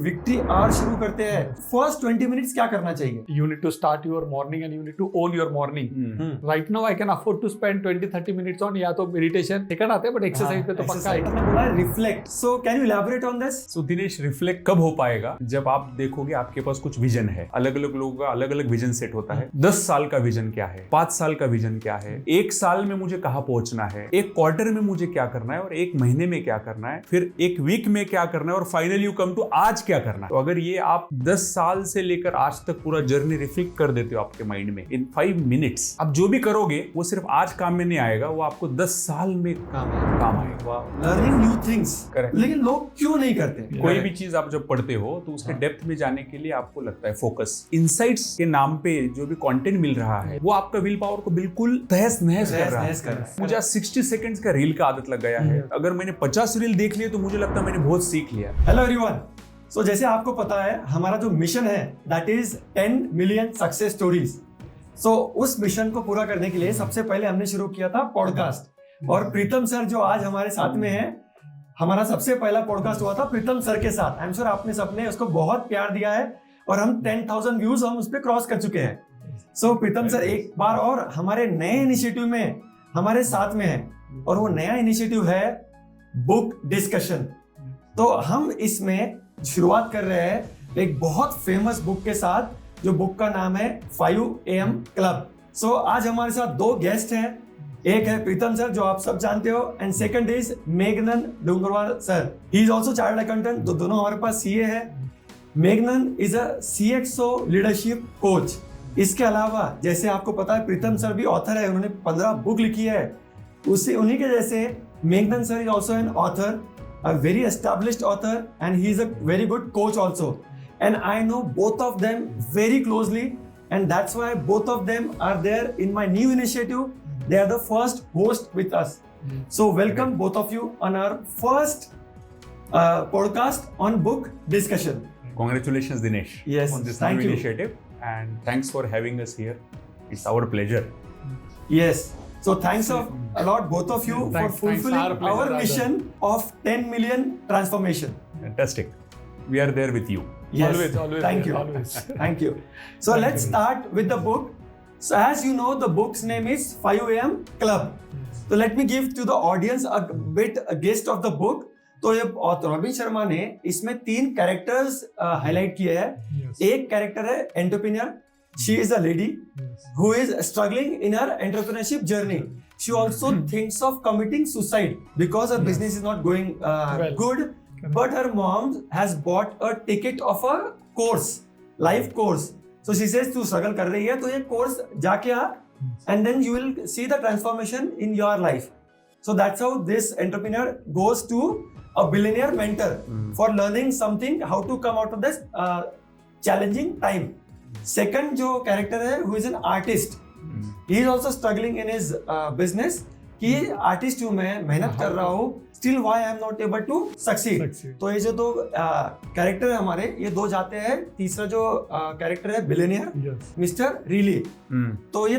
Victory our शुरू करते हैं, फर्स्ट 20 मिनट्स क्या करना चाहिए? You need to start your morning and you need to own your morning. Right now I can afford to spend 20-30 minutes on या तो meditation second आते हैं, but exercise पे तो पक्का है। आपने बोला reflect, so can you elaborate on this? So Dinesh, reflect कब हो पाएगा? जब आप देखोगे आपके पास कुछ विजन है। अलग अलग लोगों का अलग अलग विजन सेट होता है। 10 साल का विजन क्या है, 5 साल का विजन क्या है, 1 साल में मुझे कहाँ पहुंचना है, 1 क्वार्टर में मुझे क्या करना है, और 1 महीने में क्या करना है, फिर 1 वीक में क्या करना है, और फाइनली यू कम टू आज क्या करना है। तो अगर ये आप 10 साल से लेकर आज तक पूरा जर्नी रिफ्लेक्ट कर देते हो आपके माइंड में इन 5 मिनट्स, आप जो भी करोगे वो सिर्फ आज काम में नहीं आएगा, वो आपको 10 साल में काम आएगा। Learning new things, correct. लेकिन लोग क्यों नहीं करते? कोई भी चीज आप जब पढ़ते हो तो उसके डेप्थ में जाने के लिए आपको लगता है फोकस। इनसाइट्स के नाम पे जो भी कंटेंट मिल रहा है वो आपका विल पावर को बिल्कुल तहस नहस कर रहा है। मुझे आज 60 सेकंड्स का रील का आदत लग गया है। अगर मैंने 50 रील देख लिए तो मुझे लगता है मैंने बहुत सीख लिया। हेलो एवरीवन, सो जैसे आपको पता है हमारा जो मिशन है that is 10 million success stories. So उस मिशन को पूरा करने के लिए सबसे पहले हमने शुरू किया था पॉडकास्ट, और प्रीतम सर जो आज हमारे साथ में है, हमारा सबसे पहला पॉडकास्ट हुआ था प्रीतम सर के साथ। आई एम श्योर आपने सबने उसको बहुत प्यार दिया है और हम 10,000 व्यूज हम उस पर क्रॉस कर चुके हैं। सो प्रीतम सर एक बार और हमारे नए इनिशिएटिव में हमारे साथ में है, और वो नया इनिशिएटिव है बुक डिस्कशन। तो हम इसमें शुरुआत कर रहे हैं एक बहुत फेमस बुक के साथ, जो बुक का नाम है 5 AM क्लब। सो आज हमारे साथ 2 गेस्ट हैं, एक है प्रीतम सर जो आप सब जानते हो, एंड सेकंड इज मेघनन Dongarwal sir. He is also chartered accountant, दोनों हमारे पास सीए है। मेघनन is a CXO leadership coach. इसके अलावा जैसे आपको पता है प्रीतम सर भी ऑथर है, उन्होंने 15 बुक लिखी है। उन्हीं के जैसे मेघनन sir is also an author, a very established author, and he is a very good coach also, and I know both of them very closely, and that's why both of them are there in my new initiative. They are the first host with us. So welcome both of you on our first podcast on book discussion. Congratulations Dinesh, Yes, on this thank new you. initiative, and thanks for having us here. It's our pleasure. Yes. So thanks a lot both of you for fulfilling our mission of 10 million transformation. Fantastic. We are there with you. Yes. Always. Thank you. Always. Thank you. So let's start with the book. So as you know, the book's name is 5 AM Club. So let me give to the audience a gist of the book. तो ये robin Sharma ने इसमें 3 characters highlight किए हैं। एक character है entrepreneur. She is a lady who is struggling in her entrepreneurship journey. She also thinks of committing suicide because her business is not going good. But her mom has bought a ticket of a course, life course. So she says, "तू struggle कर रही है तो ये course जाके आ, and then you will see the transformation in your life." So that's how this entrepreneur goes to a billionaire mentor for learning something, how to come out of this challenging time. Second जो character है who is an artist, he is also struggling in his business कि artist हूँ मैं, मेहनत कर रहा हूँ, still why I am not able to succeed. तो ये जो 2 कैरेक्टर है हमारे, ये 2 जाते हैं। तीसरा जो कैरेक्टर है बिलियनियर मिस्टर रिली, तो ये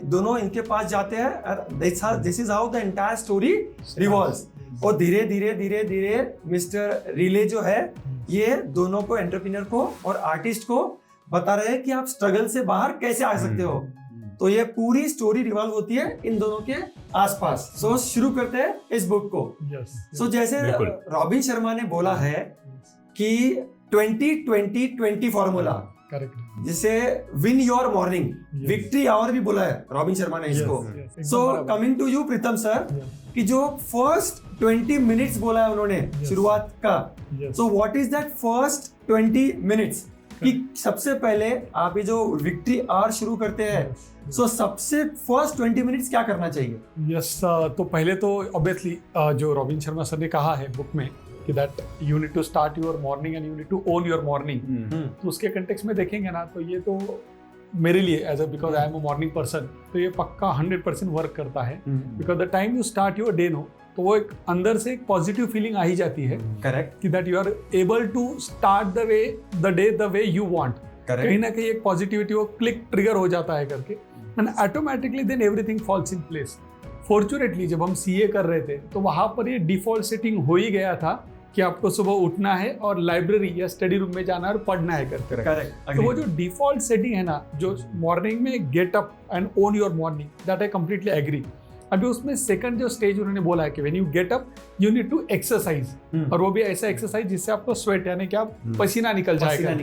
दोनों इनके पास जाते हैं। This is how the entire story revolves. और धीरे धीरे धीरे धीरे मिस्टर रिले जो है ये दोनों को, एंटरप्रेन्योर को और आर्टिस्ट को बता रहे हैं कि आप स्ट्रगल से बाहर कैसे आ सकते हो। तो ये पूरी स्टोरी रिवॉल्व होती है इन दोनों के आसपास। सो शुरू करते हैं इस बुक को। सो जैसे रॉबिन शर्मा ने बोला है कि 20-20-20 फॉर्मूला, जिसे win your morning, victory hour भी बोला है रॉबिन शर्मा ने इसको। So coming to you Pritam sir, कि जो फर्स्ट 20 मिनट्स बोला है उन्होंने शुरुआत का, so what is that first 20 minutes? कि सबसे पहले आप ये जो विक्ट्री आवर शुरू करते हैं, सो सबसे फर्स्ट 20 मिनट्स क्या करना चाहिए? यस, तो पहले तो ऑब्वियसली जो रॉबिन शर्मा सर ने कहा है बुक में कि that you need to start your morning and you need to own your morning. तो उसके कंटेक्स्ट में देखेंगे ना, तो ये तो मेरे लिए as a, because I am a morning person, तो ये पक्का 100% वर्क करता है। Because the time you start your day no, तो वो एक अंदर से एक पॉजिटिव फीलिंग आ ही जाती है। करेक्ट। कि that you are able to start the day the way you want. कहीं ना कहीं एक पॉजिटिविटी वो क्लिक ट्रिगर हो जाता है करके, and automatically then everything falls in place. Fortunately जब हम CA कर रहे थे तो वहां पर ये डिफॉल्ट सेटिंग हो ही गया था कि आपको सुबह उठना है और लाइब्रेरी या स्टडी रूम में जाना है और पढ़ना है करके। करेक्ट। तो वो जो डिफॉल्ट सेटिंग है ना, जो मॉर्निंग में get up and own your morning, that I completely agree. अभी उसमें सेकंड जो स्टेज उन्होंने बोला है कि when you get up you need to exercise, और वो भी ऐसा एक्सरसाइज जिससे आपको स्वेट यानी कि आप पसीना निकल जाएगा,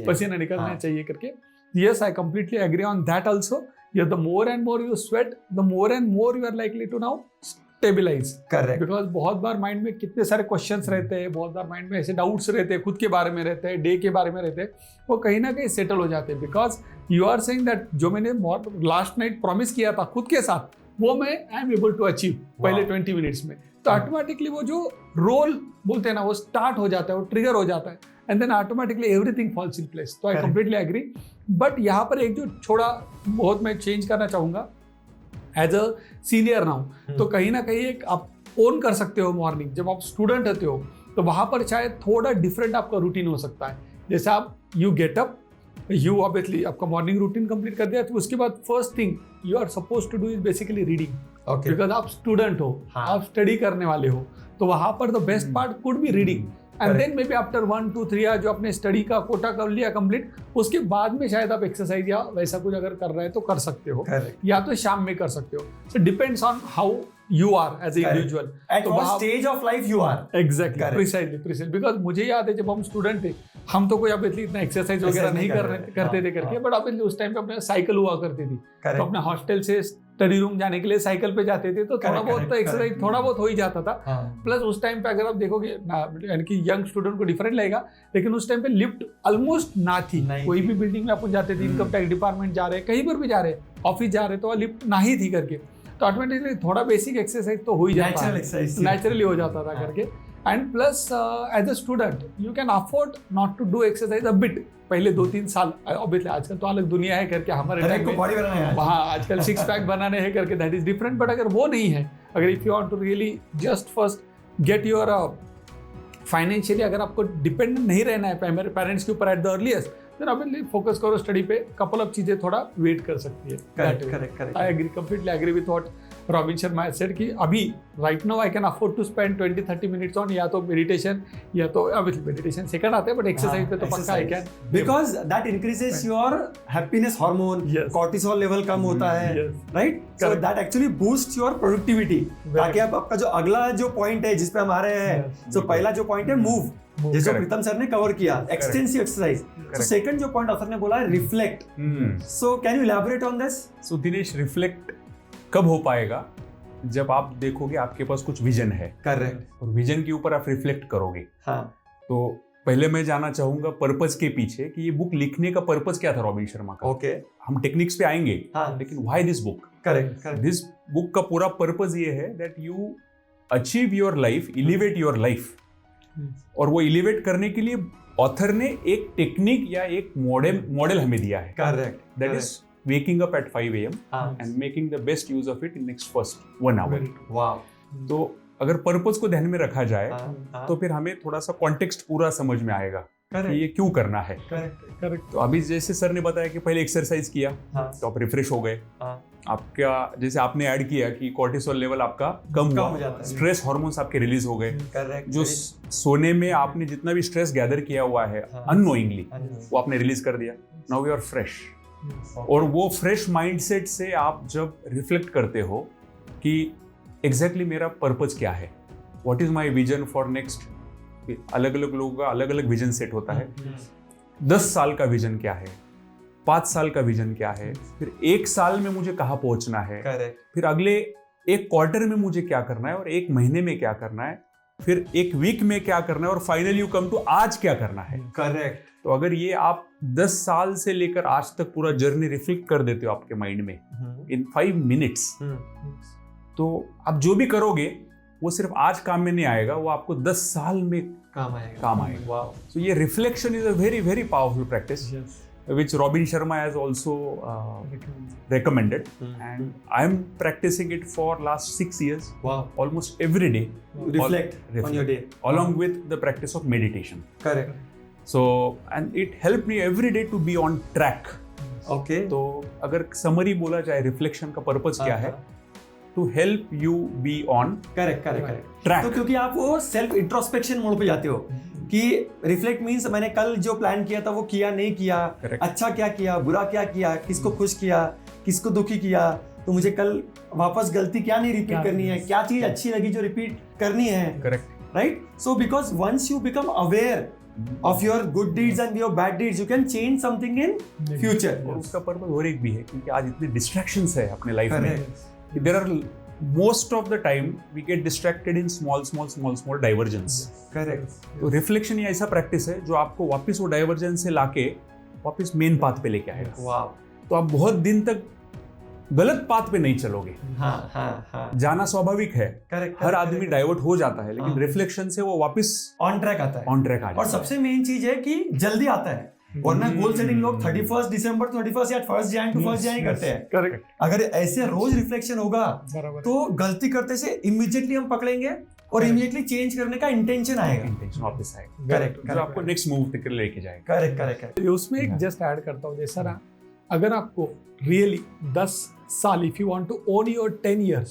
पसीना निकलना चाहिए करके। Yes, I completely agree on that also. The more and more you sweat, the more and more you are likely to now stabilise. Correct. Because बहुत बार माइंड में कितने सारे क्वेश्चंस रहते हैं, बहुत बार माइंड में ऐसे डाउट्स रहते हैं, खुद के बारे में रहते हैं, डे के बारे में रहते हैं, वो कहीं ना कहीं सेटल हो जाते हैं। Because you are saying that जो मैंने लास्ट नाइट प्रॉमिस किया था खुद के साथ, वो मैं I am able to achieve पहले 20 मिनट्स में। तो ऑटोमेटिकली वो जो रोल बोलते हैं ना, वो स्टार्ट हो जाता है, वो ट्रिगर हो जाता है, and then automatically everything falls in place. तो आई कंप्लीटली एग्री। बट यहाँ पर एक जो छोड़ा बहुत मैं चेंज करना चाहूँगा एज अ सीनियर नाउ, तो कहीं ना कहीं एक आप ओन कर सकते हो मॉर्निंग। जब आप स्टूडेंट होते हो तो वहाँ पर शायद थोड़ा डिफरेंट आपका रूटीन हो सकता है। जैसे आप you get up, you obviously आपका मॉर्निंग रूटीन कंप्लीट कर दिया, तो उसके बाद first thing you are suppose to do is basically reading. Because आप स्टूडेंट हो, आप स्टडी करने वाले हो, तो वहां पर the best part could be reading. And then maybe after 1 2 3 year जो आपने स्टडी का कोटा कर लिया कंप्लीट, उसके बाद में शायद आप एक्सरसाइज या वैसा कुछ अगर कर रहे हैं तो कर सकते हो, या तो शाम में कर सकते हो। So depends on how you are as an individual, at what stage of life you are. Exactly, precisely because मुझे याद है जब हम स्टूडेंट थे, हम तो कोई अभी इतना एक्सरसाइज वगैरह नहीं करते थे करके, बट अभी उस टाइम पे अपने साइकिल हुआ करती थी, तो अपने हॉस्टल से स्टडी रूम जाने के लिए साइकिल पे जाते थे, तो थोड़ा बहुत तो एक्सरसाइज थोड़ा बहुत हो ही जाता था। प्लस उस टाइम पे अगर आप देखोगे यानी कि यंग स्टूडेंट को डिफरेंट लगेगा, लेकिन उस टाइम पे लिफ्ट ऑलमोस्ट ना थी। कोई भी बिल्डिंग में अपन जाते थे, इनकम टैक्स डिपार्टमेंट जा रहे हैं, कहीं पर भी जा रहे हैं, ऑफिस जा रहे, तो लिफ्ट ना ही थी करके, तो ऑटोमेटिकली थोड़ा बेसिक एक्सरसाइज तो हो ही जाता है, नेचुरली हो जाता था करके। And plus as a student you can afford not to do exercise a bit पहले 2-3 साल। ऑब्वियसली आजकल तो अलग दुनिया है करके, हमारे टाइम में वहाँ आजकल 6 पैक बनाने हैं करके, दैट इज डिफरेंट। बट अगर वो नहीं है, अगर if you want to really just first get your financially, अगर आपको डिपेंडेंट नहीं रहना है मेरे पेरेंट्स के ऊपर at the earliest, then obviously focus करो स्टडी पे। कपल ऑफ चीजें थोड़ा वेट कर सकती है। Correct. I agree, completely agree with what Robin Sharma said कि अभी right now I can afford to spend 20-30 minutes on या तो मेडिटेशन, या तो ऑब्वियसली मेडिटेशन सेकंड आते हैं, बट एक्सरसाइज पे तो पक्का I can, because that increases your happiness hormone, cortisol level कम होता है, right? So that actually boost your productivity, ताकि आप आपका जो अगला जो पॉइंट है जिस पे हम आ रहे हैं, सो पहला जो पॉइंट है मूव, जैसे प्रीतम सर ने कवर किया, एक्सटेंसिव एक्सरसाइज। तो सेकंड जो पॉइंट सर ने बोला है reflect. So can you elaborate on this? So Dinesh, reflect कब हो पाएगा? जब आप देखोगे आपके पास कुछ विजन है, करेक्ट, और विजन के ऊपर आप रिफ्लेक्ट करोगे। हाँ। तो पहले मैं जानना चाहूंगा पर्पस के पीछे कि ये बुक लिखने का पर्पस क्या था रॉबिन शर्मा का। ओके, हम टेक्निक्स पे आएंगे, हाँ, लेकिन why this book? Correct. This book का पूरा पर्पस ये है that you achieve your life, elevate your life. और वो एलिवेट करने के लिए ऑथर ने एक टेक्निक या एक मॉडल हमें दिया है, correct, that is waking up at 5 AM and making the best use of it in next first 1 hour. Wow. तो अगर पर्पस को ध्यान में रखा जाए तो फिर हमें थोड़ा सा कॉन्टेक्स्ट पूरा समझ में आएगा कि ये क्यों करना है। करेक्ट। तो अभी जैसे सर ने बताया कि पहले एक्सरसाइज किया तो आप रिफ्रेश हो गए, आपका जैसे आपने ऐड किया कि कॉर्टिसोल लेवल आपका कम हुआ, स्ट्रेस हार्मोन्स आपके रिलीज हो गए, जो सोने में आपने जितना भी स्ट्रेस गैदर किया हुआ है अननोइंगली, वो आपने रिलीज कर दिया। Now you are fresh. और वो फ्रेश माइंडसेट से आप जब रिफ्लेक्ट करते हो कि एग्जैक्टली मेरा पर्पस क्या है, what is my vision for next, अलग अलग लोगों का अलग अलग विजन सेट होता है। 10 साल का विजन क्या है, 5 साल का विजन क्या है, फिर 1 साल में मुझे कहाँ पहुंचना है, फिर अगले 1 क्वार्टर में मुझे क्या करना है, और 1 महीने में क्या करना है, फिर 1 वीक में क्या करना है, और फाइनली यू कम टू आज क्या करना है। करेक्ट। तो अगर ये आप 10 साल से लेकर आज तक पूरा जर्नी रिफ्लेक्ट कर देते हो आपके माइंड में इन 5 मिनट्स, तो आप जो भी करोगे वो सिर्फ आज काम में नहीं आएगा, वो आपको 10 साल में काम आएगा। So ये reflection is a very very powerful practice which Robin Sharma has also recommended, and I am practicing it for last 6 years. Wow. Almost every day. Reflect on your day. Along with the practice of meditation. Correct. So and it helped me every day to be on track. Okay. तो अगर summary बोला जाए reflection का purpose क्या है, to help you be on correct correct correct. Track. तो क्योंकि आप वो सेल्फ इंट्रोस्पेक्शन मोड पे जाते हो कि रिफ्लेक्ट मींस मैंने कल जो प्लान किया था वो किया नहीं किया, Correct. अच्छा क्या किया, बुरा क्या किया, किसको खुश किया, किसको दुखी किया, तो मुझे कल वापस गलती क्या नहीं रिपीट करनी है, क्या चीज अच्छी लगी जो रिपीट करनी है, correct. Right? So because once you become aware of your good deeds and your bad deeds, you can change something in future. और उसका पर्पस और एक भी है क्योंकि आज इतने डिस्ट्रैक्शंस है अपने लाइफ में, Correct. There are most of the time we get distracted in small divergence. Correct. तो रिफ्लेक्शन ये ऐसा प्रैक्टिस है जो आपको वापस वो डाइवर्जेंस से लाके वापस मेन पाथ पे लेके आएगा। Wow. तो आप बहुत दिन तक गलत पाथ पे नहीं चलोगे। हाँ हाँ हाँ। जाना स्वाभाविक है, Correct. हर आदमी डाइवर्ट हो जाता है, लेकिन हाँ। रिफ्लेक्शन से वो वापस On track आता है। ऑन ट्रैक आ जाता और है। सबसे मेन चीज है कि जल्दी आता है, वरना गोल सेटिंग लोग 31 दिसंबर 31 या 1 जैन टू 1 जैन करते हैं। करेक्ट, अगर ऐसे रोज रिफ्लेक्शन होगा बराबर। तो गलती करते से इमीडिएटली हम पकड़ेंगे और इमीडिएटली चेंज करने का इंटेंशन आएगा। इंटेंशन वापस आएगा, करेक्ट जो आपको नेक्स्ट मूव तक लेके जाएगा। Correct correct. उसमें एक जस्ट ऐड करता हूँ, जैसा ना अगर आपको रियली 10 साल, if you want to own your 10 years,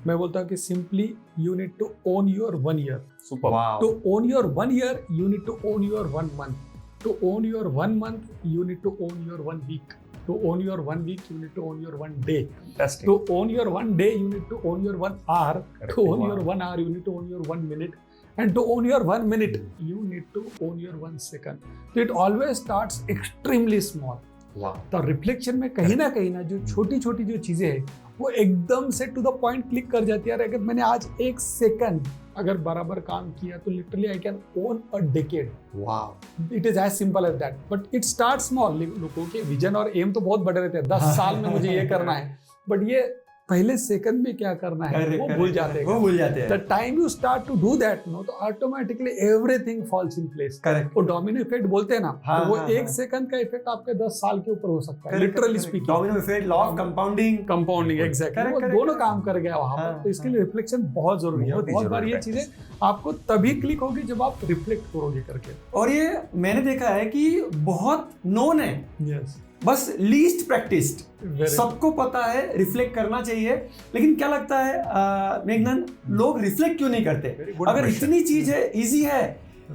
मैं बोलता हूँ कि simply you need to own your 1 year. Super. To own your 1 year, you need to own your 1 month. To own your 1 month, you need to own your 1 week. To own your 1 week, you need to own your 1 day. Fantastic. To own your 1 day, you need to own your 1 hour. Correct. To own Wow. your 1 hour, you need to own your 1 minute. And to own your 1 minute, you need to own your 1 second. So it always starts extremely small. वाह। तो reflection में कहीं ना जो छोटी छोटी जो चीजें हैं वो एकदम से टू द पॉइंट क्लिक कर जाती है। अगर मैंने आज 1 सेकंड अगर बराबर काम किया तो literally I can own a decade. Wow. It is as simple as that, but it start small. लोगों के विजन और एम तो बहुत बड़े रहते हैं, 10 साल में मुझे ये करना है, बट ये पहले सेकंड में क्या करना है वो भूल जाते हैं। वो भूल जाते हैं। The time you start to do that, no, तो automatically everything falls in place. Correct. वो डोमिनो इफेक्ट बोलते हैं ना, हाँ, तो वो हाँ, 1 हाँ। सेकंड का इफेक्ट आपके 10 साल के ऊपर हो सकता है, literally speaking. Domino effect, law of compounding. Compounding, exactly, वो Correct, दोनों correct. काम कर गया वहां पर। हाँ, तो इसके लिए रिफ्लेक्शन बहुत जरूरी है। बहुत ही बहुत बार जरूरी ये है। चीजें आपको तभी क्लिक होगी जब आप रिफ्लेक्ट करोगे करके। और ये मैंने देखा है कि बहुत नोन है, यस, बस लीस्ट प्रैक्टिस्ड। Very- सबको पता है रिफ्लेक्ट करना चाहिए, लेकिन क्या लगता है मेघनन, लोग रिफ्लेक्ट क्यों नहीं करते? Very good अगर question. इतनी चीज है, इजी है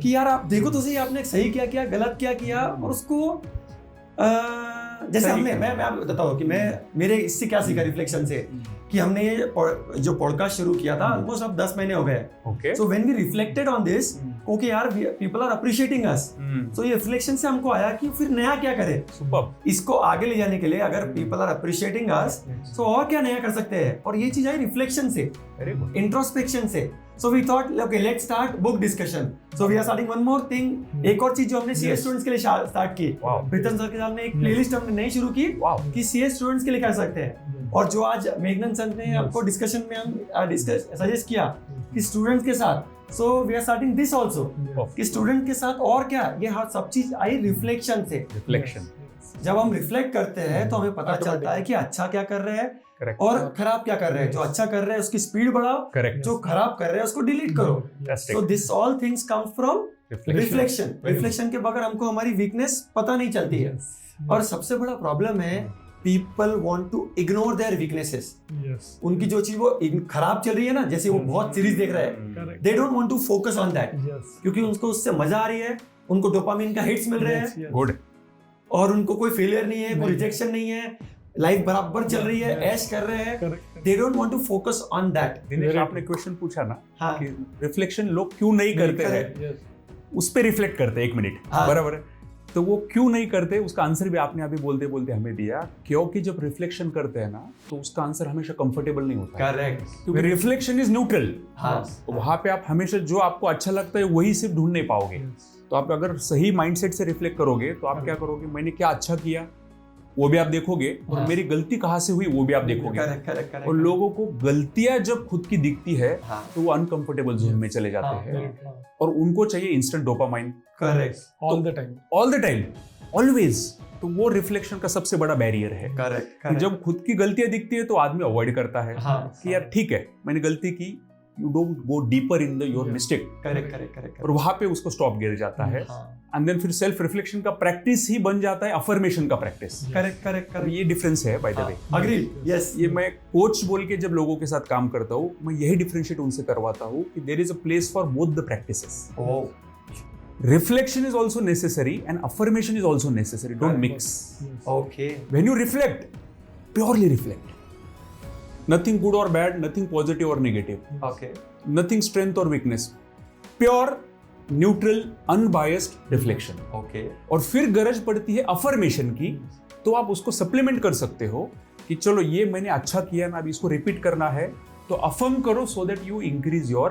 कि यार आप देखो तो सही, आपने सही क्या किया, गलत क्या किया, और उसको जैसे सही हमने किया। मैं आप बताता हूँ कि मेरे इससे क्या सीखा रिफ्लेक्शन से, कि हमने ये जो पॉडकास्ट शुरू किया था ऑलमोस्ट अब 10 महीने हो गए। Okay. So when we reflected on this, okay यार people are appreciating us, so ये रिफ्लेक्शन से हमको आया कि फिर नया क्या करें सुपर। इसको आगे ले जाने के लिए। अगर people are appreciating us, so और क्या नया कर सकते हैं, और ये चीज आई रिफ्लेक्शन से, वेरी गुड। इंट्रोस्पेक्शन से। So we thought okay let's start book discussion. So we are starting one more thing. एक और चीज जो हमने सीए स्टूडेंट्स के लिए स्टार्ट की, Wow. प्रीतम सर के साथ में एक प्लेलिस्ट हमने नई शुरू की वाह। कि सीए स्टूडेंट्स के लिए कर सकते हैं। और जो आज मेघनन सर ने आपको डिस्कशन में हम सजेस्ट किया कि स्टूडेंट्स के साथ, so we are starting this also कि स्टूडेंट के साथ। और क्या, ये हर सब चीज आई रिफ्लेक्शन से। रिफ्लेक्शन। जब हम रिफ्लेक्ट करते हैं तो हमें पता चलता है कि अच्छा क्या कर रहे हैं करेक्ट। और खराब क्या कर रहे हैं। जो अच्छा कर रहे हैं उसकी स्पीड बढ़ाओ, करेक्ट। जो खराब कर रहे हैं उसको डिलीट करो। So this all things comes from reflection. Reflection के बगैर हमको हमारी वीकनेस पता नहीं चलती है। और सबसे बड़ा प्रॉब्लम है, people want to ignore their weaknesses. उनकी जो चीज वो खराब चल रही है ना, जैसे वो बहुत सीरीज देख रहे हैं, they don't want to focus on that, क्योंकि उनको उससे मजा आ रही है, उनको डोपामिन का हिट्स मिल रहे हैं, गुड। और उनको कोई फेलियर नहीं है, कोई रिजेक्शन नहीं है, लाइफ बराबर चल रही है, ऐश कर रहे हैं। They don't want to focus on that. Dinesh, आपने क्वेश्चन पूछा ना हाँ। कि रिफ्लेक्शन लोग क्यों नहीं करते हैं, उस पे रिफ्लेक्ट करते हैं 1 मिनट, हाँ। बराबर है। तो वो क्यों नहीं करते, उसका आंसर भी आपने अभी बोलते बोलते हमें दिया। क्योंकि जब रिफ्लेक्शन करते हैं ना, तो उसका आंसर हमेशा कंफर्टेबल नहीं होता है। करेक्ट। क्योंकि रिफ्लेक्शन इज न्यूट्रल। हाँ। वहां पे आप हमेशा जो आपको अच्छा लगता है वही सिर्फ ढूंढ नहीं पाओगे। तो आप अगर सही माइंडसेट से रिफ्लेक्ट करोगे तो आप क्या करोगे, मैंने क्या अच्छा किया वो भी आप देखोगे, और मेरी गलती कहाँ से हुई वो भी आप देखोगे। Correct correct correct. और लोगों को गलतियां जब खुद की दिखती है हाँ। तो वो अनकंफर्टेबल जोन में चले जाते हैं, और उनको चाहिए instant dopamine correct. All the time, all the time, always. तो वो रिफ्लेक्शन का सबसे बड़ा बैरियर है करेक्ट कि जब खुद की गलतियां दिखती है तो आदमी अवॉइड करता है हाँ। कि यार ठीक है मैंने गलती की, you don't go deeper in your Yeah. mistake. Correct और वहां पे उसको स्टॉप गिर जाता है, एंड देन फिर सेल्फ रिफ्लेक्शन का प्रैक्टिस ही बन जाता है अफर्मेशन का प्रैक्टिस। करेक्ट ये डिफरेंस है by the way. Agree yes ये मैं कोच बोल के जब लोगों के साथ काम करता हूँ, मैं यही डिफरेंशिएट उनसे करवाता हूँ कि there is a place for both the practices. Reflection is also necessary and affirmation is also necessary. Don't mix. Okay When you reflect, purely reflect. Nothing good or bad, nothing positive or negative. Okay Nothing strength or weakness. Pure, neutral, unbiased reflection. Okay और फिर गरज पड़ती है affirmation की, तो आप उसको supplement कर सकते हो कि चलो ये मैंने अच्छा किया ना, अब इसको repeat करना है, तो affirm करो so that you increase your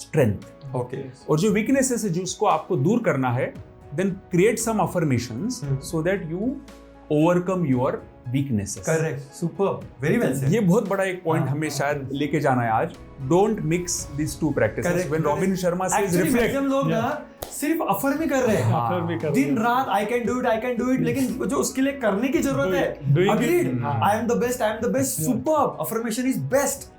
strength. Okay और जो वीकनेसेस है जिसको आपको दूर करना है, then create some affirmations so that you overcome your weaknesses. Correct super very well said. ये बहुत बड़ा एक पॉइंट हमें शायद लेके जाना है आज। Don't mix this two practices. When Robin Sharma says reflect, हम लोग ना सिर्फ अफर्म ही कर रहे हैं, Affirm ही कर रहे हैं। दिन रात आई कैन डू इट, लेकिन जो उसके लिए करने की जरूरत है, Doing it. Agreed, I am the best, super, affirmation is best,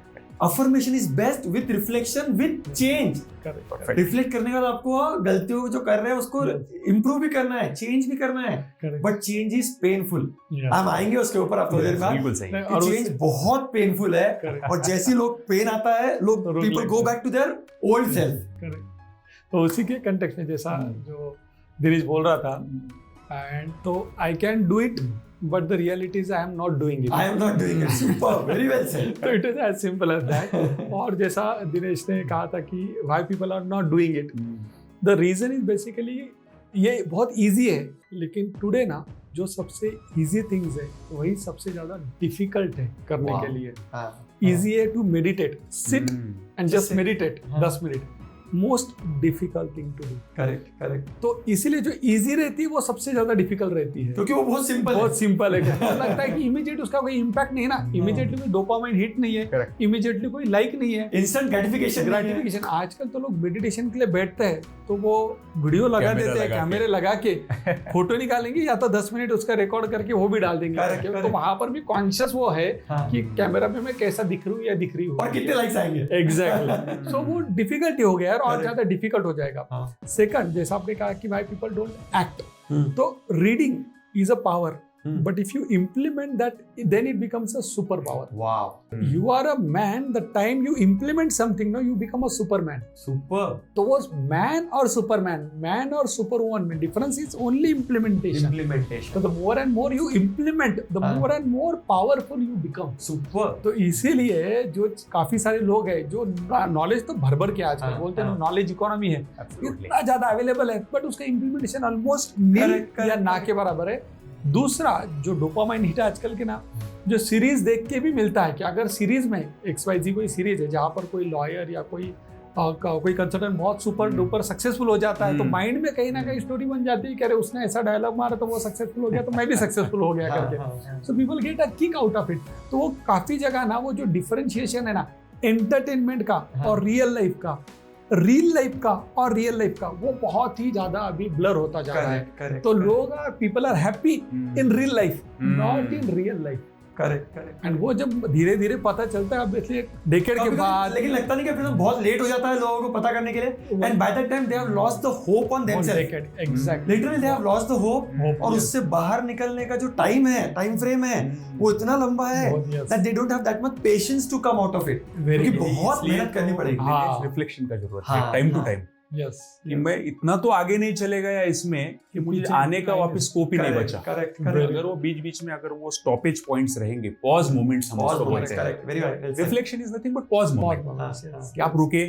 affirmation is best with reflection with change. Correct. Reflect करने के बाद आपको गलतियों को जो कर रहे हैं उसको इम्प्रूव भी करना है, चेंज भी करना है, Correct. But change is painful. Yeah. हम आएंगे उसके ऊपर आप थोड़ी देर बाद। बिल्कुल सही। और उस- चेंज बहुत पेनफुल है, Correct. और जैसे लोग पेन आता है, लोग तो रुक पीपल लेते गो हैं। Back to their old self. Correct. तो उसी के कंटेक्स्ट में जैसा जो दिनेश बोल रहा था, एंड तो I can do it but the reality is I am not doing it. I am not doing it. Super, very well said. तो it is as simple as that. और जैसा दिनेश ने कहा था कि why people are not doing it, the reason is basically ये बहुत easy है, लेकिन टुडे ना जो सबसे इजी थिंग्स है वही सबसे ज्यादा डिफिकल्ट है करने Wow. के लिए। हाँ, इजी है to meditate, sit and just sit. Meditate हाँ. 10 minute, most difficult thing to do. Correct, तो इसीलिए जो इजी रहती है वो सबसे ज्यादा डिफिकल्ट रहती है, क्योंकि वो बहुत सिंपल है। बहुत सिंपल है। लगता है कि इमीडिएट उसका कोई इम्पैक्ट नहीं है ना, इमीडिएटली कोई डोपामाइन हिट नहीं है, Correct. इमीडिएटली कोई लाइक नहीं है, इंस्टेंट ग्रेटिफिकेशन। ग्रेटिफिकेशन। आजकल तो लोग मेडिटेशन के लिए बैठते हैं तो वो वीडियो लगा कैमरा देते हैं, लगा कैमरे लगा के फोटो निकालेंगे या तो 10 मिनट उसका रिकॉर्ड करके वो भी डाल देंगे। Correct, तो correct. वहां पर भी कॉन्शियस वो है हाँ. कि कैमरा में मैं कैसा दिख रही हूँ या दिख रही हूँ, और कितने लाइक्स आएंगे। एग्जैक्टली। सो वो डिफिकल्टी हो गया यार, और Correct. ज्यादा डिफिकल्ट हो जाएगा। हाँ. सेकंड, जैसा आपने कहा कि व्हाई पीपल डोंट एक्ट, हम्म, तो reading is a power, hmm. but if you implement that, then it becomes a superpower. Wow, You are a man, the time you implement something, no, you become a superman. Super, तो वो man और superman, man और superwoman में difference is only implementation. Implementation, So the more and more you implement, the हाँ. more and more powerful you become. Super. तो इसीलिए जो काफी सारे लोग हैं जो नॉलेज तो भर भर के आजकल हाँ, बोलते हैं हाँ. नॉलेज इकोनॉमी है, Absolutely. इतना ज्यादा अवेलेबल है, बट उसका implementation almost nil Correct, correct, या ना के बराबर है। दूसरा, जो डोपामाइन हिट है आजकल के ना, जो सीरीज देख के भी मिलता है कि अगर सीरीज में XYZ कोई सीरीज है जहाँ पर कोई लॉयर या कोई कंसल्टेंट बहुत सुपर डुपर सक्सेसफुल हो जाता है, तो माइंड में कहीं ना कहीं स्टोरी बन जाती है कि अरे उसने ऐसा डायलॉग मारा तो वो सक्सेसफुल हो गया, तो मैं भी सक्सेसफुल हो गया करके। So people get a kick out of it. तो वो काफी जगह ना वो जो डिफरेंशिएशन है ना एंटरटेनमेंट का और रियल लाइफ का, वो बहुत ही ज्यादा अभी ब्लर होता जा रहा है। करेक्ट, तो लोग people are happy in real life, not in real life. Correct. And वो जब धीरे धीरे पता चलता है, ऑब्वियसली डेकेड के बाद, लेकिन लगता नहीं कि फिर बहुत लेट हो जाता है लोगों को पता करने के लिए, and by that time they have lost the hope on themselves. Exactly, literally they have lost the hope, और उससे बाहर निकलने का जो टाइम फ्रेम है वो इतना लंबा है that they don't have that much patience to come out of it, क्योंकि बहुत मेहनत करनी पड़ेगी। हाँ. रिफ्लेक्शन का जरूरत हाँ, है, टाइम टू हाँ. टाइम, यस, कि मैं इतना तो आगे नहीं चले गया इसमें कि मुझे पीछे आने का वापस स्कोप ही नहीं बचा। करेक्ट, अगर वो बीच बीच में अगर वो स्टॉपेज पॉइंट्स रहेंगे, पॉज मोमेंट्स हम उसको बोलते हैं। Correct, very right. Reflection is nothing but pause moment, कि आप रुके,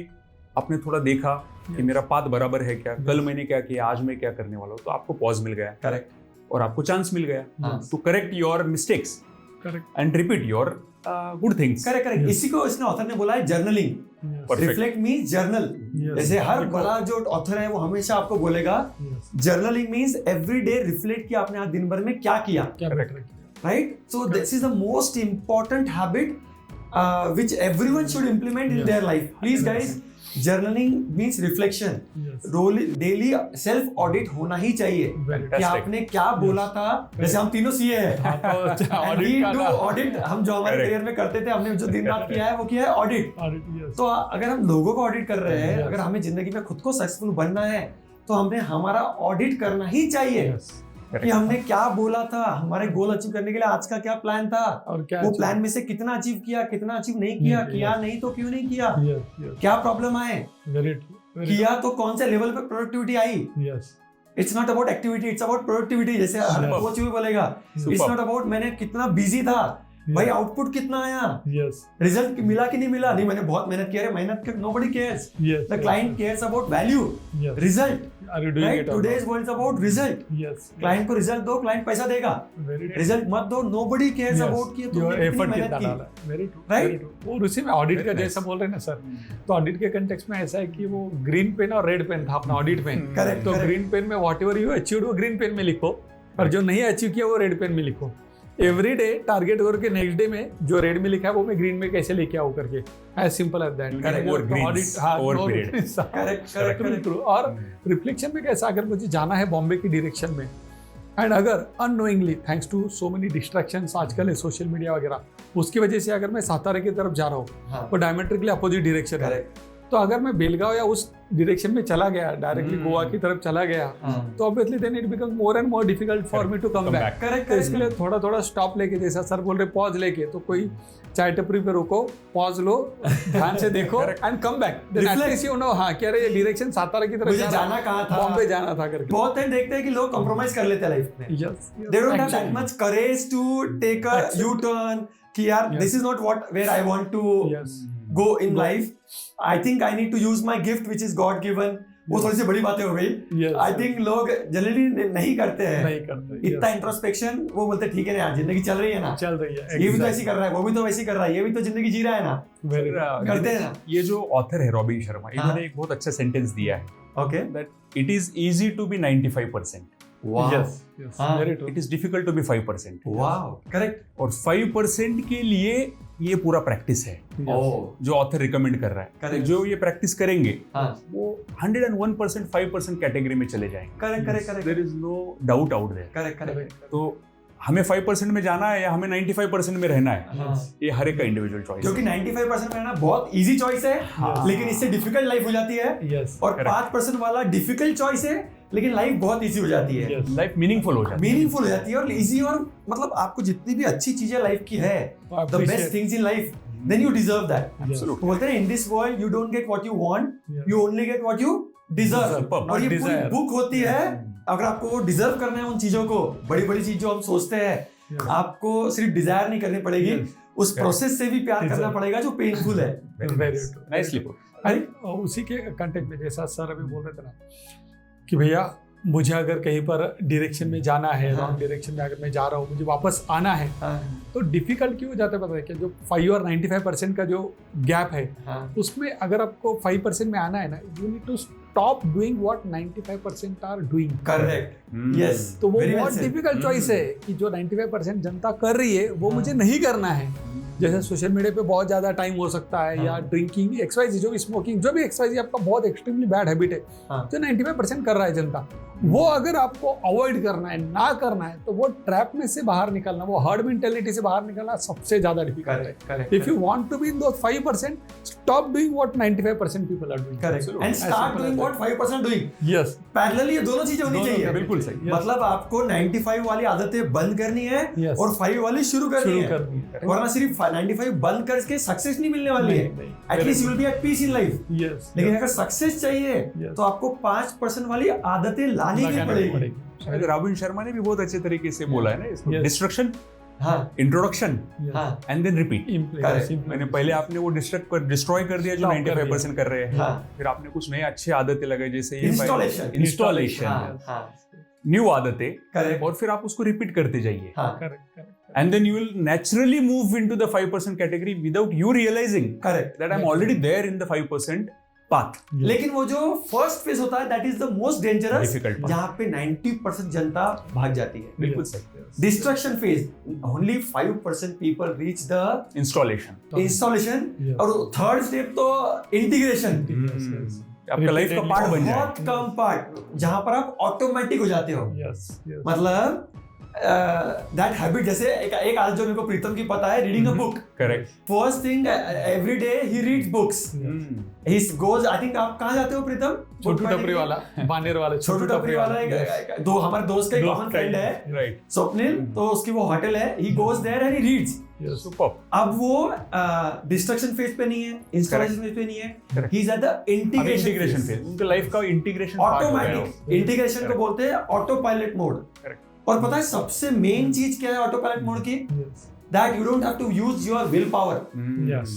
आपने थोड़ा देखा कि मेरा पाथ बराबर है क्या, कल मैंने क्या किया, आज मैं क्या करने वाला हूँ, तो आपको पॉज मिल गया, करेक्ट, और आपको चांस मिल गया हाँ. To correct your mistakes correct, and repeat your good things. Correct. इसी को इसने ऑथर ने बोला है journaling. Perfect. Reflect means journal. जैसे हर बड़ा जो ऑथर है वो हमेशा आपको बोलेगा journaling means every day reflect किया आपने आज दिन भर में क्या किया, right? So this is the most important habit which everyone should implement in their life. Please guys, journaling means reflection, Yes. Daily self audit होना ही चाहिए Very कि आपने क्या बोला था। जैसे हम तीनों सीए हैं, हाँ, तो And we audit का do ना- ऑडिट, हम जो हमारे Correct. करियर में करते थे, हमने जो दिन रात किया है वो किया है ऑडिट। Audit, yes. तो अगर हम लोगों को ऑडिट कर रहे हैं, Yes. अगर हमें जिंदगी में खुद को सक्सेसफुल बनना है तो हमने हमारा ऑडिट करना ही चाहिए Yes. कि हमने क्या बोला था, हमारे गोल अचीव करने के लिए आज का क्या प्लान था, और क्या वो प्लान में से कितना अचीव किया, कितना अचीव नहीं किया, Yes. किया नहीं तो क्यों नहीं किया, Yes, yes. क्या प्रॉब्लम आए, Very true. Very किया तो कौन से लेवल पे productivity I. true. Yes. It's not about activity, it's about productivity. जैसे Superb. कोच भी बोलेगा, इट्स Superb. नॉट अबाउट मैंने कितना बिजी था, भाई आउटपुट कितना आया, Yes. रिजल्ट मिला कि नहीं मिला, नहीं मैंने बहुत मेहनत की है, मेहनत का nobody cares, Yes. The client cares about value, Yes. Result, Are you doing right? it or today's not? World is about result. Yes. Client को रिजल्ट दो, क्लाइंट पैसा देगा, Very true. रिजल्ट मत दो, नोबडी केयर्स Yes. अबाउट कि Your तुमने कितनी effort मेहनत कितना की। डाला है। Very true. Right? Very true. और उसी में ऑडिट Very का nice. जैसा बोल रहे हैं ना सर, तो ऑडिट के कंटेक्स्ट में ऐसा है कि वो ग्रीन पेन और रेड पेन था अपना ऑडिट पेन। Correct, तो correct. ग्रीन पेन में व्हाट एवर यू अचीव वो ग्रीन पेन में लिखो, और जो नहीं अचीव किया वो रेड पेन में लिखो। एवरी डे टारगेट करके नेक्स्ट डे में जो रेड में लिखा है वो मैं ग्रीन में कैसे लेके आऊँ करके, as simple as that. Correct. Over greens, over period. Correct correct correct. और रिफ्लेक्शन में कैसा, अगर मुझे जाना है बॉम्बे की डायरेक्शन में, एंड अगर unknowingly thanks to so many distractions आजकल है सोशल मीडिया वगैरह, उसकी वजह से अगर मैं सातारा की तरफ जा रहा हूँ, हाँ वो डायमेट्रिकली अपोजिट डायरेक्शन है, करेक्ट। तो अगर मैं बेलगांव या उस डायरेक्शन में चला गया, डायरेक्टली गोवा की तरफ चला गया, हाँ तो obviously then it becomes more and more difficult for me to come back. Correct तो इसके लिए थोड़ा थोड़ा स्टॉप लेके, जैसा सर बोल रहे पॉज लेके, तो कोई चाय टपरी पे रुको, पॉज लो, ध्यान से देखो and come back, then Reflect. At least you know हाँ क्या रे डायरेक्शन सातारा की तरफ मुझे जा रहा जाना कहाँ था, बॉम्बे जाना था करके। बहुत टाइम देखते हैं कि लोग कॉम्प्रोमाइज कर लेते हैं लाइफ में। Yes They don't have that much courage to take a Accept. U-turn कि यार Yes. this is not what where I want to yes go in life. I think I need to use my gift which is God given. वो थोड़ी सी बड़ी बातें हो गई। Yes. I think लोग generally नहीं करते हैं नहीं करते, इतना yes. इंट्रोस्पेक्शन। वो बोलते ठीक है ना यार, जिंदगी चल रही है ना, चल रही है, ये भी तो ऐसी कर रहा है, वो भी तो वैसी कर रहा है, ये भी तो जिंदगी जी रहा है ना, वेरी करते हैं ना। ये जो ऑथर है रॉबिन शर्मा, इन्होंने एक बहुत अच्छा सेंटेंस दिया है, okay that it is easy to be 95%, yes yes हाँ. Very true. It is difficult to be 5%, wow correct. और 5% के लिए ये पूरा प्रैक्टिस है जो ऑथर रिकमेंड कर रहा है। Correct. जो ये प्रैक्टिस करेंगे हाँ वो 101% 5% कैटेगरी में चले जाएंगे। Correct correct correct there is no doubt out there. Correct correct. तो हमें 5% में जाना है या हमें 95% में रहना है, हाँ। ये हर एक का इंडिविजुअल चॉइस क्योंकि 95% में रहना बहुत इजी चॉइस है, हाँ। लेकिन इससे डिफिकल्ट लाइफ हो जाती है, यस और Correct. 5% वाला डिफिकल्ट चॉइस है लेकिन लाइफ बहुत इजी हो जाती है, यस लाइफ मीनिंगफुल हो जाती है। मीनिंगफुल हो जाती है और इजी, और मतलब आपको जितनी भी अच्छी चीजें लाइफ की है, the best things in life, then you deserve that. Absolutely. तो बोलते हैं in this world you don't get what you want, Yes. You only get what you deserve. Superb. और ये Not पूरी desire. बुक होती है, अगर आपको वो डिजर्व करना है उन चीजों को, बड़ी बड़ी चीज जो हम सोचते हैं, Yes. आपको सिर्फ डिजायर नहीं करनी पड़ेगी, Yes. उस प्रोसेस से भी प्यार करना पड़ेगा जो पेनफुल है। Very true. Nicely put. अरे उसी के कंटेक्ट में जैसा सर अभी बोल रहे थे ना कि भैया मुझे अगर कहीं पर डायरेक्शन में जाना है, हाँ। रॉन्ग डायरेक्शन में अगर मैं जा रहा हूँ, मुझे वापस आना है, हाँ, तो डिफिकल्ट क्यों हो जाता है पता है क्या? जो 5 और 95% का जो गैप है, हाँ, उसमें अगर आपको 5% में आना है ना, you need to stop doing what 95% are doing. Correct, yes. तो वो Very well बहुत said. डिफिकल्ट चॉइस है कि जो 95% जनता कर रही है वो हाँ। मुझे नहीं करना है। जैसे सोशल मीडिया पे बहुत ज्यादा टाइम हो सकता है, या हाँ। ड्रिंकिंग, एक्सरसाइज, जो भी स्मोकिंग, जो भी एक्सरसाइज आपका बहुत एक्सट्रीमली बैड हैबिट है, हाँ। जो 95% कर रहा है जनता, वो अगर आपको अवॉइड करना है, ना करना है, तो वो ट्रैप में से बाहर निकलना, वो हर्ड मेंटेलिटी से बाहर निकलना सबसे ज्यादा डिफिकल्ट है। Correct correct if you want to be in those 5%, stop doing what 95% people are doing. Correct Absolutely. And start doing what 5% doing. Yes. Parallelly ये दोनों चीजें होनी चाहिए। बिल्कुल सही। Yes. मतलब आपको 95 वाली आदतें बंद करनी है Yes. और 5 वाली शुरू करनी शुरू है, करनी है। वरना सिर्फ 95 बंद करके सक्सेस नहीं मिलने वाली है। नहीं, at least you will be at peace in life. Yes. लेकिन अगर सक्सेस चाहिए Yes. तो आपको 5% वाली आदतें लानी ही लगानी पड़ेगी। शायद रॉबिन शर्मा ने भी बहुत अच्छे तरीके से बोला है ना इसको, Yes. डिस्ट्रक्शन, हाँ इंट्रोडक्शन Yes. हाँ एंड देन रिपीट। Correct. मैंने पहले आपने वो डिस्ट्रॉय कर दिया जो Stop कर 95% कर रहे हैं, हाँ। फिर आपने कुछ नए अच्छे आदतें लगाई, जैसे Installation. इंस्टॉलेशन, हाँ हाँ न्यू आदतें, करेक्ट और फिर आप उसको रिपीट करते जाइए, हाँ Correct, correct. and then you will naturally move into the 5% category without you realizing correct that I'm already there in the 5%, path. लेकिन वो जो फर्स्ट फेज होता है that is the most dangerous, Difficult path. जहाँ पे 90% जनता भाग जाती है. बिल्कुल Yes, सही. yes. Destruction phase only 5% people reach the Installation. Installation. Yes. और थर्ड स्टेप तो इंटीग्रेशन. Yes, yes. आपका लाइफ का पार्ट बन जाए. बहुत कम पार्ट जहाँ पर आप ऑटोमेटिक हो जाते हो. Yes, yes. मतलब दैट हैबिट, जैसे एक आदत जो मेरे को प्रीतम की पता है, reading a book. Correct. First thing every day he reads books. He goes, I think आप कहाँ जाते हो प्रीतम? छोटू टपरी वाला, बानेर वाला, छोटू टपरी वाला दो हमारे दोस्त का एक कॉमन फ्रेंड है Right. स्वप्निल, तो उसकी वो होटल है. He goes there and he reads. Yes. Superb. अब वो डिस्ट्रक्शन फेज पे नहीं है, इंस्टॉलेशन फेज पे नहीं है, Correct. He is at the अब इंटीग्रेशन इंटीग्रेशन फेज, उनके लाइफ का इंटीग्रेशन पार्ट हो गया. ऑटोमेटिक. इंटीग्रेशन को बोलते हैं ऑटो पायलट मोड. Correct. और पता है सबसे मेन चीज क्या है ऑटो पायलट मोड की? Yes. That you don't have to use your willpower. Yes.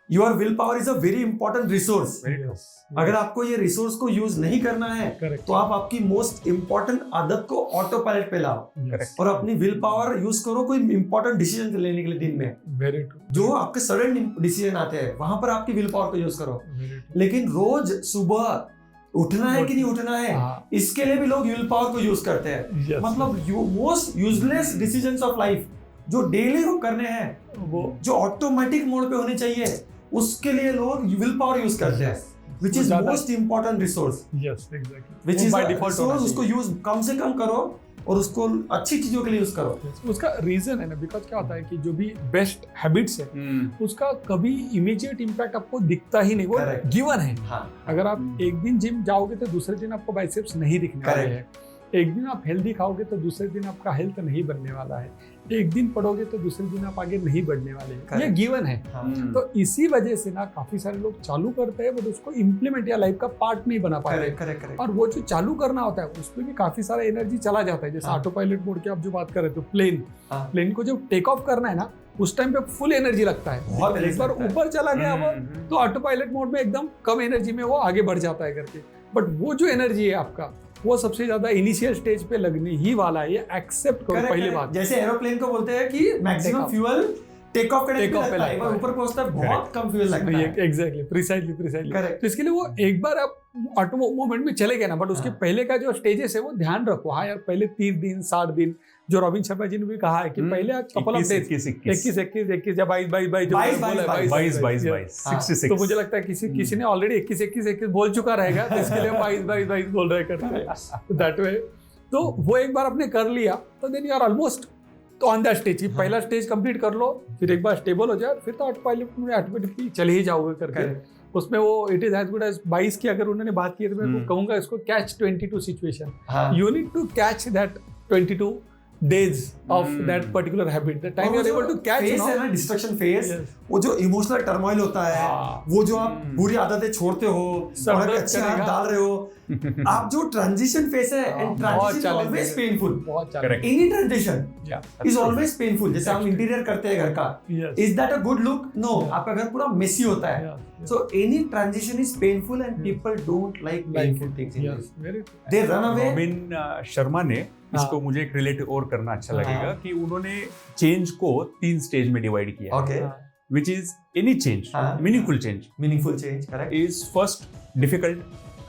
Your willpower is a very important resource. Very true. Yes. अगर आपको ये रिसोर्स को यूज नहीं करना है Correct. तो आप आपकी मोस्ट इंपॉर्टेंट आदत को ऑटो पायलट पे लाओ Yes. और अपनी विल पावर यूज करो कोई इंपॉर्टेंट डिसीजन लेने के लिए दिन में. Very true. जो आपके सडन डिसीजन आते हैं वहां पर आपकी विल पावर को यूज करो. Very true. लेकिन रोज सुबह उठना है कि नहीं उठना है, हाँ. इसके लिए भी लोग विल पावर को यूज करते हैं. Yes. मतलब most useless decisions of life जो डेली को करने हैं, वो जो ऑटोमेटिक मोड पे होने चाहिए, उसके लिए लोग विल पावर यूज करते हैं, विच वो इज ज्यादा- most important resource. Yes, exactly. विच वो इज by default होना रिसोर्स. उसको चाहिए. यूज कम से कम करो और उसको अच्छी चीजों के लिए यूज करो. Yes. उसका रीजन है ना, बिकॉज क्या होता है कि जो भी बेस्ट हैबिट्स है उसका कभी इमीडिएट इम्पैक्ट आपको दिखता ही नहीं, वो Correct. गिवन है. हाँ. अगर आप एक दिन जिम जाओगे तो दूसरे दिन आपको बाइसेप्स नहीं दिखने वाले Correct. हैं. एक दिन आप हेल्दी खाओगे तो दूसरे दिन आपका हेल्थ नहीं बनने वाला है. एक दिन पढ़ोगे तो दूसरे दिन आप आगे नहीं बढ़ने वाले हैं. ये Correct. गिवन है. हाँ. तो इसी वजह से ना काफी सारे लोग चालू करते हैं बट उसको इम्प्लीमेंट या लाइफ का पार्ट नहीं बना पाते. Correct correct correct. और वो जो चालू करना होता है उसमें भी काफी सारा एनर्जी चला जाता है. जैसे हाँ. ऑटो पायलट मोड की आप जो बात कर रहे थे, प्लेन हाँ. प्लेन को जब टेक ऑफ करना है ना उस टाइम पे फुल एनर्जी लगता है. बहुत एक energy बार लगता है. ऊपर चला गया वो तो ऑटो पायलट मोड में एकदम कम एनर्जी में वो आगे बढ़ जाता है करके. बट वो जो एनर्जी है आपका वो सबसे ज्यादा इनिशियल स्टेज पे लगने ही वाला है. ये एक्सेप्ट करो Correct, पहली correct. बात. जैसे एरोप्लेन को बोलते हैं कि maximum Take off. Fuel take off करने Take पे off पे लगता है, एक लगता बार है. ऊपर पहुंचता है बहुत कम फ्यूल लगता है. Exactly, precisely. Correct. तो इसके लिए वो एक बार आप ऑटो मूवमेंट में चले गए ना, बट उसके हाँ. पहले का जो स्टेजेस है वो ध्यान रखो. हाँ यार, पहले 3 दिन 60 दिन जो रॉबिन शर्मा जी ने भी कहा है कि पहले कपल ऑफ डेज 21 या 22 तो मुझे लगता है किसी ने ऑलरेडी 21 बोल चुका रहेगा, तो इसके लिए 22 बोल रहे करके दैट वे. तो वो एक बार आपने कर लिया तो देन यू आर ऑलमोस्ट तो ऑन दैट स्टेज. पहला स्टेज कंप्लीट कर लो, फिर एक बार स्टेबल हो जाए, फिर तो ऑटो पायलट में ऑटोमेटिकली चले ही जाओगे करके. उसमें वो it is as good as 22 की अगर उन्होंने बात की तो मैं कहूंगा इसको catch 22 situation. You need to catch that 22 days of that particular habit. The time you are able to catch, face है ना, डिस्ट्रक्शन फेस, Yes. वो जो इमोशनल टर्मोइल होता है, हाँ. वो जो आप बुरी आदतें छोड़ते हो सब और दर्द अच्छे हाथ करेगा. डाल रहे हो, आप जो ट्रांजिशन फेस है, एंड बहुत ट्रांजिशन इज challenging ऑलवेज है. पेनफुल. बहुत Correct. Any transition Yeah. Is always painful. जैसे हम इंटीरियर करते हैं घर का, Yes. Is that a good look? No, आपका घर पूरा मेसी होता है. Yeah. So any transition is painful and people don't like painful things in Yes. this. Very. They run away. Robin Sharma ने इसको मुझे एक रिलेट और करना अच्छा लगेगा हाँ. कि उन्होंने चेंज को 3 स्टेज में डिवाइड किया, Okay. Which is any change, हाँ. Meaningful change Meaningful change, correct? Is first difficult,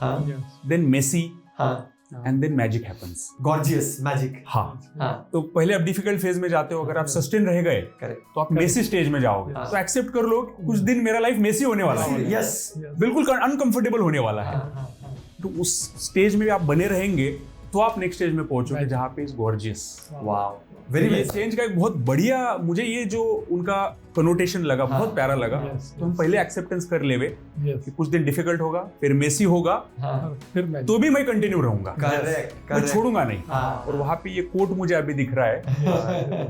हाँ. Yes. देन मेसी हाँ. And then magic happens. Gorgeous, magic. हाँ, हाँ. तो पहले आप डिफिकल्ट फेज में जाते हो, अगर आप सस्टेन रह गए Correct. तो आप मेसी स्टेज में जाओगे. हाँ. तो एक्सेप्ट कर लो कि कुछ दिन मेरा लाइफ मेसी होने वाला है, Yes. बिल्कुल अनकंफर्टेबल होने वाला है. हाँ, हाँ, हाँ. तो उस स्टेज में आप बने रहेंगे तो आप नेक्स्ट स्टेज में पहुंचोगे जहाँ पे इज गॉर्जियस. Wow. Very ये nice. चेंज का एक बहुत बढ़िया, मुझे ये जो उनका कनोटेशन लगा, हाँ. बहुत प्यारा लगा. Yes, तो हम yes. पहले एक्सेप्टेंस कर लेवे Yes. कि कुछ दिन डिफिकल्ट होगा, फिर मेसी होगा, हाँ. और फिर मैं तो भी मैं कंटिन्यू रहूंगा, Correct. मैं Correct. छोड़ूंगा नहीं. हाँ. और वहां पे ये कोट मुझे अभी दिख रहा है,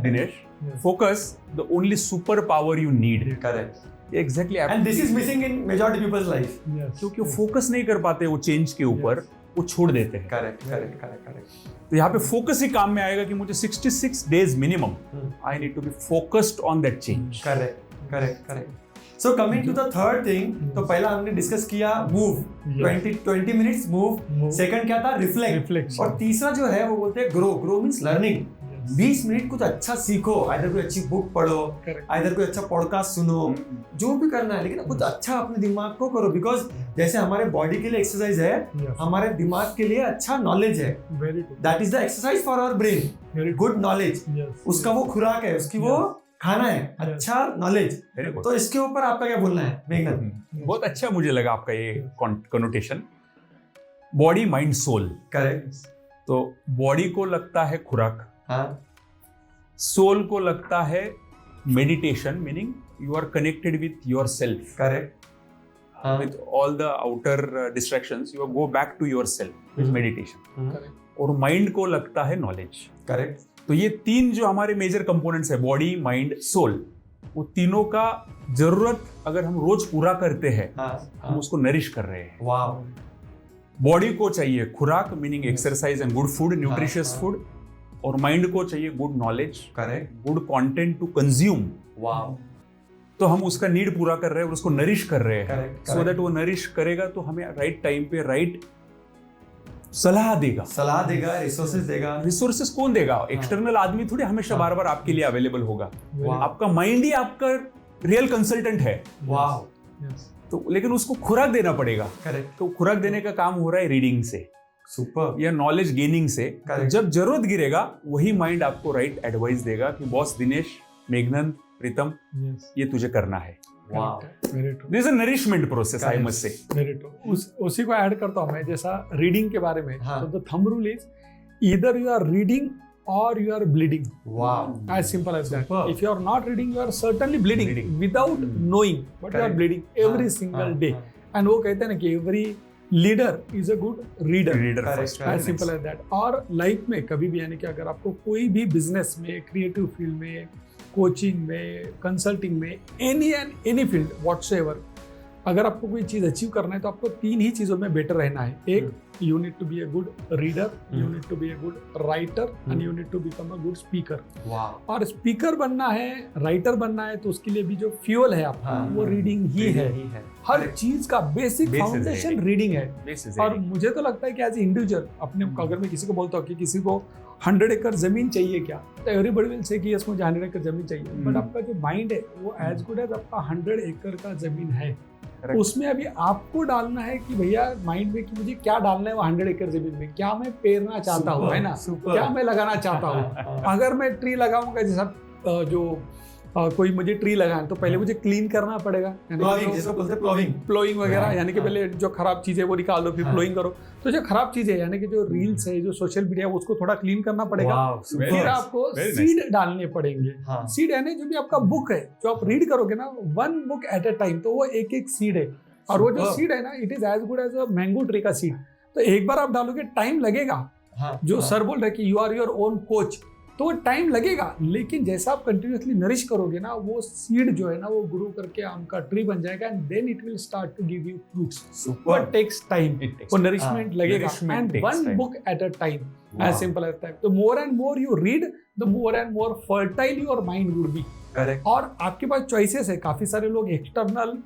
Dinesh, focus the only super power you need. Correct. Exactly. And this is missing in majority people's life. क्योंकि वो फोकस नहीं कर पाते वो चेंज के ऊपर, वो छोड़ देते हैं. Correct. Correct. Correct. Correct. तो यहाँ पे फोकस ही काम में आएगा कि मुझे 66 days minimum I need to be focused on that change. Correct. Correct. Correct. So coming to the third thing, तो पहला हमने डिस्कस किया move, 20 minutes move. Move. Second क्या था? रिफ्लेक्ट. Reflection. और तीसरा जो है वो बोलते हैं grow. Grow means learning. 20 minute कुछ अच्छा सीखो, आइदर कोई अच्छी बुक पढ़ो, Correct. आइदर कोई अच्छा पॉडकास्ट सुनो, जो भी करना है, लेकिन कुछ अच्छा अपने दिमाग को करो, बिकॉज जैसे हमारे बॉडी के लिए एक्सरसाइज है, Yes. हमारे दिमाग के लिए अच्छा नॉलेज है, Very good. That is the exercise for our brain, Very good. Good knowledge, Yes. उसका वो खुराक है, उसकी वो खाना है, अच्छा नॉलेज। Very good. तो इसके ऊपर आपका क्या बोलना है मेघनाथ? बहुत अच्छा मुझे लगा आपका ये connotation, body mind soul. Correct. तो बॉडी को लगता है खुराक, हाँ, सोल को लगता है meditation, meaning you are connected with your self, correct. हाँ, with all the outer distractions, you go back to yourself with meditation. और माइंड को लगता है नॉलेज। करेक्ट। तो ये तीन जो हमारे मेजर कंपोनेंट्स है, बॉडी माइंड सोल, वो तीनों का जरूरत अगर हम रोज पूरा करते हैं, हम उसको नरिश कर रहे हैं। वाह। बॉडी को चाहिए खुराक, meaning exercise and good food, nutritious food, और माइंड को चाहिए good knowledge, correct. Good content to consume. वाह। तो हम उसका नीड पूरा कर रहे हैं और उसको नरिश कर रहे हैं, Correct, सो दैट वो नरिश करेगा तो हमें राइट टाइम पे राइट सलाह देगा, रिसोर्सेज देगा। रिसोर्सेस कौन देगा? एक्सटर्नल आदमी थोड़ी हमेशा बार बार आपके लिए अवेलेबल होगा। वाह। आपका माइंड ही आपका रियल कंसल्टेंट है। वाह। Yes. तो लेकिन उसको खुराक देना पड़ेगा। करेक्ट। तो खुराक देने का काम हो रहा है रीडिंग से सुपर। या नॉलेज गेनिंग से। तो Correct. जब जरूरत गिरेगा वही माइंड आपको राइट एडवाइस देगा कि बॉस दिनेश, मेघनंद, प्रीतम, Yes. ये तुझे करना है। वाह। Very true. This is a nourishment process, I Correct. Must say. Very true. उसी को ऐड करता हूँ मैं, जैसा रीडिंग के बारे में। हाँ. तो the thumb rule is either you are reading और you are bleeding. वाह। As simple as that. Superb. If you are not reading, you are certainly bleeding, Bleeding. without knowing, but you are Correct. bleeding every हाँ, single हाँ, day. हाँ. And वो कहते हैं ना कि every leader is a good reader. Reader Correct, first. correct. As simple as that. और life में कभी भी, यानी कि अगर आपको कोई भी बिजनेस में, क्रिएटिव फील्ड में, कोचिंग में, कंसल्टिंग में, एनी फील्ड व्हाटसोएवर, अगर आपको कोई चीज अचीव करना है तो आपको तीन ही चीजों में बेटर रहना है। एक, you need to be a good reader, you need to be a good writer, and you need to become a good speaker. वाह। और स्पीकर बनना है, राइटर बनना है, तो उसके लिए भी जो फ्यूल है आपका, हाँ, वो रीडिंग ही है। हर चीज का basic Basis foundation reading. Reading है। Basis और reading. मुझे तो लगता है कि एज ए इंडिविजुअल अपने, अगर मैं किसी को बोलता हूँ कि किसी को 100 एकड़ जमीन चाहिए क्या, तो एवरीबॉडी विल से कि यस मुझे 100 एकड़ जमीन चाहिए, बट आपका जो माइंड है वो एज गुड एज आपका 100 एकड़ का जमीन है। Correct. उसमें अभी आपको डालना है कि भैया माइंड में कि मुझे क्या डालना है वो 100 एकड़ जमीन में, क्या मैं पेरना चाहता हूँ, है ना, क्या मैं लगाना चाहता हूँ। अगर मैं ट्री लगाऊंगा, जैसा जो कोई मुझे ट्री लगाना, तो पहले मुझे क्लीन करना पड़ेगा, प्लॉविंग, जिसको बोलते हैं प्लॉविंग। प्लोइंग वगैरह, हाँ, यानी कि हाँ. पहले जो खराब चीजें वो निकाल दो, फिर हाँ. प्लोइंग करो। तो जो खराब चीजें, यानी कि जो रील्स है, जो सोशल मीडिया है, उसको थोड़ा क्लीन करना पड़ेगा। वाह, super. फिर आपको Very सीड डालने पड़ेंगे। हाँ. सीड यानी जो भी आपका बुक है, जो आप रीड करोगे ना, one book at a time, तो वो एक एक सीड है। और वो जो Superb. सीड है ना, it is as good as a mango tree का सीड। तो एक बार आप डालोगे, टाइम लगेगा। हाँ, जो हाँ. सर बोल रहे कि you are your own coach, तो टाइम लगेगा, लेकिन जैसा आप कंटिन्यूअसली नरिश करोगे ना, वो सीड जो है ना, वो ग्रो करके आम का ट्री बन जाएगा, and then it will start to give you fruits. Super. But takes time, It takes वो time. नरिशमेंट लगेगा, nourishment and takes one time. Book at a time, Wow. As simple as that. तो more and more you read, the more and more fertile your mind would be. Correct. और आपके पास choices है। काफी सारे लोग external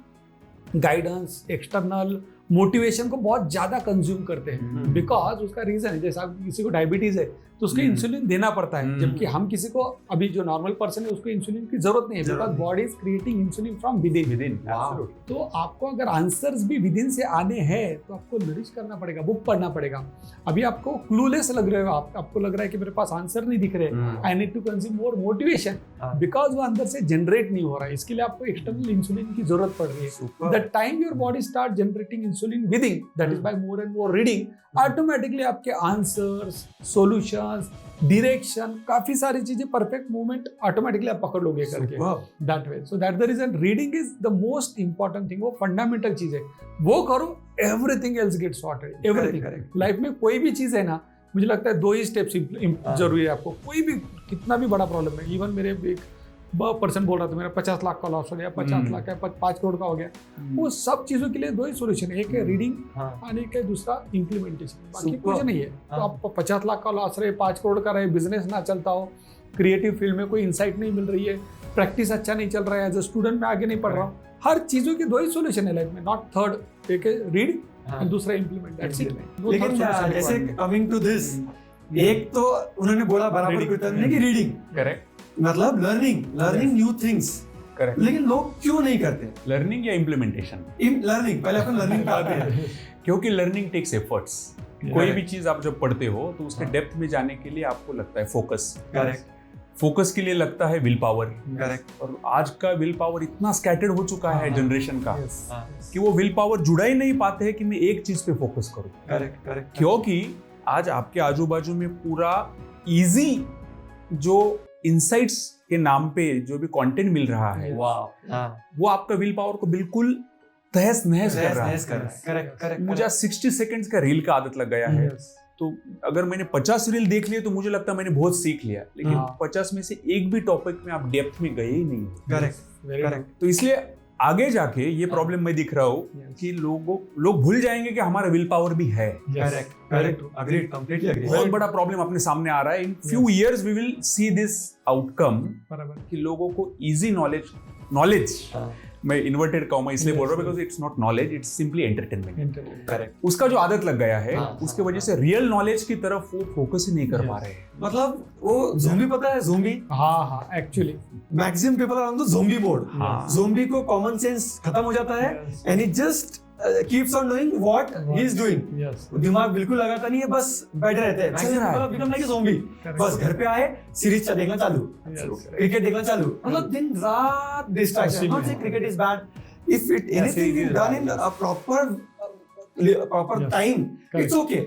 guidance, external motivation को बहुत ज्यादा कंज्यूम करते हैं, बिकॉज उसका रीजन है, जैसे आप किसी को डायबिटीज है तो उसको इंसुलिन देना पड़ता है, जबकि हम किसी को, अभी जो नॉर्मल पर्सन है, उसको इंसुलिन की जरूरत नहीं है, because body is creating insulin from with in. Wow. तो आपको अगर आंसर्स भी विद इन से आने हैं तो आपको नरिश करना पड़ेगा, बुक पढ़ना पड़ेगा। अभी आपको क्लूलेस लग रहे हो, आपको लग रहा है कि मेरे पास आंसर नहीं दिख रहे, I need to consume more motivation, हाँ. बिकॉज वो अंदर से जनरेट नहीं हो रहा है। इसके लिए आपको एक्सटर्नल इंसुलिन की जरूरत पड़ रही है। Super. The time your body start generating insulin with in, that is by more and more reading, automatically आपके आंसर्स, सॉल्यूशंस, डायरेक्शन, काफी सारी चीजें, परफेक्ट मूवमेंट ऑटोमेटिकली आप पकड़ लोगे करके, Superb. That way. So that the reason reading is the most important thing. वो fundamental चीज है, वो करो, everything else get sorted. Everything correct. Life में कोई भी चीज है ना, मुझे लगता है 2 ही स्टेप्स जरूरी है आपको। कोई भी कितना भी बड़ा प्रॉब्लम है, इवन मेरे एक पर्सन बोल रहा था मेरा 50 लाख का लॉस हो गया, 50 लाख का, 5 करोड़ का हो गया, वो सब चीजों के लिए 2 ही सोल्यूशन है, एक है रीडिंग हाँ. और एक है दूसरा इम्प्लीमेंटेशन। बाकी Superb. कुछ नहीं है। तो आपको 50 लाख का लॉस रहे, 5 करोड़ का रहे, बिजनेस ना चलता हो, क्रिएटिव फील्ड में कोई इंसाइट नहीं मिल रही है, प्रैक्टिस अच्छा नहीं चल रहा है, एज अ स्टूडेंट में आगे नहीं पढ़ रहा हूँ, हर चीजों के 2 ही सोल्यूशन है लाइफ में, नॉट थर्ड। एक है रीड हाँ. और दूसरा इम्प्लीमेंट, दैट्स इट। लेकिन जैसे कमिंग टू दिस, एक तो उन्होंने बोला बराबर Reading. करने की रीडिंग, करेक्ट मतलब लर्निंग न्यू थिंग्स, करेक्ट। लेकिन लोग क्यों नहीं करते लर्निंग या इम्प्लीमेंटेशन? लर्निंग, पहले अपन लर्निंग पे आते हैं। क्योंकि लर्निंग टेक्स एफर्ट्स। कोई भी चीज आप जब पढ़ते हो तो उसके डेप्थ में जाने के लिए आपको लगता है फोकस। करेक्ट फोकस के लिए लगता है विल पावर। करेक्ट। और आज का विल पावर इतना स्कैटर्ड हो चुका है जनरेशन का Yes. कि वो विल पावर जुड़ा ही नहीं पाते हैं कि मैं एक चीज पे फोकस करूं। Correct correct. क्योंकि आज आपके आजू बाजू में पूरा इजी जो इंसाइट्स के नाम पे जो भी कंटेंट मिल रहा है वाह, हाँ, वो आपका विल पावर को बिल्कुल तहस नहस कर रहा है। Correct correct. मुझे 60 सेकंड्स का रील का आदत लग गया है। Yes. तो अगर मैंने 50 रील देख लिए तो मुझे लगता है मैंने बहुत सीख लिया, लेकिन हाँ। 50 में से एक भी टॉपिक में आप डेप्थ में गए ही नहीं। Correct Very correct. तो इसलिए आगे जाके ये प्रॉब्लम मैं दिख रहा हूँ Yes. कि लोग भूल जाएंगे कि हमारा विल पावर भी है। Yes. Correct Very correct, true. Agreed, completely agreed. बहुत बड़ा प्रॉब्लम अपने सामने आ रहा है। In few years we will see this outcome बराबर। कि लोगों को इजी नॉलेज मैं इन्वर्टेड कॉमा इसलिए बोल रहा हूँ because it's not knowledge, it's simply entertainment. Correct. उसका जो आदत लग गया है हाँ, उसके हाँ, वजह से रियल नॉलेज की तरफ वो फोकस ही नहीं कर पा Yes. रहे हैं। मतलब वो ज़ोंबी, पता है ज़ोंबी, हाँ actually maximum people are on the zombie mode. हाँ। ज़ोंबी को कॉमन सेंस खत्म हो जाता है Yes. And he just keeps on doing what he is doing. Yes दिमाग बिल्कुल लगाता नहीं है, बस बैठे रहते हैं। चल रहा है। मैक्सिमम बिकम लाइक अ ज़ोंबी। Correct. बस घर पे आए, सीरीज देखना चालू, क्रिकेट देखना चालू, मतलब दिन रात distraction. Yes. Not say cricket is bad, if it anything series is is done in bad, a proper Yes. Time, Correct. It's okay,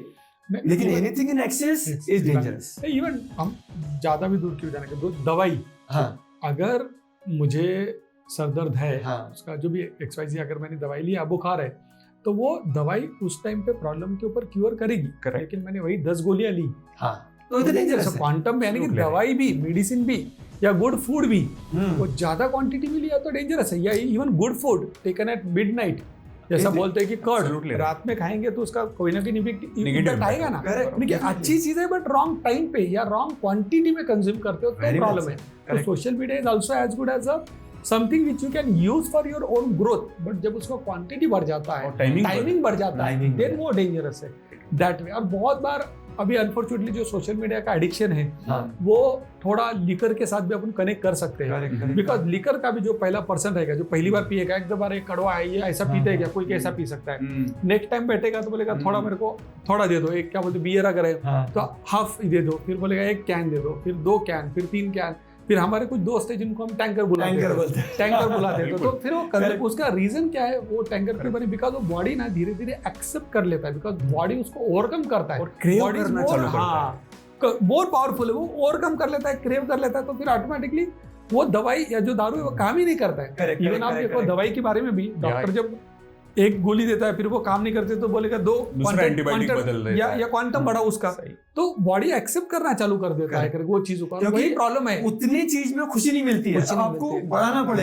लेकिन anything in excess is dangerous. Even हम ज्यादा भी दूर क्यों जाने के, दवाई, हाँ अगर मुझे सर दर्द है, हाँ। उसका जो भी XYZ अगर मैंने दवाई लिया, बुखार है, तो वो दवाई उस टाइम पे प्रॉब्लम के ऊपर क्योर करेगी। Correct. लेकिन मैंने वही 10 गोलियां ली, हाँ, तो इतना डेंजरस है। क्वांटम में, यानी कि Absolutely. दवाई भी, मेडिसिन भी या गुड फूड भी, हम्म। वो ज्यादा क्वांटिटी में लिया तो डेंजरस है। या even good food taken at midnight, जैसा It- बोलते हैं कि Absolutely. कर्ड रात में खाएंगे तो उसका कोई ना कोई Negative इम्पैक्ट आएगा ना। Correct. देखिए अच्छी चीज है बट रॉन्ग टाइम पे या रॉन्ग क्वांटिटी में कंज्यूम करते हो तो Very प्रॉब्लम well है। said. तो Correct. Social media is also as good as a something which you can use for your own growth, but जब उसका क्वांटिटी बढ़ जाता है, और timing टाइमिंग बढ़ जाता है, Timing देन वो डेंजरस है दैट वे। और बहुत बार अभी अनफॉर्चुनेटली जो सोशल मीडिया का एडिक्शन है, हाँ, वो थोड़ा लिकर के साथ भी अपन कनेक्ट कर सकते हैं। correct, correct. बिकॉज लिकर का भी जो पहला पर्सन रहेगा, जो पहली बार पिएगा, एक दो बार एक कड़वा है, ये ऐसा पीते है क्या, कोई कैसा पी सकता है। नेक्स्ट टाइम बैठेगा तो बोलेगा थोड़ा मेरे को थोड़ा दे दो, एक क्या बोलते बियर अगर है हाँ, तो हाफ दे दो, फिर बोलेगा एक कैन दे दो, फिर 2 कैन, फिर 3 कैन, फिर हमारे कुछ दोस्त है जिनको हम टैंकर बुलाते टैंकर हैं, बोलते हैं। टैंकर बुलाते हैं, तो फिर वो कर ले। Correct. उसका रीजन क्या है, वो टैंकर की बनी बिकॉज वो बॉडी ना धीरे धीरे एक्सेप्ट कर लेता है, बिकॉज बॉडी उसको ओवरकम करता है, और crave Body is करना more- चालू करता है। हाँ, मोर पावरफुल है, वो ओवरकम कर लेता है, क्रेव कर लेता है, तो फिर ऑटोमेटिकली वो दवाई या जो दारू है वो काम ही नहीं करता है। Correct, इवन correct, आप correct, देखो correct. दवाई के बारे में भी, डॉक्टर जब एक गोली देता है फिर वो काम नहीं करते तो बोलेगा दूसरा antibiotic बदल देता है। या क्वांटम बढ़ा उसका, तो बॉडी एक्सेप्ट करना चालू कर देता है करके वो चीज को। क्योंकि वही प्रॉब्लम है, उतनी चीज में खुशी नहीं मिलती है, खुशी अब नहीं आपको मिलती है।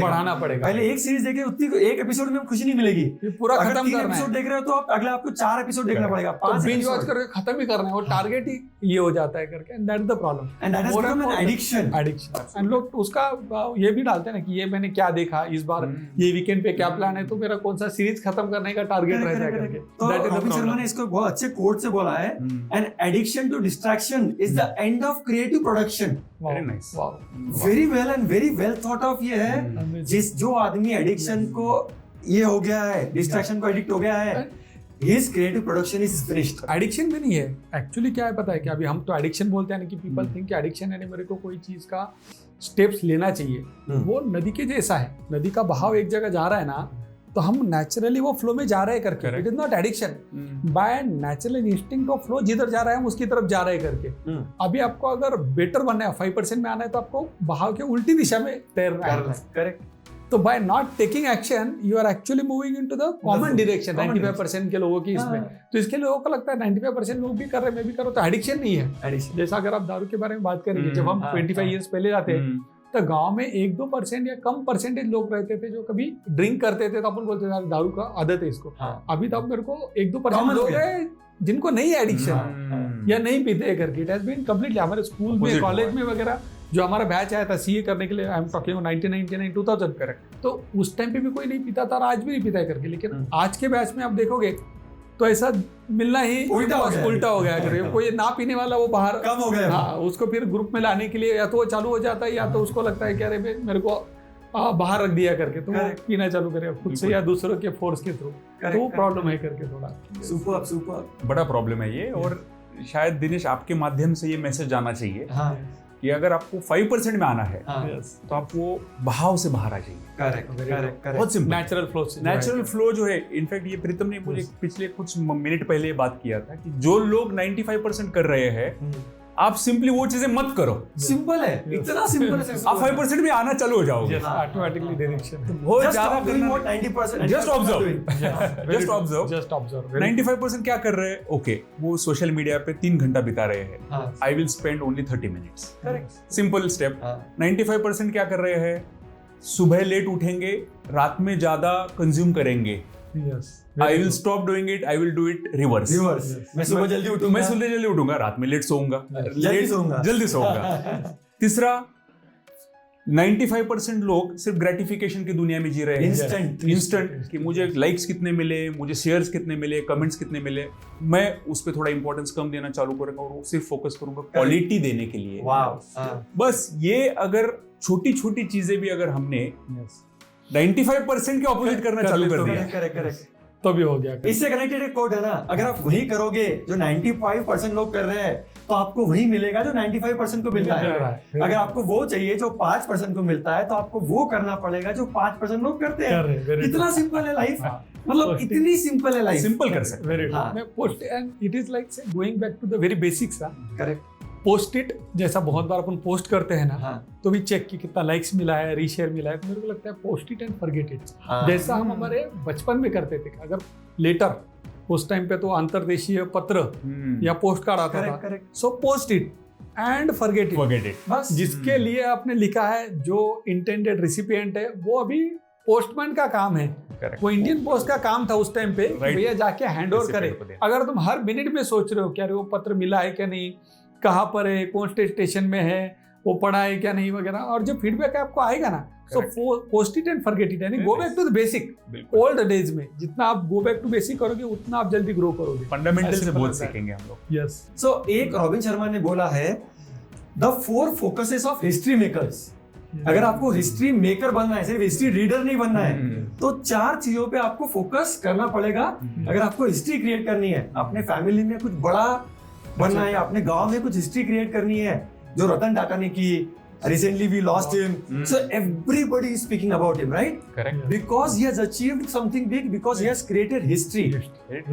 बढ़ाना पड़ेगा। पहले एक सीरीज देखे, उतनी एक एपिसोड में खुशी नहीं मिलेगी। ये पूरा अगर खत्म 3 करना एपिसोड है, देख रहे हो तो आप अगला आपको 4 एपिसोड देखना पड़ेगा, तो 5 बिंज वॉच एपिसोड, करके खत्म ही करना है, वो टारगेट ही ये हो जाता है करके, and that is the problem. And that has become an addiction. Addiction. And लोग उसका ये भी डालते हैं ना कि ये मैंने क्या देखा इस बार, ये वीकेंड पे क्या प्लान है, तो मेरा कौन सा सीरीज खत्म करने का टारगेट रहता है करके। तो that is the Robin Sharma problem. ने इसको बहुत अच्छे कोट से बोला है, an addiction to distraction is the end of creative production. Very nice. Very well and very well thought of ये है। जो आदमी एडिक्शन को ये हो गया है, डिस्ट्रैक्शन को एडिक्ट हो गया है, his creative production is finished. Addiction भी नहीं है एक्चुअली, क्या है पता है कि अभी हम तो एडिक्शन बोलते हैं ना, कि पीपल थिंक कि एडिक्शन यानी मेरे को कोई चीज का स्टेप्स लेना चाहिए। वो नदी के जैसा है, नदी का बहाव एक जगह जा रहा है ना, तो हम नेचुरली वो फ्लो में जा रहे हैं करके, it is not addiction. By natural instinct of flow, जिधर जा रहा है हम उसकी तरफ जा रहे हैं करके। अभी आपको अगर बेटर बनना है, 5% में आना है, तो आपको बहाव के उल्टी दिशा में तैरना है। करेक्ट। तो by not taking action you are actually moving into the common direction. common 95% के लोगों की इसमें, तो इसके लोगों को लगता है 95% लोग भी कर रहे हैं, मैं भी कर रहा हूँ, तो एडिक्शन नहीं है। एडिक्शन। जैसा अगर आप दारू के बारे में बात करेंगे, जब हम 25 ईयर्स पहले जाते तो गांव में 1-2% या कम परसेंटेज लोग रहते थे जो कभी ड्रिंक करते थे, तो अपन बोलते थे दारू का आदत है इसको। हाँ। अभी तो मेरे को 1-2% Common हो लोग गया। हैं जिनको नहीं है एडिक्शन या नहीं पीते करके। इट हैज बीन कंप्लीटली हमारे स्कूल में, Opposite कॉलेज हुआ। में वगैरह, जो हमारा बैच आया था सीए करने के लिए, आई एम टॉकिंग 1999 2000 करेक्ट, तो उस टाइम पे भी कोई नहीं पीता था और आज भी नहीं पीता है करके। लेकिन आज के बैच में आप देखोगे तो ऐसा मिलना ही उल्टा हो गया। करे। कोई ना पीने वाला वो बाहर कम हो गया। हाँ, उसको फिर ग्रुप में लाने के लिए या तो वो चालू हो जाता है या तो उसको लगता है कि अरे मेरे को बाहर रख दिया करके, तो वो पीना चालू करेगा खुद से या दूसरों के फोर्स के थ्रू, तो वो प्रॉब्लम है करके थोड़ा। सुपर बड़ा प्रॉब्लम है ये। और शायद दिनेश आपके माध्यम से ये मैसेज जाना चाहिए कि अगर आपको 5% में आना है तो आप वो बहाव से बाहर आ जाइए। करेक्ट बहुत सिंपल, नेचुरल फ्लो जो है। इनफैक्ट ये प्रीतम ने मुझे पिछले कुछ मिनट पहले बात किया था कि जो लोग 95% कर रहे हैं, आप सिंपली वो चीजें मत करो। सिंपल है, इतना सिंपल है। आप 5% में आना चालू हो जाओगे, ऑटोमेटिकली डायरेक्शन। बहुत ज्यादा जस्ट ऑब्जर्व 95% क्या कर रहे हैं? ओके, वो सोशल मीडिया पे 3 घंटा बिता रहे हैं, I will spend only 30 minutes. Simple step. 95% क्या कर रहे हैं? सुबह लेट उठेंगे, रात में ज्यादा कंज्यूम करेंगे। I will stop doing it, I will do it reverse. मैं सुबह जल्दी उठूंगा, रात में लेट सोऊंगा, जल्दी सोऊंगा। तीसरा, 95% लोग सिर्फ ग्रेटिफिकेशन की दुनिया में जी रहे हैं। इंस्टेंट कि मुझे लाइक्स कितने मिले, मुझे शेयर्स कितने मिले, कमेंट्स कितने मिले, मैं उस पर थोड़ा इंपॉर्टेंस कम देना चालू करूंगा और सिर्फ फोकस करूंगा क्वालिटी देने के लिए। बस ये अगर छोटी छोटी चीजें भी अगर हमने 95% के ऑपोजिट करना चालू कर दिया तो भी हो गया। इससे कनेक्टेड एक कोड है ना, अगर आप वही करोगे जो 95% लोग कर रहे हैं, तो आपको वही मिलेगा जो 95% को मिलता है। अगर आपको वो चाहिए जो 5% को मिलता है, तो आपको वो करना पड़ेगा जो 5% लोग करते हैं। इतना सिंपल है लाइफ, मतलब इतनी सिंपल है लाइफ। सिंपल कर सकते हैं। It is like going back to the very basics. Correct. Post it, जैसा बहुत बार अपन पोस्ट करते हैं ना, तो भी चेक की कितना लाइक्स मिला है, रीशेयर मिला है। तो मेरे को लगता है post it and forget it, जैसा हम हमारे बचपन में करते थे। अगर लेटर उस टाइम पे तो अंतरदेशीय पत्र या पोस्ट कार्ड आता था, सो post it and forget it. बस जिसके लिए आपने लिखा है, जो इंटेंडेड रिसिपिएंट है, वो अभी पोस्टमैन का काम है। वो इंडियन पोस्ट का काम था उस टाइम पे, भैया जाके हैंड ओवर करे। अगर तुम हर मिनट में सोच रहे हो क्या वो पत्र मिला है क्या नहीं, कहाँ पर है, कौन स्टेशन में है, वो पढ़ा है क्या नहीं वगैरह, और जो फीडबैक आपको आएगा ना, so post it and forget it, यानी go back to the basic. Old days में जितना आप गो बैक टू बेसिक करोगे, उतना आप जल्दी ग्रो करोगे। फंडामेंटल से बहुत सीखेंगे हम लोग। यस। सो एक रॉबिन शर्मा ने बोला है, the 4 focuses of history makers. अगर आपको हिस्ट्री मेकर बनना है, सिर्फ हिस्ट्री रीडर नहीं बनना है, तो 4 चीजों पे आपको फोकस करना पड़ेगा। अगर आपको हिस्ट्री क्रिएट करनी है, अपने फैमिली में कुछ बड़ा बनना है, अपने गांव में कुछ हिस्ट्री क्रिएट करनी है, जो रतन टाटा ने की। Recently we lost him, so everybody is speaking about him, right? Correct. Because he has achieved something big, because he has created history,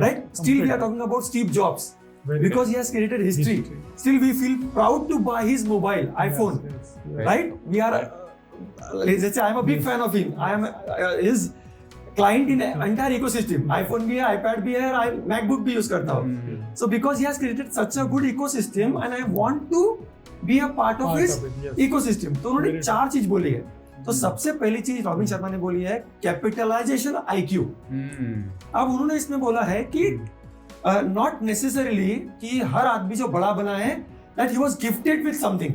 right? Still we are talking about Steve Jobs, because he has created history. Still we feel proud to buy his mobile, iPhone, right? We are, let's say I am a big fan of him. I am his client in entire ecosystem. iPhone भी है, iPad भी है, और MacBook भी use करता हूँ. So because he has created such a good ecosystem, and I want to be a part of his ecosystem. तो उन्होंने 4 चीज बोली है। तो सबसे पहली चीज रॉबिन शर्मा ने बोली है कैपिटलाइजेशन IQ। अब उन्होंने इसमें बोला है कि नॉट नेसेसरीली कि हर आदमी जो बड़ा बना है that he was gifted with something.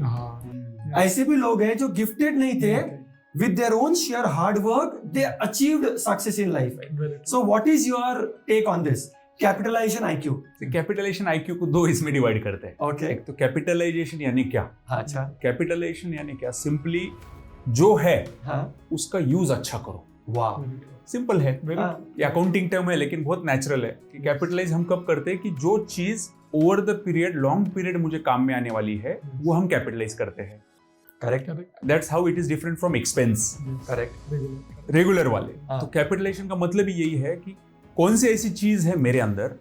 ऐसे भी लोग हैं जो गिफ्टेड नहीं थे, with their own sheer hard work they achieved success in life. So what is your take on this? Capitalisation IQ। Capitalisation IQ को 2 इसमें डिवाइड करते हैं। ओके। एक तो कैपिटलाइजेशन यानी क्या? अच्छा। कैपिटलाइजेशन यानी क्या? सिंपली जो है उसका यूज अच्छा करो। वाह, सिंपल है। ये अकाउंटिंग टर्म है लेकिन बहुत नेचुरल है कि कैपिटलाइज हम कब करते हैं कि जो चीज over the period, long period मुझे काम में आने वाली है, वो हम कैपिटलाइज करते हैं। Correct. That's how it is different from expense. Correct. Regular वाले। तो कैपिटलाइजेशन का मतलब ही यही है कि कौन सी ऐसी चीज है मेरे अंदर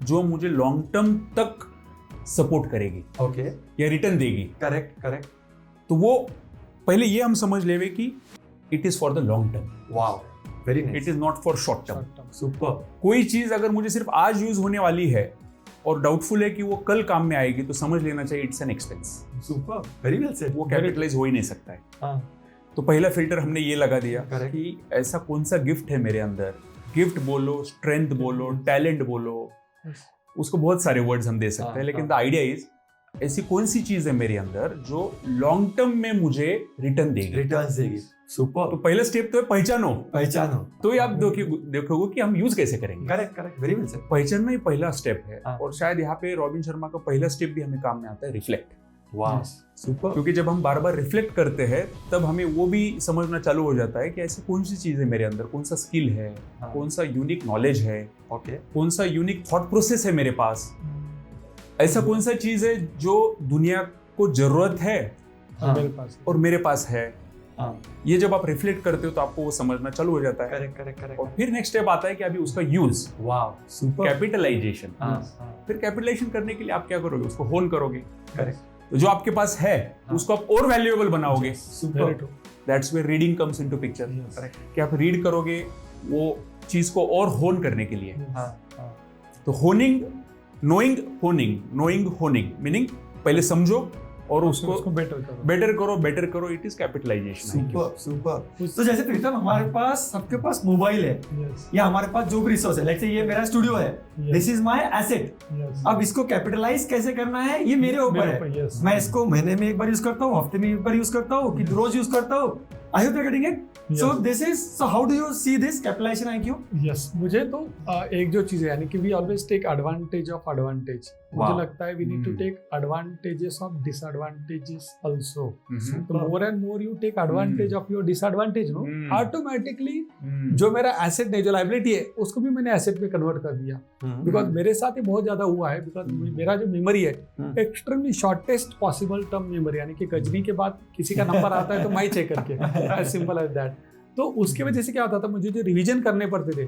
जो मुझे लॉन्ग टर्म तक सपोर्ट करेगी, ओके, या रिटर्न देगी। करेक्ट। तो वो पहले ये हम समझ लेवे कि it is for the long term. Wow, very nice. It is not for short term. Super. कोई चीज अगर मुझे सिर्फ आज यूज होने वाली है और डाउटफुल है कि वो कल काम में आएगी, तो समझ लेना चाहिए it's an expense. Super, very well said. वो कैपिटलाइज हो ही नहीं सकता है। तो पहला फिल्टर हमने ये लगा दिया कि ऐसा कौन सा गिफ्ट है मेरे अंदर। गिफ्ट बोलो, स्ट्रेंथ बोलो, टैलेंट बोलो, उसको बहुत सारे वर्ड्स हम दे सकते हैं, लेकिन द आइडिया इज ऐसी कौन सी चीज है मेरे अंदर जो लॉन्ग टर्म में मुझे रिटर्न देगी। रिटर्न्स देगी। तो सुपर। पहला स्टेप तो है पहचानो। पहचानो। तो ये आप देखोगे कि हम यूज कैसे करेंगे। Correct correct, very well sir. पहचानना ही पहला स्टेप है। हाँ। और शायद यहाँ पे रॉबिन शर्मा का पहला स्टेप भी हमें काम में आता है, रिफ्लेक्ट। वाह, सुपर। क्योंकि जब हम बार बार रिफ्लेक्ट करते हैं तब हमें वो भी समझना चालू हो जाता है कि ऐसी कौन सी चीज है मेरे अंदर, कौन सा स्किल है, हाँ। कौन सा यूनिक नॉलेज है, ओके। कौन सा यूनिक थॉट प्रोसेस है मेरे पास, ऐसा कौन सा चीज है जो दुनिया को जरूरत है हाँ। मेरे पास और मेरे पास है। हाँ। ये जब आप रिफ्लेक्ट करते हो तो आपको वो समझना चालू हो जाता है। Correct correct correct. और फिर नेक्स्ट स्टेप आता है कि अभी उसका यूज, वाह, सुपर। कैपिटलाइजेशन। हाँ, हाँ। फिर कैपिटलाइजेशन करने के लिए आप क्या करोगे, उसको होन करोगे। करेक्ट। तो जो आपके पास है उसको आप और वैल्यूएबल बनाओगे। Super. That's where reading comes into picture. Correct. कि आप रीड करोगे वो चीज को और होन करने के लिए। हाँ, हाँ। तो होनिंग, नोइंग, होनिंग मीनिंग पहले समझो और उसको बेटर करो। It is capitalisation. Super super. तो जैसे प्रीतम, हमारे पास सबके पास मोबाइल है या हमारे पास जो भी रिसोर्स है, लेट्स से ये मेरा स्टूडियो है, दिस इज माय एसेट। अब इसको कैपिटलाइज कैसे करना है ये मेरे ऊपर है। मैं इसको महीने में एक बार यूज करता हूँ, हफ्ते में एक बार यूज करता हूँ, कि रोज यूज करता हूँ। I hope you are getting it. So this is, so how do you see this capitalization IQ? Yes, मुझे तो एक जो चीज है, यानी कि we always take advantage of advantage. मुझे लगता है we need to take advantages of disadvantages also. So more and more you take advantage of your disadvantage, no? Automatically जो मेरा asset नहीं, जो liability है, उसको भी मैंने asset में convert कर दिया. Because मेरे साथ ये बहुत ज्यादा हुआ है। Because मेरा जो memory है, extremely shortest possible term memory, यानी कि गजनी के बाद किसी का नंबर आता है तो मैं चेक करके, as simple as that. तो उसके वजह से क्या होता था, मुझे जो रिवीजन करने पड़ते थे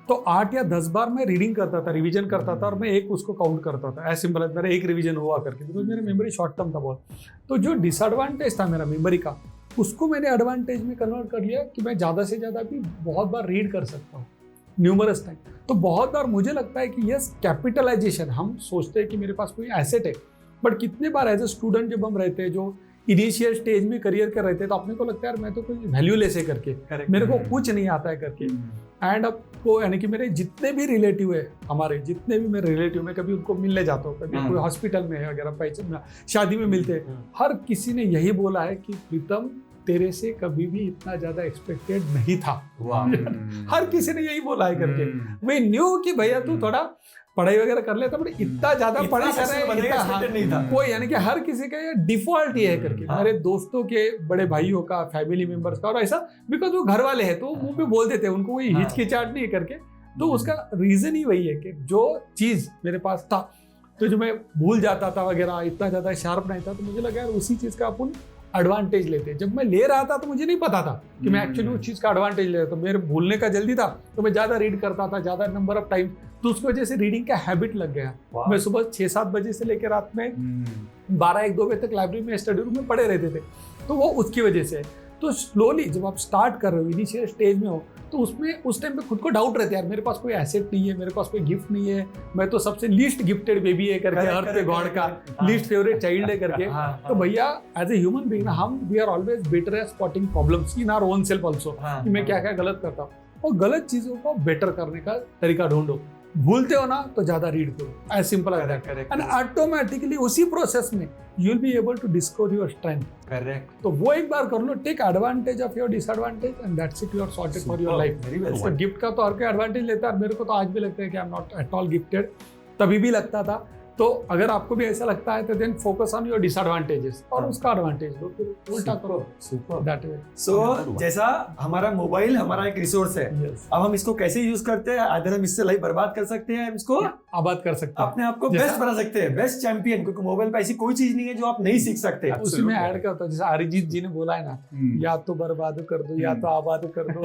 तो 8 या 10 बार मैं रीडिंग करता था, रिवीजन करता था, और मैं एक उसको काउंट करता था। एज सिंपल मेरा एक रिवीजन हुआ करके, बिकॉज मेरा मेमोरी शॉर्ट टर्म था बहुत। तो जो डिसएडवांटेज था मेरा मेमोरी का, उसको मैंने एडवांटेज में कन्वर्ट कर लिया कि मैं ज़्यादा से ज़्यादा भी बहुत बार रीड कर सकता हूँ, न्यूमरस टाइम। तो बहुत बार मुझे लगता है कि यस, कैपिटलाइजेशन, हम सोचते हैं कि मेरे पास कोई एसेट है, बट कितने बार एज ए स्टूडेंट जब हम रहते हैं, जो इनिशियल स्टेज में करियर कर रहे थे, तो अपने को लगता है यार मैं तो कोई वैल्यूलेस है करके, मेरे को कुछ नहीं आता है करके। एंड अब को, यानी कि मेरे जितने भी रिलेटिव है, हमारे जितने भी मेरे रिलेटिव, में कभी उनको मिलने जाता हूँ, कभी कोई हॉस्पिटल में है वगैरह, पहचान शादी में मिलते हैं, हर किसी ने यही बोला है कि प्रीतम तेरे से कभी भी इतना ज्यादा एक्सपेक्टेड नहीं था। हर किसी ने यही बोला है करके। वे न्यू कि भैया तू थोड़ा पढ़ाई वगैरह कर लेता, बट इतना ज्यादा पढ़ाई कर रहा है नहीं था कोई, यानी कि हर किसी का ये डिफॉल्ट ही है करके। मेरे दोस्तों के बड़े भाइयों का, फैमिली मेंबर्स का, और ऐसा बिकॉज वो घर वाले हैं तो मुंह पे बोल देते हैं, उनको कोई हिचकिचाहट नहीं है करके। तो उसका रीजन ही वही है कि जो चीज मेरे पास था, तो जो मैं भूल जाता था वगैरह, इतना ज्यादा शार्प नहीं था, तो मुझे लगा यार उसी चीज का अपन एडवांटेज लेते। जब मैं ले रहा था तो मुझे नहीं पता था कि मैं एक्चुअली उस चीज का एडवांटेज ले रहा था। मेरे भूलने का जल्दी था तो मैं ज्यादा रीड करता था, ज्यादा नंबर ऑफ टाइम, तो उसकी वजह से रीडिंग का हैबिट लग गया। मैं सुबह 6-7 बजे से लेकर रात में 12-1-2 बजे तक लाइब्रेरी में, स्टडी रूम में पढ़े रहते थे। तो वो उसकी वजह से। तो स्लोली जब आप स्टार्ट कर रहे हो, इनिशियल स्टेज में हो, तो उसमें उस टाइम पे खुद को डाउट रहता है, यार मेरे पास कोई एसेट नहीं है, मेरे पास कोई गिफ्ट नहीं है, मैं तो सबसे लीस्ट गिफ्टेड बेबी है करके, अर्थ पे गॉड का लीस्ट फेवरेट चाइल्ड है करके। तो भैया एज ए ह्यूमन बीइंग हम we are always better at spotting problems in our own self also, कि मैं क्या क्या गलत करता हूँ, और गलत चीजों को बेटर करने का तरीका ढूंढो। भूलते हो ना तो ज्यादा रीड करो, as simple as that, and automatically उसी प्रोसेस में you will be able to discover your strength. Correct. तो वो एक बार कर लो, take advantage of your disadvantage, and that's it, you are sorted for your life. तो गिफ्ट का तो हर कोई एडवांटेज लेता है, मेरे को तो आज भी लगता है कि आई am not at all gifted, तभी भी लगता था। तो अगर आपको भी ऐसा लगता है तो then focus on your disadvantages और उसका एडवांटेज लो, फिर उल्टा करो। Super, that way. सो जैसा हमारा मोबाइल हमारा एक रिसोर्स है, अब हम इसको कैसे यूज करते हैं, अगर हम इससे लाइफ बर्बाद कर सकते हैं, हम इसको आबाद कर सकते हैं, अपने आप को बेस्ट बना सकते हैं, बेस्ट चैंपियन, क्योंकि मोबाइल पे ऐसी कोई चीज नहीं है जो आप नहीं सीख सकते। उसी में ऐड करता हूं, जैसे अरिजीत जी ने बोला है ना, या तो बर्बाद कर दो या तो आबाद कर दो।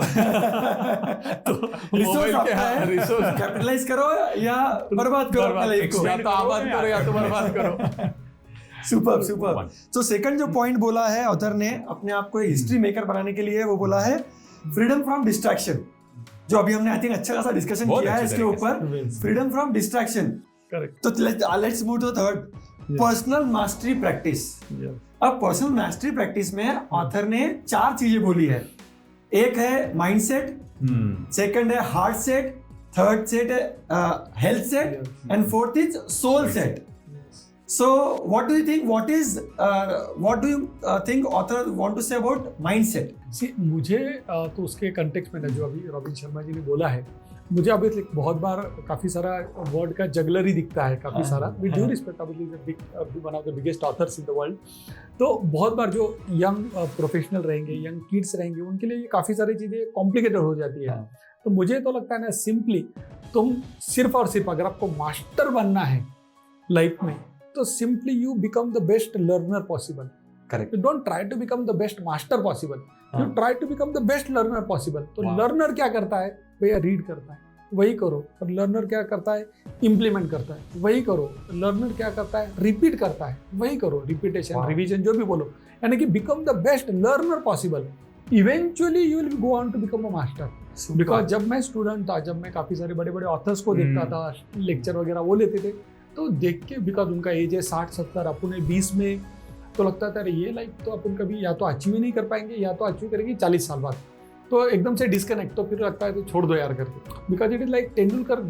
तो रिसोर्स कैपिटलाइज करो या बर्बाद करो अपने लाइफ को, या तो आबाद करो या तो बर्बाद करो। Super super. तो सेकंड जो पॉइंट बोला है ऑथर ने अपने आप को हिस्ट्री मेकर बनाने के लिए, वो बोला है फ्रीडम फ्रॉम डिस्ट्रैक्शन, जो अभी हमने आई थिंक अच्छा खासा डिस्कशन किया है इसके ऊपर, फ्रीडम फ्रॉम डिस्ट्रैक्शन। करेक्ट। तो let's move to the third, personal mastery practice. अब पर्सनल मास्टरी प्रैक्टिस में ऑथर ने 4 चीजें बोली है। एक है माइंडसेट, सेकंड है हार्ट सेट, थर्ड सेट है health set, and fourth is soul set. So, what do you think? What do you think author want to say about mindset? See, मुझे तो उसके कंटेक्स्ट में ना जो अभी रॉबिन शर्मा जी ने बोला है, मुझे अभी बहुत बार काफ़ी सारा वर्ड का जगलर ही दिखता है, काफ़ी सारा विद ड्यू रिस्पेक्ट अभी one of the biggest authors in the world. तो बहुत बार जो यंग प्रोफेशनल रहेंगे, यंग किड्स रहेंगे, उनके लिए ये काफ़ी सारी चीज़ें कॉम्प्लिकेटेड हो जाती है। तो मुझे तो लगता है ना, सिंपली तुम सिर्फ और सिर्फ अगर आपको मास्टर बनना है लाइफ में, तो simply you become the best learner possible. Correct. You don't try to become the best master possible, you try to become the best learner possible. तो लर्नर क्या करता है भैया? रीड करता है, वही करो। और लर्नर क्या करता है? इम्प्लीमेंट करता है, वही करो। लर्नर क्या करता है? रिपीट करता है, वही करो। रिपीटेशन, रिवीजन, जो भी बोलो, यानी कि become the best learner possible. Eventually you will go on to become a master. Because जब मैं स्टूडेंट था, जब मैं काफ़ी सारे बड़े बड़े ऑथर्स को देखता था, लेक्चर वगैरह वो लेते थे, तो देख के, बिकॉज उनका एज है 60-70, अपन 20 में, तो लगता था अरे ये लाइफ तो अपन कभी या तो अचीव ही नहीं कर पाएंगे, या तो अचीव करेंगे 40 साल बाद। तो एकदम से डिस्कनेक्ट, तो फिर लगता है तो छोड़ दो यार करके। Because it is like Tendulkar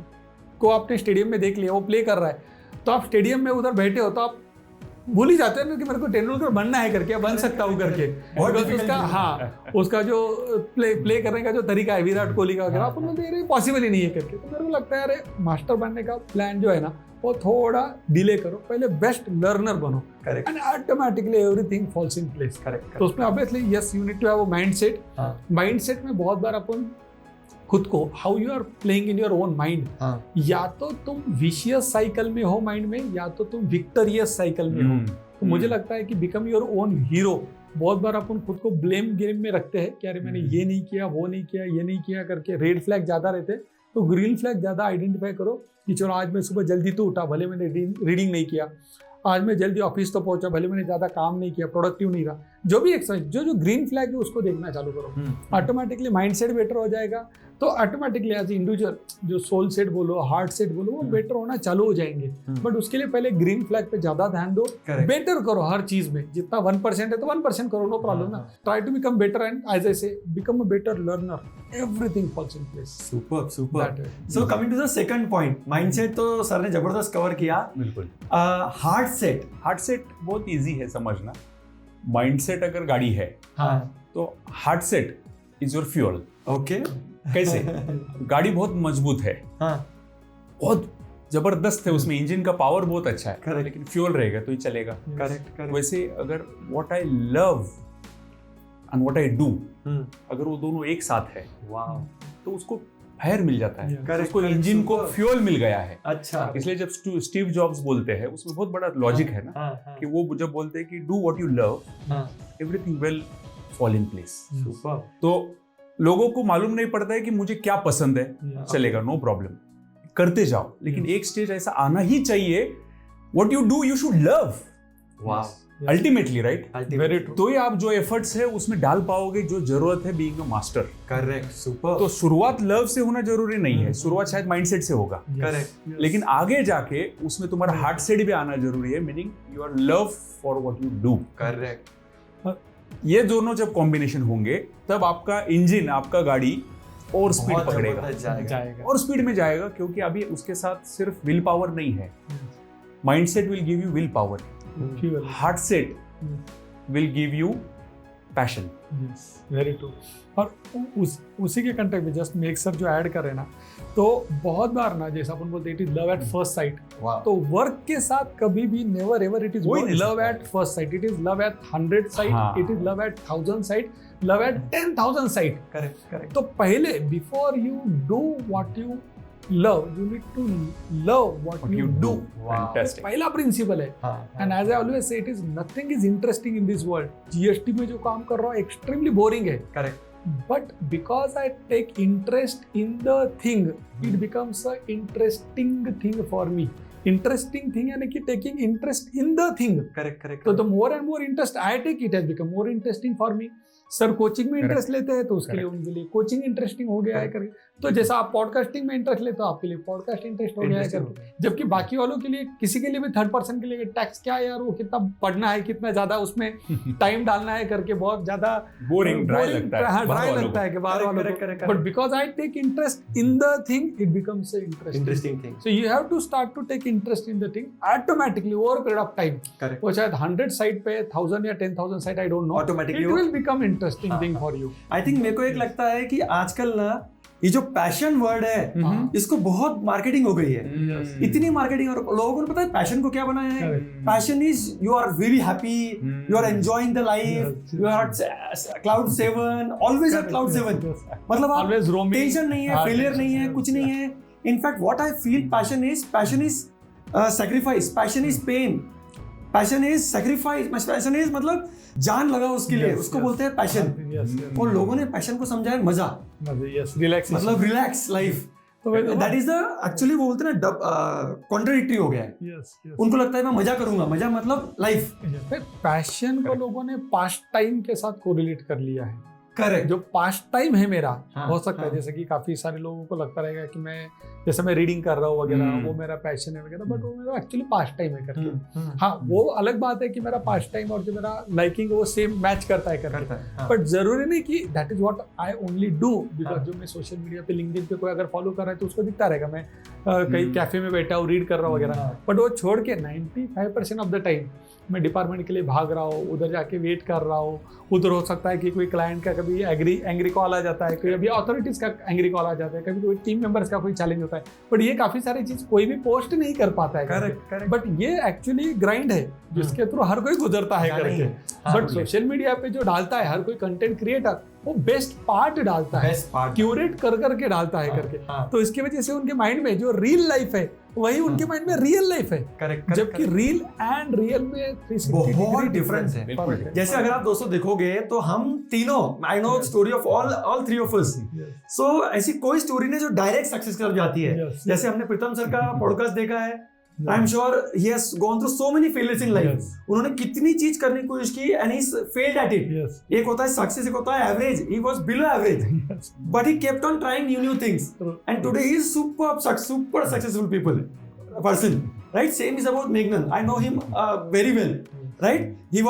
को आपने स्टेडियम में देख लिया, वो प्ले कर रहा है, तो आप स्टेडियम में उधर बैठे हो तो आप भूल ही जाते हैं ना कि मेरे को तेंदुलकर बनना है करके, बन सकता हूँ करके। उसका उसका जो प्ले करने का जो तरीका है विराट कोहली का वगैरह, अपन बोलते पॉसिबल ही नहीं है करके। तो मेरे को लगता है अरे मास्टर बनने का प्लान जो है ना, वो थोड़ा डिले करो, पहले बेस्ट लर्नर बनो, and automatically everything falls in place. Correct. तो उसमें obviously yes, you need to have a mindset. Mindset में बहुत बार अपन खुद को, how you are playing in your own mind, या तो तुम विशियस साइकिल में हो माइंड में, या तो तुम विक्टोरियस साइकिल में हो। तो मुझे लगता है कि बिकम योर ओन हीरो। बहुत बार अपन खुद को ब्लेम गेम में रखते हैं कि अरे मैंने ये नहीं किया, वो नहीं किया, ये नहीं किया करके। रेड फ्लैग ज्यादा रहते, तो ग्रीन फ्लैग ज्यादा आइडेंटिफाई करो कि चलो आज मैं सुबह जल्दी तो उठा, भले मैंने रीडिंग नहीं किया, आज मैं जल्दी ऑफिस तो पहुंचा, भले मैंने ज्यादा काम नहीं किया, प्रोडक्टिव नहीं रहा, जो भी एक्सरसाइज, जो ग्रीन फ्लैग है उसको देखना चालू करो। ऑटोमेटिकली माइंडसेट बेटर हो जाएगा। तो ऑटोमेटिकली एज इंडिविजुअल जो सोल सेट बोलो, हार्ट सेट बोलो, वो बेटर होना चालू हो जाएंगे। बट उसके लिए पहले ग्रीन फ्लैग पे ज्यादा ध्यान दो, बेटर करो हर चीज में। जितना 1% है तो 1% करो, नो प्रॉब्लम ना। Try to become better, and as I say become a better learner, everything falls in place. Super super. So coming to the second point, mindset तो सर ने जबरदस्त कवर किया। बिल्कुल। हार्ट सेट बहुत easy है समझना। Mindset अगर गाड़ी है, तो heart set is your fuel. Okay. कैसे? गाड़ी बहुत मजबूत है, बहुत जबरदस्त है, उसमें इंजन का पावर बहुत अच्छा है, लेकिन फ्यूल रहेगा तो ही चलेगा। करेक्ट। वैसे अगर what I love and what I do, अगर वो दोनों एक साथ है, तो उसको फायर मिल जाता है, उसको इंजन को फ्यूल मिल गया है। अच्छा। इसलिए जब स्टीव जॉब्स बोलते हैं, उसमें बहुत बड़ा लॉजिक है ना, कि वो जब बोलते हैं कि do what you love, everything will fall in place. Super. तो लोगों को मालूम नहीं पड़ता है कि मुझे क्या पसंद है, चलेगा, नो प्रॉब्लम, करते जाओ, लेकिन एक स्टेज ऐसा आना ही चाहिए, what you do you should love. वाह। Ultimately, right? Very true. तो ये आप जो एफर्ट्स है उसमें डाल पाओगे जो जरूरत है being a master. Correct. Super. तो शुरुआत लव से होना जरूरी नहीं है, शुरुआत शायद माइंडसेट से होगा। करेक्ट। लेकिन आगे जाके उसमें तुम्हारा हार्ट सेट भी आना जरूरी है, meaning your love for what you do. Correct. ये दोनों जब कॉम्बिनेशन होंगे, तब आपका इंजन, आपका गाड़ी और स्पीड पकड़ेगा, जाएगा और स्पीड में जाएगा, क्योंकि अभी उसके साथ सिर्फ विल पावर नहीं है। Mindset will give you will power, heart set will give you passion. Very true. और उसी के कंटेक्ट में जस्ट मेक सर जो ऐड कर रहे हैं ना, तो बहुत बार ना, जैसा अपन बोलते हैं it is love at first sight, तो वर्क के साथ कभी भी never ever it is love at first sight, it is love at 100 site, it is love at 1000 site, love at 10,000 site. Correct. तो पहले before you do what you love, you need to love what you do. Fantastic. पहला principal है। And as I always say, it is nothing is interesting in this world. GST में जो काम कर रहा हूँ extremely boring है। Correct. But because I take interest in the thing, it becomes a interesting thing for me. Interesting thing यानी कि taking interest in the thing. Correct. So the more and more interest I take, it has become more interesting for me. Sir coaching में interest Correct. लेते हैं तो उसके लिए Correct. उनके लिए कोचिंग इंटरेस्टिंग हो गया है करके, तो जैसा आप पॉडकास्टिंग में इंटरेस्ट लेते हो आपके लिए पॉडकास्ट इंटरेस्ट हो गया है Interesting करके, जबकि बाकी वालों के लिए किसी के लिए भी थर्ड पर्सन के लिए टैक्स क्या है यार, वो कितना पढ़ना है, कितना ज्यादा उसमें टाइम डालना है करके, बहुत ज्यादा बोरिंग ड्राई लगता है ड्राई बाहर वालों लगता है कि बाहर वालों Correct, को, correct, but because I take interest in the thing it becomes interesting. Interesting thing. So you have to start to take interest in the thing automatically over a period of time. Correct. वो शायद 100 site पे 1000 या 10,000 site, I don't know. Automatically It वो- will become interesting thing for you. I think मेरे को एक लगता है कि आजकल ना ये जो पैशन वर्ड है हम्म। इसको बहुत मार्केटिंग हो गई है, Yes. इतनी मार्केटिंग, और लोगों को पता है पैशन को क्या बनाया है। Correct. Passion is you are very happy, you are enjoying the life, Yes, you are cloud seven, always at cloud seven, मतलब आप Always roaming. टेंशन नहीं है, हाँ, फेलियर tension नहीं है, नहीं कुछ है. नहीं है। In fact what I feel passion is sacrifice, passion is pain, passion is sacrifice, passion is मतलब जान लगा उसके लिए, Yes, उसको yes. बोलते हैं पैशन। Yes, yes. और लोगों ने पैशन को समझा है मजा, Yes, relaxation. मतलब रिलैक्स लाइफ, तो वही- दैट इज द एक्चुअली वो बोलते हैं ना कॉन्ट्राडिक्टरी हो गया है। Yes, yes. उनको लगता है मैं मजा करूंगा, मजा मतलब लाइफ। पैशन को लोगों ने पास्ट टाइम के साथ कोरिलेट कर लिया है। करेक्ट। जो पास्ट टाइम है मेरा, हाँ, हो सकता है हाँ. जैसे कि काफी सारे लोगों को लगता रहेगा कि मैं जैसे मैं रीडिंग कर रहा हूँ वगैरह, हम्म. वो मेरा पैशन है वगैरह, बट वो मेरा एक्चुअली पास्ट टाइम है करके। हाँ, वो अलग बात है कि मेरा पास्ट टाइम और जो मेरा लाइकिंग है वो सेम मैच करता है करके, करता है, हाँ. बट जरूरी नहीं कि that is what I only do, because हाँ. जो मैं सोशल मीडिया पे लिंक्डइन पे कोई अगर फॉलो कर रहा है तो उसको दिखता रहेगा मैं कहीं हम्म. कैफे में बैठा हूँ रीड कर रहा हूँ वगैरह, हाँ. बट वो छोड़ के 95% ऑफ द टाइम मैं डिपार्टमेंट के लिए भाग रहा हूँ, उधर जाके वेट कर रहा हूँ, उधर हो सकता है कि कोई क्लाइंट का कभी एंग्री कॉल आ जाता है, कभी अथॉरिटीज का एंग्री कॉल आ जाता है, कभी कोई टीम मेंबर्स का कोई चैलेंज होता है, बट ये काफी सारी चीज कोई भी पोस्ट नहीं कर पाता है। Correct, correct. बट ये एक्चुअली ग्राइंड है जिसके थ्रू हर कोई गुजरता है जाना ही करके, है। हाँ, बट सोशल मीडिया पे जो डालता है हर कोई कंटेंट क्रिएटर, वो बेस्ट पार्ट डालता है, बेस्ट पार्ट क्यूरेट कर करके डालता है करके, तो इसकी वजह से उनके माइंड में जो रियल लाइफ है वही उनके माइंड में रियल लाइफ है, करेक्ट, जबकि रील एंड रियल में 360 बहुत डिग्री difference है। फर्क है। जैसे अगर आप दोस्तों देखोगे तो हम तीनों, I know story of all three of us, Yes. सो ऐसी कोई स्टोरी नहीं जो डायरेक्ट सक्सेस कर जाती है। Yes. जैसे हमने प्रीतम सर का पॉडकास्ट देखा है, I am sure he has gone through so many failures in life. Yes. उन्होंने कितनी चीज करने की कोशिश की and he failed at it. Yes. एक होता है सक्सेस, एक होता है average, he was below average, Yes. but he kept on trying new things, True. and today he is super successful person, right? Same is about Meghnan. I know him very well, right? He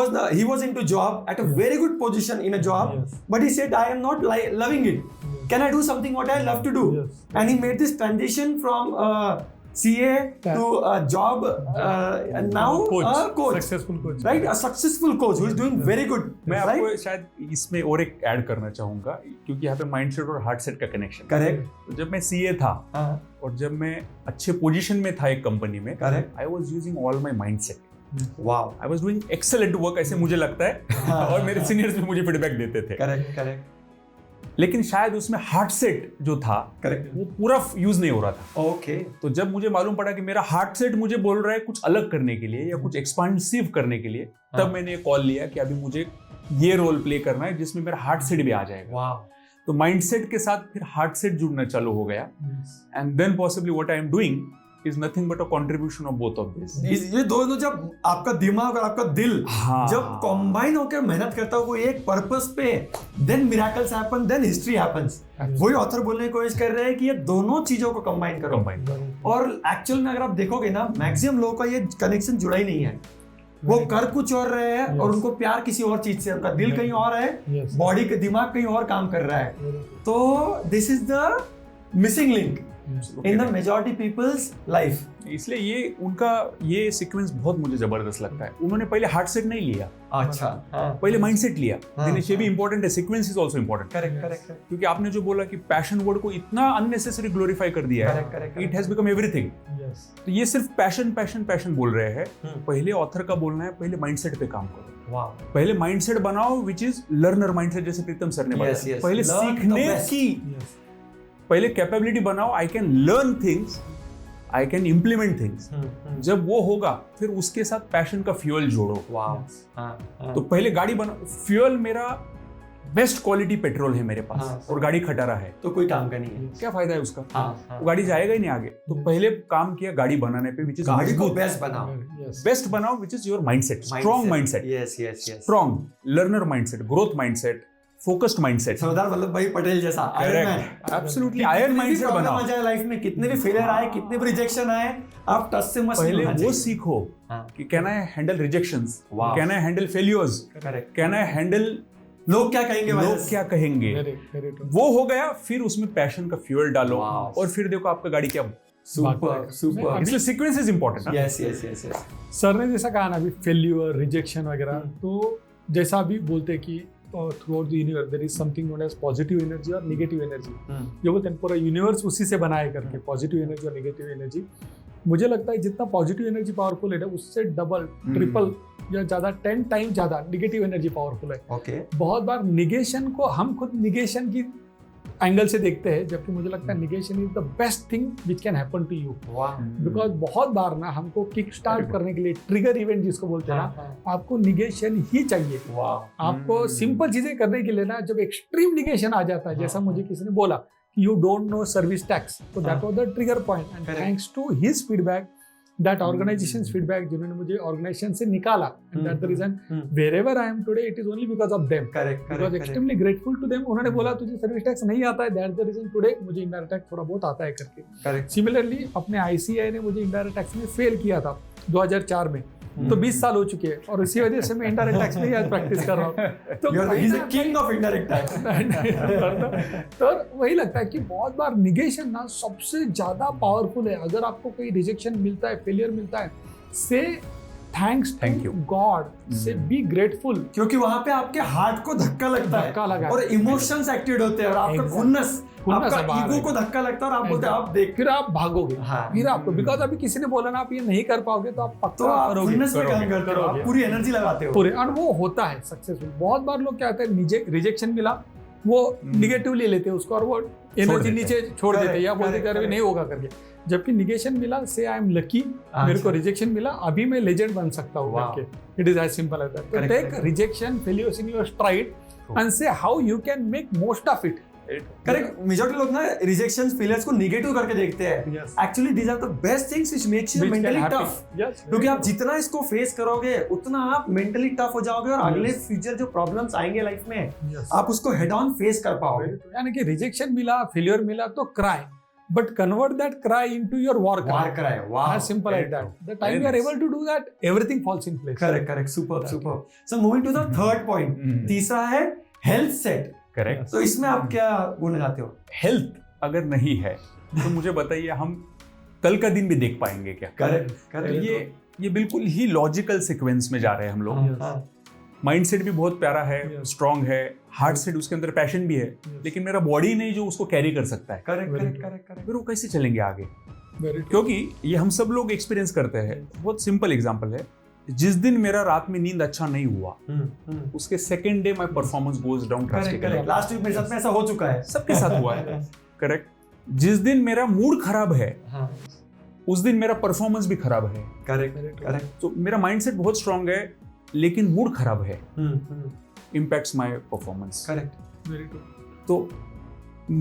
was into job at a very good position in a job, Yes. but he said I am not loving it. Can I do something what I love to do? Yes. And he made this transition from CA to a job, and now a coach, Successful coach. right? A successful coach who is doing very good, मैं right? आपको शायद इसमें और एक add करना चाहूंगा, क्योंकि यहाँ पे माइंडसेट और हार्ट सेट का कनेक्शन। Correct. तो जब मैं सीए था हाँ, और जब मैं अच्छे पोजीशन में था एक कंपनी में, Correct. I was using all my mindset, wow, I was doing excellent work, ऐसे मुझे लगता है, हाँ। और मेरे सीनियर्स भी मुझे फीडबैक देते थे। correct, लेकिन शायद उसमें हार्ट सेट जो था correct. वो पूरा यूज नहीं हो रहा था। Okay. तो जब मुझे मालूम पड़ा कि मेरा हार्ट सेट मुझे बोल रहा है कुछ अलग करने के लिए या कुछ एक्सपांसिव करने के लिए, तब हाँ। मैंने कॉल लिया कि अभी मुझे ये रोल प्ले करना है जिसमें मेरा हार्ट सेट भी आ जाएगा। Wow. तो माइंडसेट के साथ फिर हार्ट सेट जुड़ना चालू हो गया, Yes. And then possibly what I am doing is nothing but a contribution of both of this. ये दोनों जब आपका दिमाग और आपका दिल हाँ। जब कॉम्बाइन होकर मेहनत करता हो कोई एक पर्पस पे, then miracles happen, then history happens. वही ऑथर बोलने की कोशिश कर रहे हैं कि ये दोनों चीजों को कंबाइन करो। कंबाइन और एक्चुअल में अगर आप देखोगे ना, मैक्सिमम लोगों का ये कनेक्शन जुड़ा ही नहीं है। वो कर कुछ और रहे हैं और Yes. उनको प्यार किसी और चीज से, उनका दिल कहीं और है, Yes. बॉडी के दिमाग कहीं और काम कर रहा है। तो this is the missing link in the majority people's life. इसलिए ये उनका ये सीक्वेंस बहुत मुझे जबरदस्त लगता है। उन्होंने पहले हार्ट सेट नहीं लिया, अच्छा, पहले माइंडसेट लिया। हाँ, दिनेश, ये भी हाँ। इंपॉर्टेंट है, sequence is also important. Correct, correct, क्योंकि आपने जो बोला कि पैशन वर्ड को इतना अननेसेसरी ग्लोरीफाई कर दिया है, Correct, correct, it has become everything. Yes. तो ये सिर्फ पैशन पैशन पैशन बोल रहे हैं। हम्म। पहले ऑथर का बोलना है, पहले माइंडसेट पे काम करो। वाह, पहले माइंडसेट बनाओ विच इज लर्नर माइंडसेट, जैसे प्रीतम सर ने Yes, बताया। yes. पहले Learn the सीखने best. की, Yes. पहले कैपेबिलिटी बनाओ, I can learn things, I can implement things. जब वो होगा फिर उसके साथ पैशन का फ्यूल जोड़ो। वाह, तो पहले गाड़ी बना, फ्यूल मेरा बेस्ट क्वालिटी पेट्रोल है मेरे पास, हाँ। और गाड़ी खटारा है, तो कोई काम का नहीं है। क्या फायदा है उसका? हाँ, वो गाड़ी जाएगा ही नहीं आगे। तो पहले काम किया गाड़ी बनाने पे, विच इज गाड़ी को बेस्ट बनाओ, Yes. बेस्ट बनाओ, which is your mindset, strong mindset, yes yes yes, strong learner mindset, growth mindset, focused mindset. Sardar Vallabhbhai Patel जैसा iron man. Absolutely iron mindset बनाओ। आ जाए लाइफ में, कितने भी फेलियर आए, कितने भी रिजेक्शन आए, आप टच से मत पहले होना वो चाहिए। सीखो हाँ। कि can I handle rejections, Wow. Can I handle failures, correct. Can I handle लोग क्या कहेंगे, लोग क्या कहेंगे। Very very true. वो हो गया, फिर उसमें पैशन का फ्यूल डालो Wow. और फिर देखो आपका गाड़ी क्या। Super super. इसलिए sequence is important. Yes yes yes yes. Sir ने जैसा कहा ना अभी फेल्यूर रिजेक्शन वगैरह, तो जैसा अभी बोलते हैं कि throughout the universe there is something known as positive energy और नेगेटिव एनर्जी। जो बोलते हैं पूरा यूनिवर्स उसी से बना है करके, पॉजिटिव एनर्जी और नेगेटिव एनर्जी। मुझे लगता है जितना पॉजिटिव एनर्जी पावरफुल है ना, उससे डबल ट्रिपल या ज़्यादा 10 टाइम ज़्यादा नेगेटिव एनर्जी पावरफुल है। ओके। बहुत बार निगेशन को हम खुद निगेशन की एंगल से देखते हैं, जबकि मुझे लगता है negation is the best thing which can happen to you. वाह। बिकॉज बहुत बार ना हमको किक स्टार्ट करने के लिए ट्रिगर इवेंट जिसको बोलते हैं ना, आपको निगेशन ही चाहिए। वाह। आपको सिंपल चीजें करने के लिए ना, जब एक्सट्रीम निगेशन आ जाता है, जैसा मुझे किसी ने बोला कि you don't know service tax, तो that was the trigger point. And thanks to his feedback, that organisations feedback, जिन्होंने मुझे ऑर्गेनाइजेशन से निकाला, and that the reason wherever I am today it is only because of them. Correct because extremely grateful to them. उन्होंने बोला तुझे service tax नहीं आता है, दैट द रीजन टुडे मुझे इनडायरेक्ट टैक्स थोड़ा बहुत आता है करके। करेक्ट। सिमिलरली अपने आईसीआई ने मुझे इनडायरेक्ट टैक्स में फेल किया था 2004 में, तो 20 साल हो चुके हैं, और इसी वजह से मैं इनडायरेक्ट टैक्स में ही आज प्रैक्टिस कर रहा हूँ। तो he is the king of indirect tax. तो वही लगता है कि बहुत बार निगेशन ना सबसे ज्यादा पावरफुल है। अगर आपको कोई रिजेक्शन मिलता है, फेलियर मिलता है, say thanks Thank to you. God, say be grateful. क्योंकि वहां पे आपके हार्ट को धक्का लगता है, धक्का लगा और इमोशंस एक्टिवेट होते हैं, और आपका Exactly. खुन्नस, खुन्नस आपका बाहर ईगो है। को धक्का लगता है, और आप बोलते हैं आप देख, फिर आप भागोगे। हाँ। फिर आपको बिकॉज अभी किसी ने बोला ना आप ये नहीं कर पाओगे, तो आप तो पक्का आप करोगे। खुन्नस में काम करते हो, आप करोगे। पूरी एनर्जी लगाते हो। पूरे, और वो होता है सक्सेसफुल। बहुत बार लोग क्या होता है, रिजेक्शन मिला, वो निगेटिवली लेते हैं उसको, और वो एनर्जी नीचे छोड़ देते हैं, या बोलते हैं अरे नहीं होगा करके। जबकि निगेशन मिला, से आई एम लकी, मेरे को रिजेक्शन मिला, अभी मैं लेजेंड बन सकता हूँ करके। It is as simple as that. तो take rejection, failures in your stride and say how you can make most of it. Correct. Majority लोग ना रिजेक्शंस, फेलियर्स को नेगेटिव करके देखते हैं। Yes. Actually these are the best things which makes you mentally tough. क्योंकि आप जितना इसको फेस करोगे, उतना आप मेंटली टफ हो जाओगे, और अगले फ्यूचर जो प्रॉब्लम्स आएंगे लाइफ में, आप उसको हेड ऑन फेस कर पाओगे। यानी कि रिजेक्शन मिला, फेलियर मिला, तो cry, but convert that cry into your war cry. War cry. Wow. As simple as that. The time you are able to do that, everything falls in place. Correct. Super. So moving to the third point. तीसरा है health set. Correct. तो इसमें आप क्या बोलना चाहते हो? Health अगर नहीं है तो मुझे बताइए हम कल का दिन भी देख पाएंगे क्या? करेक्ट। ये बिल्कुल ही लॉजिकल सीक्वेंस में जा रहे हैं हम लोग। माइंडसेट भी बहुत प्यारा है, स्ट्रांग है, हार्ट सेट उसके अंदर पैशन भी है, लेकिन मेरा बॉडी नहीं जो उसको कैरी कर सकता है, करेक्ट। फिर वो कैसे चलेंगे आगे? Very true. क्योंकि ये हम सब लोग एक्सपीरियंस करते हैं। बहुत सिंपल एग्जांपल है, जिस दिन मेरा रात में नींद अच्छा नहीं हुआ, उसके second day my performance goes down drastically. Last week मेरे साथ में ऐसा हो चुका है, सबके साथ हुआ है। करेक्ट। जिस दिन मेरा मूड खराब है, उस दिन मेरा परफॉर्मेंस भी खराब है। करेक्ट। तो मेरा माइंडसेट बहुत स्ट्रांग है, लेकिन मूड खराब है, impacts my performance. Correct. Very true. तो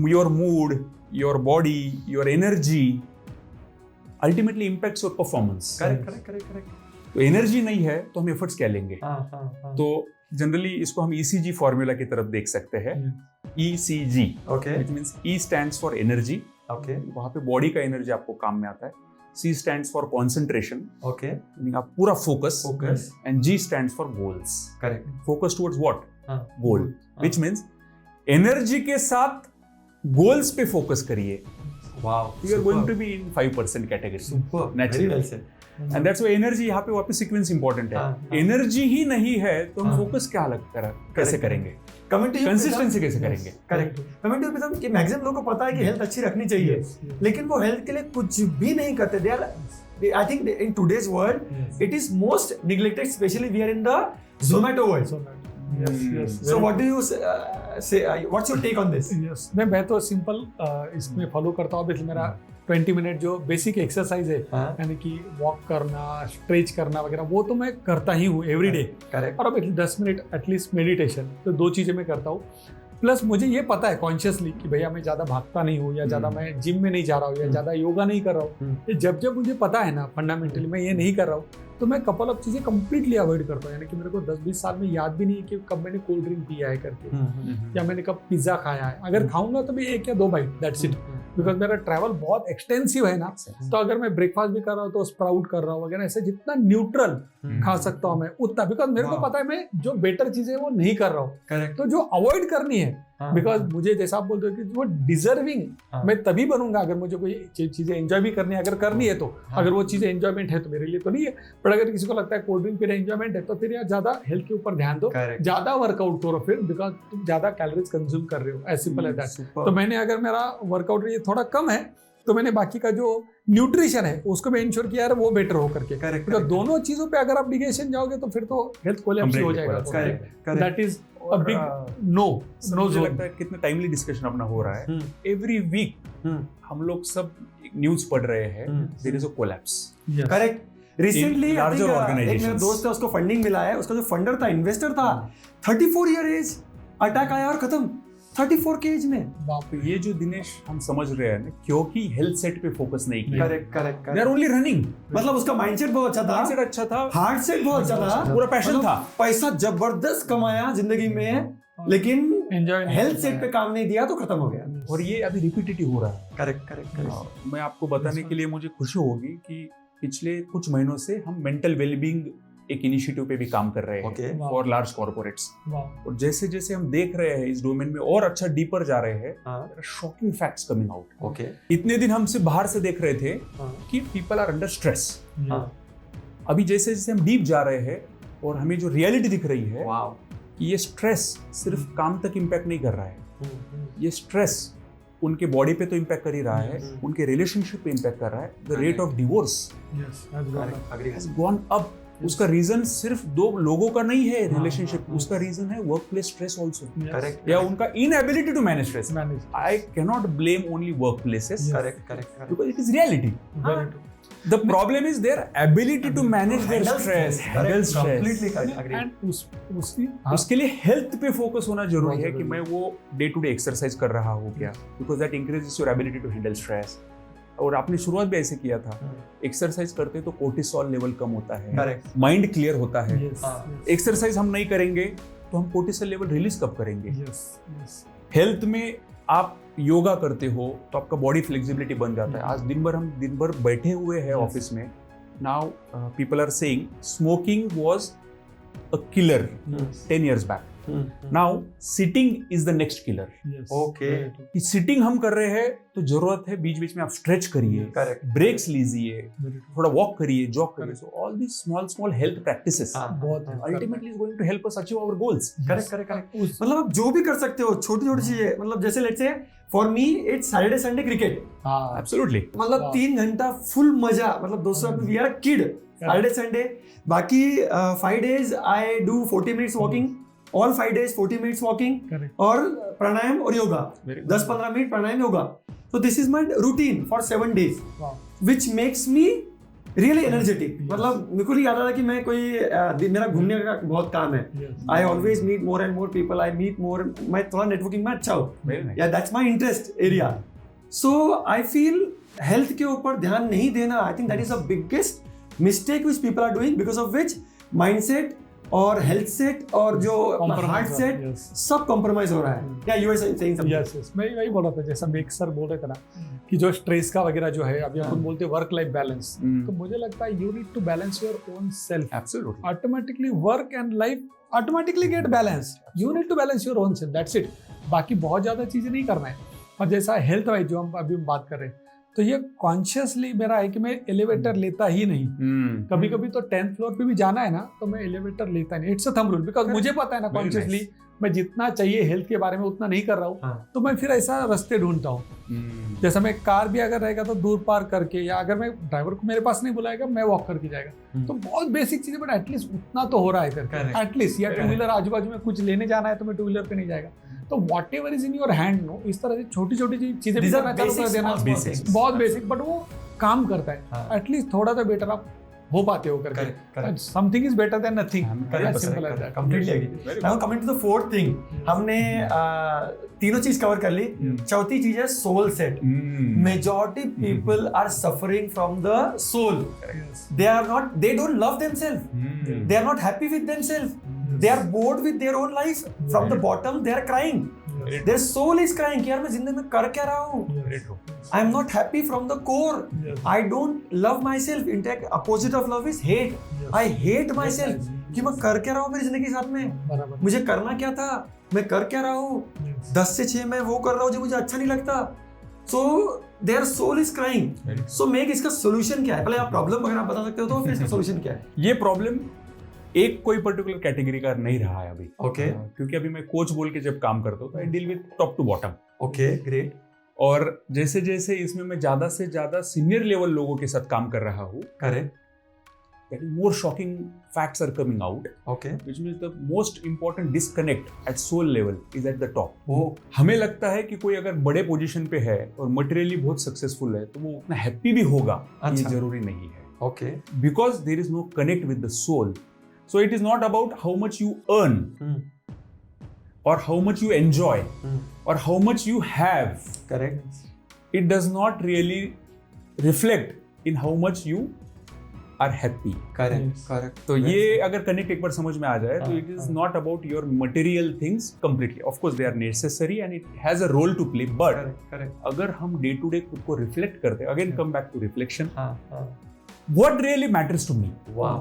your mood, your body, your energy ultimately impacts your performance. Correct. तो एनर्जी नहीं है तो हम एफर्ट्स क्या लेंगे? तो जनरली इसको हम ECG फॉर्मूला की तरफ देख सकते हैं। ECG, okay. which means E stands for energy, okay. वहाँ पे बॉडी का एनर्जी आपको काम में आता है। C stands for concentration, okay. meaning आप पूरा focus, focus. and G stands for goals, correct. focus towards what? हाँ। गोल, which means एनर्जी के साथ गोल्स पे फोकस करिए। Wow, you are going to be in 5% category naturally, and that's why energy यहाँ पे वापस सीक्वेंस इंपॉर्टेंट है। Energy ही नहीं है तो हम फोकस क्या अलग कैसे करेंगे, कंसिस्टेंसी कैसे करेंगे? करेक्ट। कमिंग टू कि मैक्सिमम लोगों को पता है कि हेल्थ अच्छी रखनी चाहिए, लेकिन वो हेल्थ के लिए कुछ भी नहीं करते। They are, I think in today's world, it is most neglected, especially we are in the Zomato world. Yes. So what do you say? What's your take on this? Yes. मैं तो simple इसमें follow करता हूँ। Basically मेरा 20 minute जो basic exercise है, यानी कि वॉक करना, स्ट्रेच करना वगैरह, वो तो मैं करता ही हूँ एवरी डे। करेक्ट। और अब 10 मिनट एटलीस्ट मेडिटेशन, तो 2 चीज़ें मैं करता हूँ। प्लस मुझे ये पता है कॉन्शियसली कि भैया मैं ज़्यादा भागता नहीं हूँ, या ज़्यादा मैं जिम में नहीं जा रहा हूँ, या ज़्यादा योगा नहीं कर रहा हूँ। जब मुझे पता है ना फंडामेंटली मैं ये नहीं कर रहा हूँ, तो मैं कपल ऑफ चीजें कंप्लीटली अवॉइड करता हूँ, यानी कि मेरे को 10-20 साल में याद भी नहीं है कि कब मैंने कोल्ड ड्रिंक पिया है करके, या मैंने कब पिज्जा खाया है। अगर खाऊंगा तो मैं 1 या 2 बाइट, दैट्स इट, बिकॉज मेरा ट्रैवल बहुत एक्सटेंसिव है ना। तो अगर मैं ब्रेकफास्ट भी कर रहा हूँ तो स्प्राउट कर रहा हूँ वगैरह, ऐसे जितना न्यूट्रल खा सकता हूँ मैं उतना, बिकॉज मेरे को पता है मैं जो बेटर चीजें वो नहीं कर रहा हूँ। करेक्ट। तो जो अवॉइड करनी है, बिकॉज मुझे जैसा आप बोलते हो कि वो डिजर्विंग मैं तभी बनूंगा अगर मुझे कोई चीजें एंजॉय भी करनी है, अगर करनी है तो। अगर वो चीजें एंजॉयमेंट है तो मेरे लिए तो नहीं है, पर अगर किसी को लगता है कोल्ड ड्रिंक पीना एंजॉयमेंट है तो फिर यार ज्यादा हेल्थ के ऊपर ध्यान दो, ज्यादा वर्कआउट करो फिर, बिकॉज तुम ज्यादा कैलोरीज कंज्यूम कर रहे हो, एज सिंपल एज दैट। तो मैंने अगर मेरा वर्कआउट ये थोड़ा कम है तो मैंने बाकी का जो न्यूट्रिशन है उसको भी इंश्योर किया है वो बेटर हो करके। तो दोनों चीजों पे अगर आप डिगेशन जाओगे तो फिर तो हेल्थ कोलैप्स हो जाएगा। That is a big no. मुझे लगता है कितना टाइमली डिस्कशन अपना हो रहा है। एवरी वीक हम लोग सब न्यूज पढ़ रहे हैं, there is a collapse. Correct. Recently एक मेरा दोस्त है, उसको फंडिंग मिला है, उसका जो फंडर था, इन्वेस्टर था, 34 ईयर एज, अटैक आया और खत्म 34 के एज में। तो ये जो दिनेश हम समझ रहे हैं ना, क्योंकि हेल्थ सेट पे फोकस नहीं किया। Correct. They are only running. मतलब उसका माइंडसेट बहुत अच्छा था, हार्ट सेट बहुत अच्छा था, पूरा पैशन था, पैसा जबरदस्त कमाया जिंदगी में, लेकिन हेल्थ सेट पे काम नहीं दिया तो खत्म हो गया। और ये अभी रिपीटेटिव हो रहा है। करेक्ट। मैं आपको बताने के लिए मुझे खुशी होगी कि पिछले कुछ महीनों से हम मेंटल वेलबींग एक इनिशिएटिव पे भी काम कर रहे हैं फॉर लार्ज कॉर्पोरेट्स। और जैसे जैसे हम देख रहे हैं इस डोमेन में और अच्छा डीपर जा रहे हैं, शॉकिंग फैक्ट्स कमिंग आउट। इतने दिन हम सिर्फ बाहर से देख रहे थे कि पीपल आर अंडर स्ट्रेस। अभी जैसे जैसे हम डीप जा रहे हैं और हमें जो रियलिटी दिख रही है कि ये स्ट्रेस सिर्फ काम तक इम्पैक्ट नहीं कर रहा है, ये स्ट्रेस उनके बॉडी पे तो इम्पैक्ट कर ही रहा है, उनके रिलेशनशिप पे इम्पैक्ट कर रहा है। The rate of divorce has gone up. उसका रीजन सिर्फ 2 लोगों का नहीं है रिलेशनशिप, उसका रीजन है वर्क प्लेस स्ट्रेस ऑल्सो, या उनका inability to manage stress. I can not blame only workplaces, because it is reality. The problem is their ability to manage their stress, handle stress. उसके लिए health पे focus होना जरूरी है कि मैं वो डे टू डे एक्सरसाइज कर रहा हूँ क्या, because that increases your ability to handle stress. और आपने शुरुआत भी ऐसे किया था, एक्सरसाइज करते तो कोर्टिसोल लेवल कम होता है, माइंड क्लियर होता है। एक्सरसाइज हम नहीं करेंगे तो हम कोर्टिसोल लेवल रिलीज कब करेंगे? हेल्थ में आप योगा करते हो तो आपका बॉडी फ्लेक्सिबिलिटी बन जाता है। आज दिन भर बैठे हुए हैं ऑफिस में। Now people are saying smoking was a killer 10 years back. Now sitting is the next killer. कि सिटिंग हम कर रहे हैं तो जरूरत है बीच बीच में आप स्ट्रेच करिए, ब्रेक्स लीजिए, थोड़ा वॉक करिए, जॉग करिए। So all this small health practices ultimately is going to help us achieve our goals. Correct. मतलब आप जो भी कर सकते हो, छोटी छोटी चीजें, मतलब जैसे let's say for me it's Saturday Sunday cricket. Absolutely. मतलब 3 घंटा फुल मजा, मतलब दोस्तों we are kid Saturday Sunday. बाकी 5 days I do 40 minutes walking, all 5 days 40 minutes walking और प्राणायाम और yoga, 10-15 minute pranayama yoga. So this is my routine for 7 days, which makes me really energetic. मतलब मेरे को नहीं याद आता कि मैं कोई मेरा घूमने का बहुत काम है। I always meet more and more people. I meet more. मैं थोड़ा नेटवर्किंग में अच्छा हूँ। Yeah, that's my interest area. So I feel health के ऊपर ध्यान नहीं देना, I think that is the biggest mistake which people are doing, because of which mindset और हेल्थ सेट और जो हार्ट सेट सब कॉम्प्रोमाइज हो रहा है। या you are saying something? Yes, मैं वही बोल रहा था, जैसा मेक सर बोल रहे थे ना कि जो स्ट्रेस का वगैरह जो है, अभी अपन बोलते हैं वर्क लाइफ बैलेंस, तो मुझे लगता है you need to balance your own self. Absolutely. Automatically work and life automatically get balance. You need to balance your own self, that's it. बाकी बहुत ज्यादा चीजें नहीं करना है। और जैसा हेल्थ वाइज जो हम अभी बात कर रहे हैं, तो ये कॉन्शियसली मेरा है कि मैं एलिवेटर लेता ही नहीं। कभी कभी तो 10th फ्लोर पे भी जाना है ना तो मैं एलिवेटर लेता नहीं। It's a thumb rule, because मुझे पता है ना कॉन्शियसली मैं जितना चाहिए हेल्थ के बारे में उतना नहीं कर रहा हूँ। तो मैं फिर ऐसा रास्ते ढूंढता हूँ। जैसा मैं कार भी अगर रहेगा तो दूर पार्क करके, या अगर मैं ड्राइवर को मेरे पास नहीं बुलाएगा मैं वॉक करके जाएगा। तो बहुत बेसिक चीजें, बट एटलीस्ट उतना तो हो रहा है करके एटलीस्ट। या 2 व्हीलर आजू बाजू में कुछ लेने जाना है तो मैं 2 व्हीलर पे नहीं जाएगा। तो whatever is in your hand, no, इस तरह से छोटी छोटी चीजें बहुत बेसिक, बट वो काम करता है। एटलीस्ट थोड़ा सा बेटर आप हो पाते हो करके. Something is better than nothing. Simple as that. Completely agree. Now coming to the fourth thing, हमने तीनों चीज कवर कर ली. चौथी चीज है soul set. Majority people are suffering from the soul. They don't love themselves. They are not happy with themselves. They are bored with their own life. From the bottom, they are crying. Their soul is crying. यार मैं जिंदगी में कर क्या रहा हूँ? I am not happy from the core. I don't love myself. In fact, opposite of love is hate. I hate myself. कि मैं कर क्या रहा हूँ मेरी जिंदगी के साथ में? मुझे करना क्या था? मैं कर क्या रहा हूँ? 10 से 6 मैं वो कर रहा हूँ जो मुझे अच्छा नहीं लगता. So their soul is crying. So make इसका solution क्या है? पहले आप प्रॉब्लम अगर आप बता सकते हो तो फिर इसका solution क्या है? ये प्रॉब्लम एक कोई पर्टिकुलर कैटेगरी का नहीं रहा है अभी. ओके. क्योंकि अभी मैं कोच बोल के जब काम करता हूँ तो I deal with top to bottom. Okay, great. और जैसे जैसे इसमें मैं ज्यादा से ज्यादा सीनियर लेवल लोगों के साथ काम कर रहा हूँ, correct, more shocking facts are coming out. Okay. Which means the most important disconnect at soul level is at the top. वो हमें लगता है कि कोई अगर बड़े पोजीशन पे है और मटेरियली बहुत सक्सेसफुल है तो वो उतना हैप्पी भी होगा. अच्छा. ये जरूरी नहीं है. Okay. Because there is no connect with the soul. So it is not about how much you earn or how much you enjoy or how much you have. Correct. It does not really reflect in how much you are happy. Correct. तो ये अगर connect एक बार समझ में आ जाए तो it is not about your material things completely. Of course they are necessary and it has a role to play. But अगर हम day to day खुद को reflect करते हैं, again come back to reflection. What really matters to me? Wow.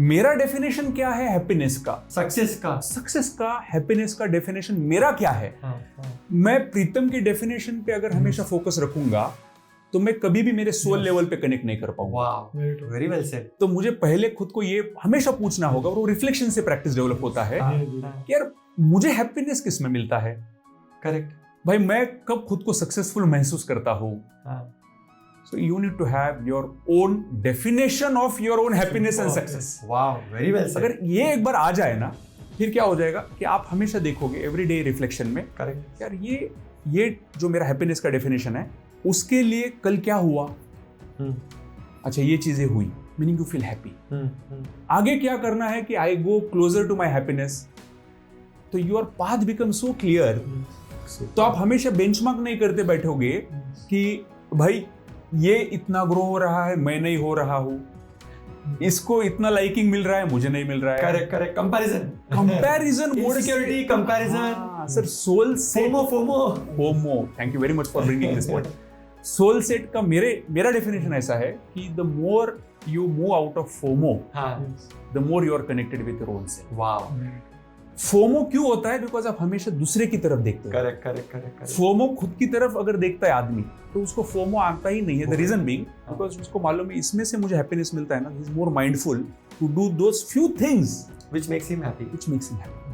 मेरा definition क्या है happiness का, सक्सेस का, हैप्पीनेस का डेफिनेशन मेरा क्या है? मैं प्रीतम की डेफिनेशन पे अगर हमेशा फोकस रखूंगा तो मैं कभी भी मेरे सोल लेवल पे कनेक्ट नहीं कर पाऊंगा. Very well said. तो मुझे पहले खुद को ये हमेशा पूछना होगा, और वो रिफ्लेक्शन से प्रैक्टिस डेवलप होता है कि यार मुझे हैप्पीनेस किस में मिलता है. करेक्ट. भाई मैं कब खुद को सक्सेसफुल महसूस करता हूँ. So you need to have your own definition of your own happiness and success. Wow, very well said. अगर ये एक बार आ जाए ना, फिर क्या हो जाएगा कि आप हमेशा देखोगे एवरीडे रिफ्लेक्शन में, करेक्ट, यार ये जो मेरा हैप्पीनेस का डेफिनेशन है उसके लिए कल क्या हुआ. अच्छा ये चीजें हुई, मीनिंग यू फील हैप्पी. आगे क्या करना है कि I go closer to my happiness. तो your path become so clear. तो आप हमेशा बेंचमार्क नहीं करते बैठोगे कि भाई ये इतना ग्रो हो रहा है, मैं नहीं हो रहा हूँ, इसको इतना लाइकिंग मिल रहा है, मुझे नहीं मिल रहा है. Correct. Comparison insecurity, comparison. Sir soul set, FOMO. Thank you very much for bringing this point. Soul set का मेरा डेफिनेशन ऐसा है कि the more you move out of FOMO, the more you are connected with your own self. Wow. FOMO क्यों होता है? Because आप हमेशा दूसरे की तरफ देखते हो. करेक्ट. फोमो खुद की तरफ अगर देखता है आदमी तो उसको फोमो आता ही नहीं है. द रीजन बीइंग बिकॉज उसको मालूम है इसमें से मुझे हैप्पीनेस मिलता है ना. He is more mindful to do those few things which makes him happy.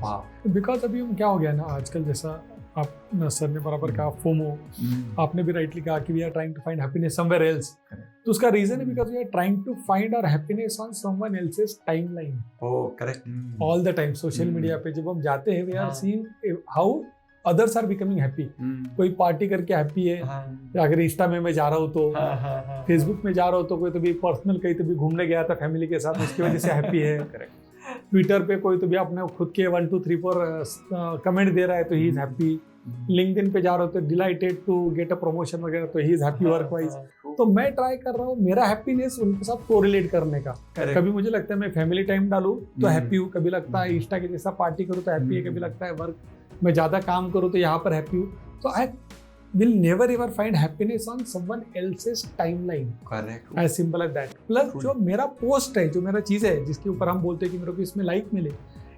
Wow. Because अभी हम क्या हो गया ना आजकल, जैसा आप सर ने बराबर कहा फोमो, आपने भी राइटली कहा कि we are trying to find happiness somewhere else. तो उसका रीजन है because we are trying to find our happiness on someone else's timeline. Oh correct. All the time social media पे जब हम जाते हैं we are seeing how others are becoming happy. कोई party करके हैप्पी है, अगर इंस्टा में मैं जा रहा हूँ तो, फेसबुक में जा रहा हूँ तो, कोई तो भी पर्सनल कहीं तो भी घूमने गया था फैमिली के साथ उसकी वजह से हैप्पी है. ट्विटर पे कोई तो भी अपने खुद के 1 2 3 4 कमेंट दे रहा है तो ही इज हैप्पी. लिंक्डइन पे जा रहा हो तो delighted to get a promotion वगैरह तो he is happy work wise. तो मैं ट्राई कर रहा हूँ मेरा हैप्पीनेस उनके साथ कोरिलेट करने का. कभी मुझे लगता है मैं फैमिली टाइम डालूं तो हैप्पी हूँ, कभी लगता है इंस्टा के जैसा पार्टी करूँ तो हैप्पी है, कभी लगता है वर्क मैं ज्यादा काम करूँ तो यहाँ पर हैप्पी हूँ. तो आई will never ever find happiness on someone else's timeline. Correct. As simple as that. Plus जो मेरा पोस्ट है, जो मेरा चीज है जिसके ऊपर हम बोलते हैं कि मेरे को इसमें लाइक मिले,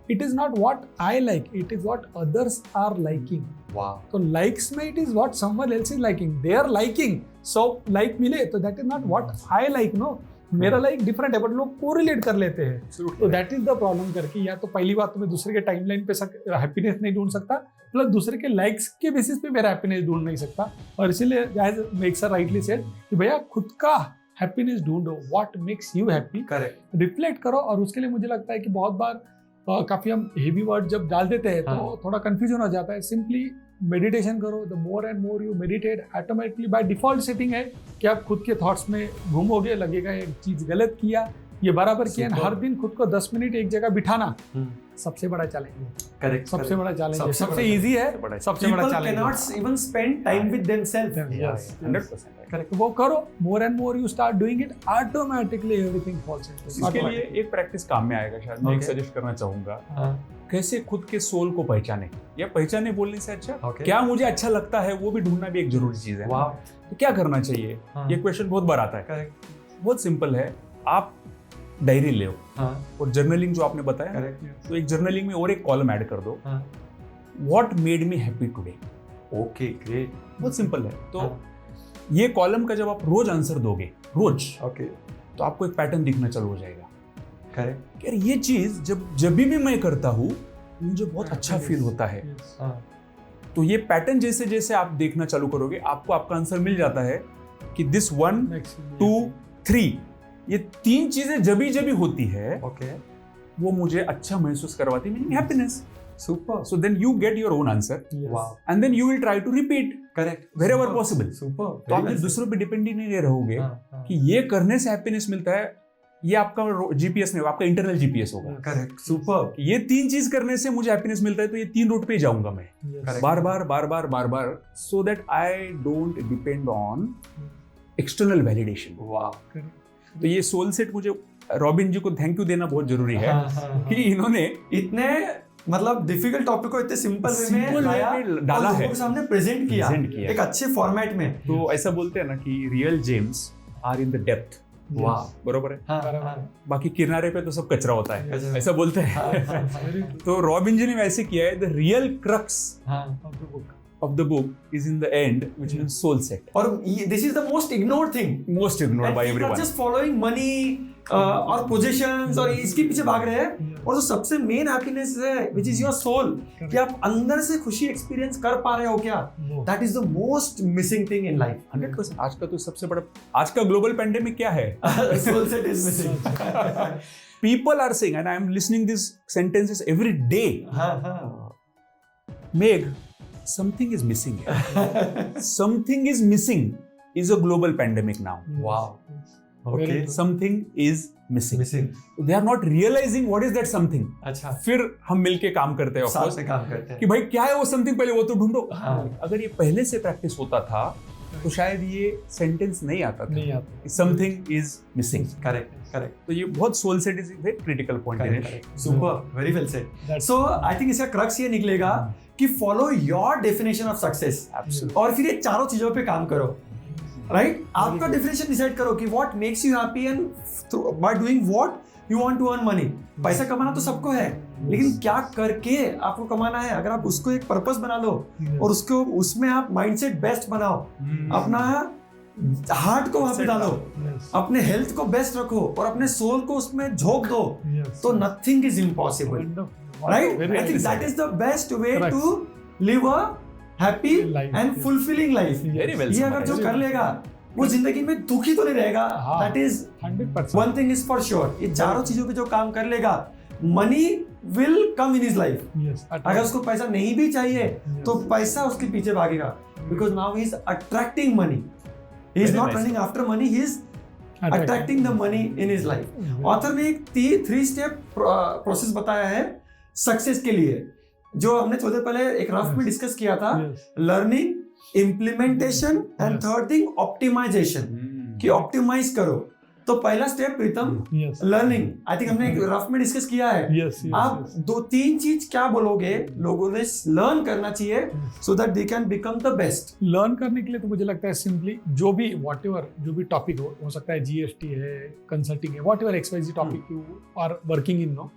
it is not what I like, it is what others are liking. Wow. तो likes में it is what someone else is liking. They are liking. So like मिले तो that is not what I like, no. मेरा like different है but लोग correlate कर लेते हैं. तो दैट इज द प्रॉब्लम करके, या तो पहली बात तो मैं दूसरे के टाइमलाइन पे हैप्पीनेस नहीं ढूंढ सकता, प्लस दूसरे के लाइक्स के बेसिस पे मेरा हैप्पीनेस ढूंढ नहीं सकता. और इसीलिए एज मेक्स राइटली सेड कि भैया खुद का हैप्पीनेस ढूंढो, what makes you happy. Correct. Reflect करो. और उसके लिए मुझे लगता है कि बहुत बार काफी हम हेवी वर्ड जब डाल देते हैं तो थोड़ा कंफ्यूजन हो जाता है. सिंपली मेडिटेशन करो. The more and more you meditate, automatically by default setting है कि आप खुद के थॉट्स में घूमोगे, लगेगा एक चीज गलत किया, ये बराबर किया है। हर दिन खुद को 10 मिनट एक जगह बिठाना सबसे बड़ा चैलेंज। करेक्ट, सबसे बड़ा चैलेंज है, सबसे सबसे बड़ा इजी है, बड़ा सबसे बड़ा people challenge cannot even spend time with themselves. Yes, 100% correct. वो करो, मोर and more you start doing it, automatically everything falls into. इसके लिए एक प्रैक्टिस काम में आएगा शायद, मैं एक Okay. सजेस्ट करना चाहूंगा। हाँ, कैसे खुद के सोल को पहचाने, या पहचाने बोलने से अच्छा Okay. क्या मुझे अच्छा लगता है वो भी ढूंढना भी एक जरूरी चीज है। wow, तो क्या करना चाहिए, हाँ. ये क्वेश्चन बहुत बार आता है। correct, बहुत सिंपल है, आप डायरी ले हाँ, और जर्नलिंग जो आपने बताया, correct, तो एक जर्नलिंग में और एक कॉलम ऐड कर दो, हाँ, what made me happy today. okay, great, बहुत सिंपल है। तो हाँ. ये कॉलम का जब आप रोज आंसर दोगे, रोज, okay, तो आपको एक पैटर्न दिखना चालू हो जाएगा। correct, यार ये चीज जब भी मैं करता हूँ मुझे बहुत अच्छा फील होता है। हाँ, तो ये पैटर्न जैसे जैसे आप देखना चालू करोगे, आपको आपका आंसर मिल जाता है कि दिस 1 2 3, ये 3 चीजें जब होती है okay, वो मुझे अच्छा महसूस करवाती है, meaning happiness. super, so then you get your own answer wow, and then you will try to repeat correct, wherever super, possible. super, तो आप very well दूसरों पे डिपेंड ही नहीं रहोगे said. हाँ, कि ये करने से हैप्पीनेस मिलता है। ये आपका जीपीएस नहीं होगा, आपका इंटरनल जीपीएस होगा। correct, super, कि ये 3 चीज करने से मुझे हैप्पीनेस मिलता है, तो ये 3 रूट पे ही जाऊंगा मैं, correct, bar bar, so that I don't depend on external validation. wow, तो ये सोल सेट मुझे रॉबिन जी को थैंक यू देना बहुत जरूरी है हाँ, हाँ, कि इन्होंने इतने मतलब डिफिकल्ट टॉपिक को इतने सिंपल वे में Simple लाया way में डाला और है। लोगों के सामने प्रेजेंट किया एक अच्छे फॉर्मेट में। तो ऐसा बोलते हैं ना कि real gems are in the depth. वाह, बरोबर है। हाँ, बराबर। हाँ, बाकी किनारे पे तो सब कचरा होता है, कचरा। ऐसा बोलते हैं। तो रॉबिन जी ने वैसे किया है, द रियल क्रक्स हाँ, of the book is in the end, which means soul set. और this is the most ignored thing, Most ignored by everyone. Just following money और पोजीशंस और इसके पीछे भाग रहे हैं। और जो सबसे मेन हैप्पीनेस है विच इज योर सोल, कि आप अंदर से खुशी एक्सपीरियंस कर पा रहे हो क्या, that is the most missing thing in life. 100%। आज का तो सबसे बड़ा, आज का ग्लोबल पेंडेमिक क्या है? Soul set is missing. People are saying, and I am listening these sentences every day. हाँ, हाँ, Meg, something is missing here. Something is missing is a global pandemic now. wow, okay, Something is missing. Missing, They are not realizing what is that something. अच्छा, फिर हम मिलके काम करते हैं, of साथ course, में काम करते कि हैं। भाई क्या है वो समथिंग, पहले वो तो ढूंढो। हाँ। अगर ये पहले से प्रैक्टिस होता था तो शायद ये सेंटेंस नहीं आता था, नहीं आता। Something is missing. Correct, correct, तो ये बहुत soul set is very critical point. Super, very well said. That's- so I think इसका क्रक्स ये निकलेगा कि follow your definition of success, और फिर ये चारों चीजों पे काम करो, राइट? आपका डेफिनेशन डिसाइड करो कि what makes you happy and by doing what you want to earn money. पैसा कमाना तो सबको है, लेकिन क्या करके आपको कमाना है, अगर आप उसको एक पर्पस बना लो और उसको उसमें आप माइंडसेट बेस्ट बनाओ, अपना हार्ट को वहां पे डालो, अपने हेल्थ को बेस्ट रखो और अपने सोल को उसमें झोंक दो, तो nothing is impossible, right? I think that is the best way Correct. To live a happy Life, and yes. Fulfilling life. Very well ये अगर जो summarized. कर लेगा वो जिंदगी में दुखी तो नहीं रहेगा। हाँ। That is 100%। One thing is for sure, ये चारों चीजों पे जो काम कर लेगा, money will come in his life. Yes, अगर उसको पैसा नहीं भी चाहिए तो पैसा उसके पीछे भागेगा, because now he is attracting money, he is Very not nice. Running after money, he is attracting the money in his life. Author ने एक 3 स्टेप प्रोसेस बताया है सक्सेस के लिए, जो हमने थोड़ी देर पहले एक रफ में डिस्कस किया था। Learning, implementation and third thing optimization, कि ऑप्टिमाइज करो। तो पहला step Pritam learning, I think हमने एक रफ में डिस्कस किया है। आप 2-3 चीज क्या बोलोगे लोगों ने लर्न करना चाहिए so that they can become the best? Learn करने के लिए तो मुझे लगता है सिंपली जो भी जो भी टॉपिक हो सकता है, जीएसटी है, कंसल्टिंग है, whatever XYZ topic you are working in no,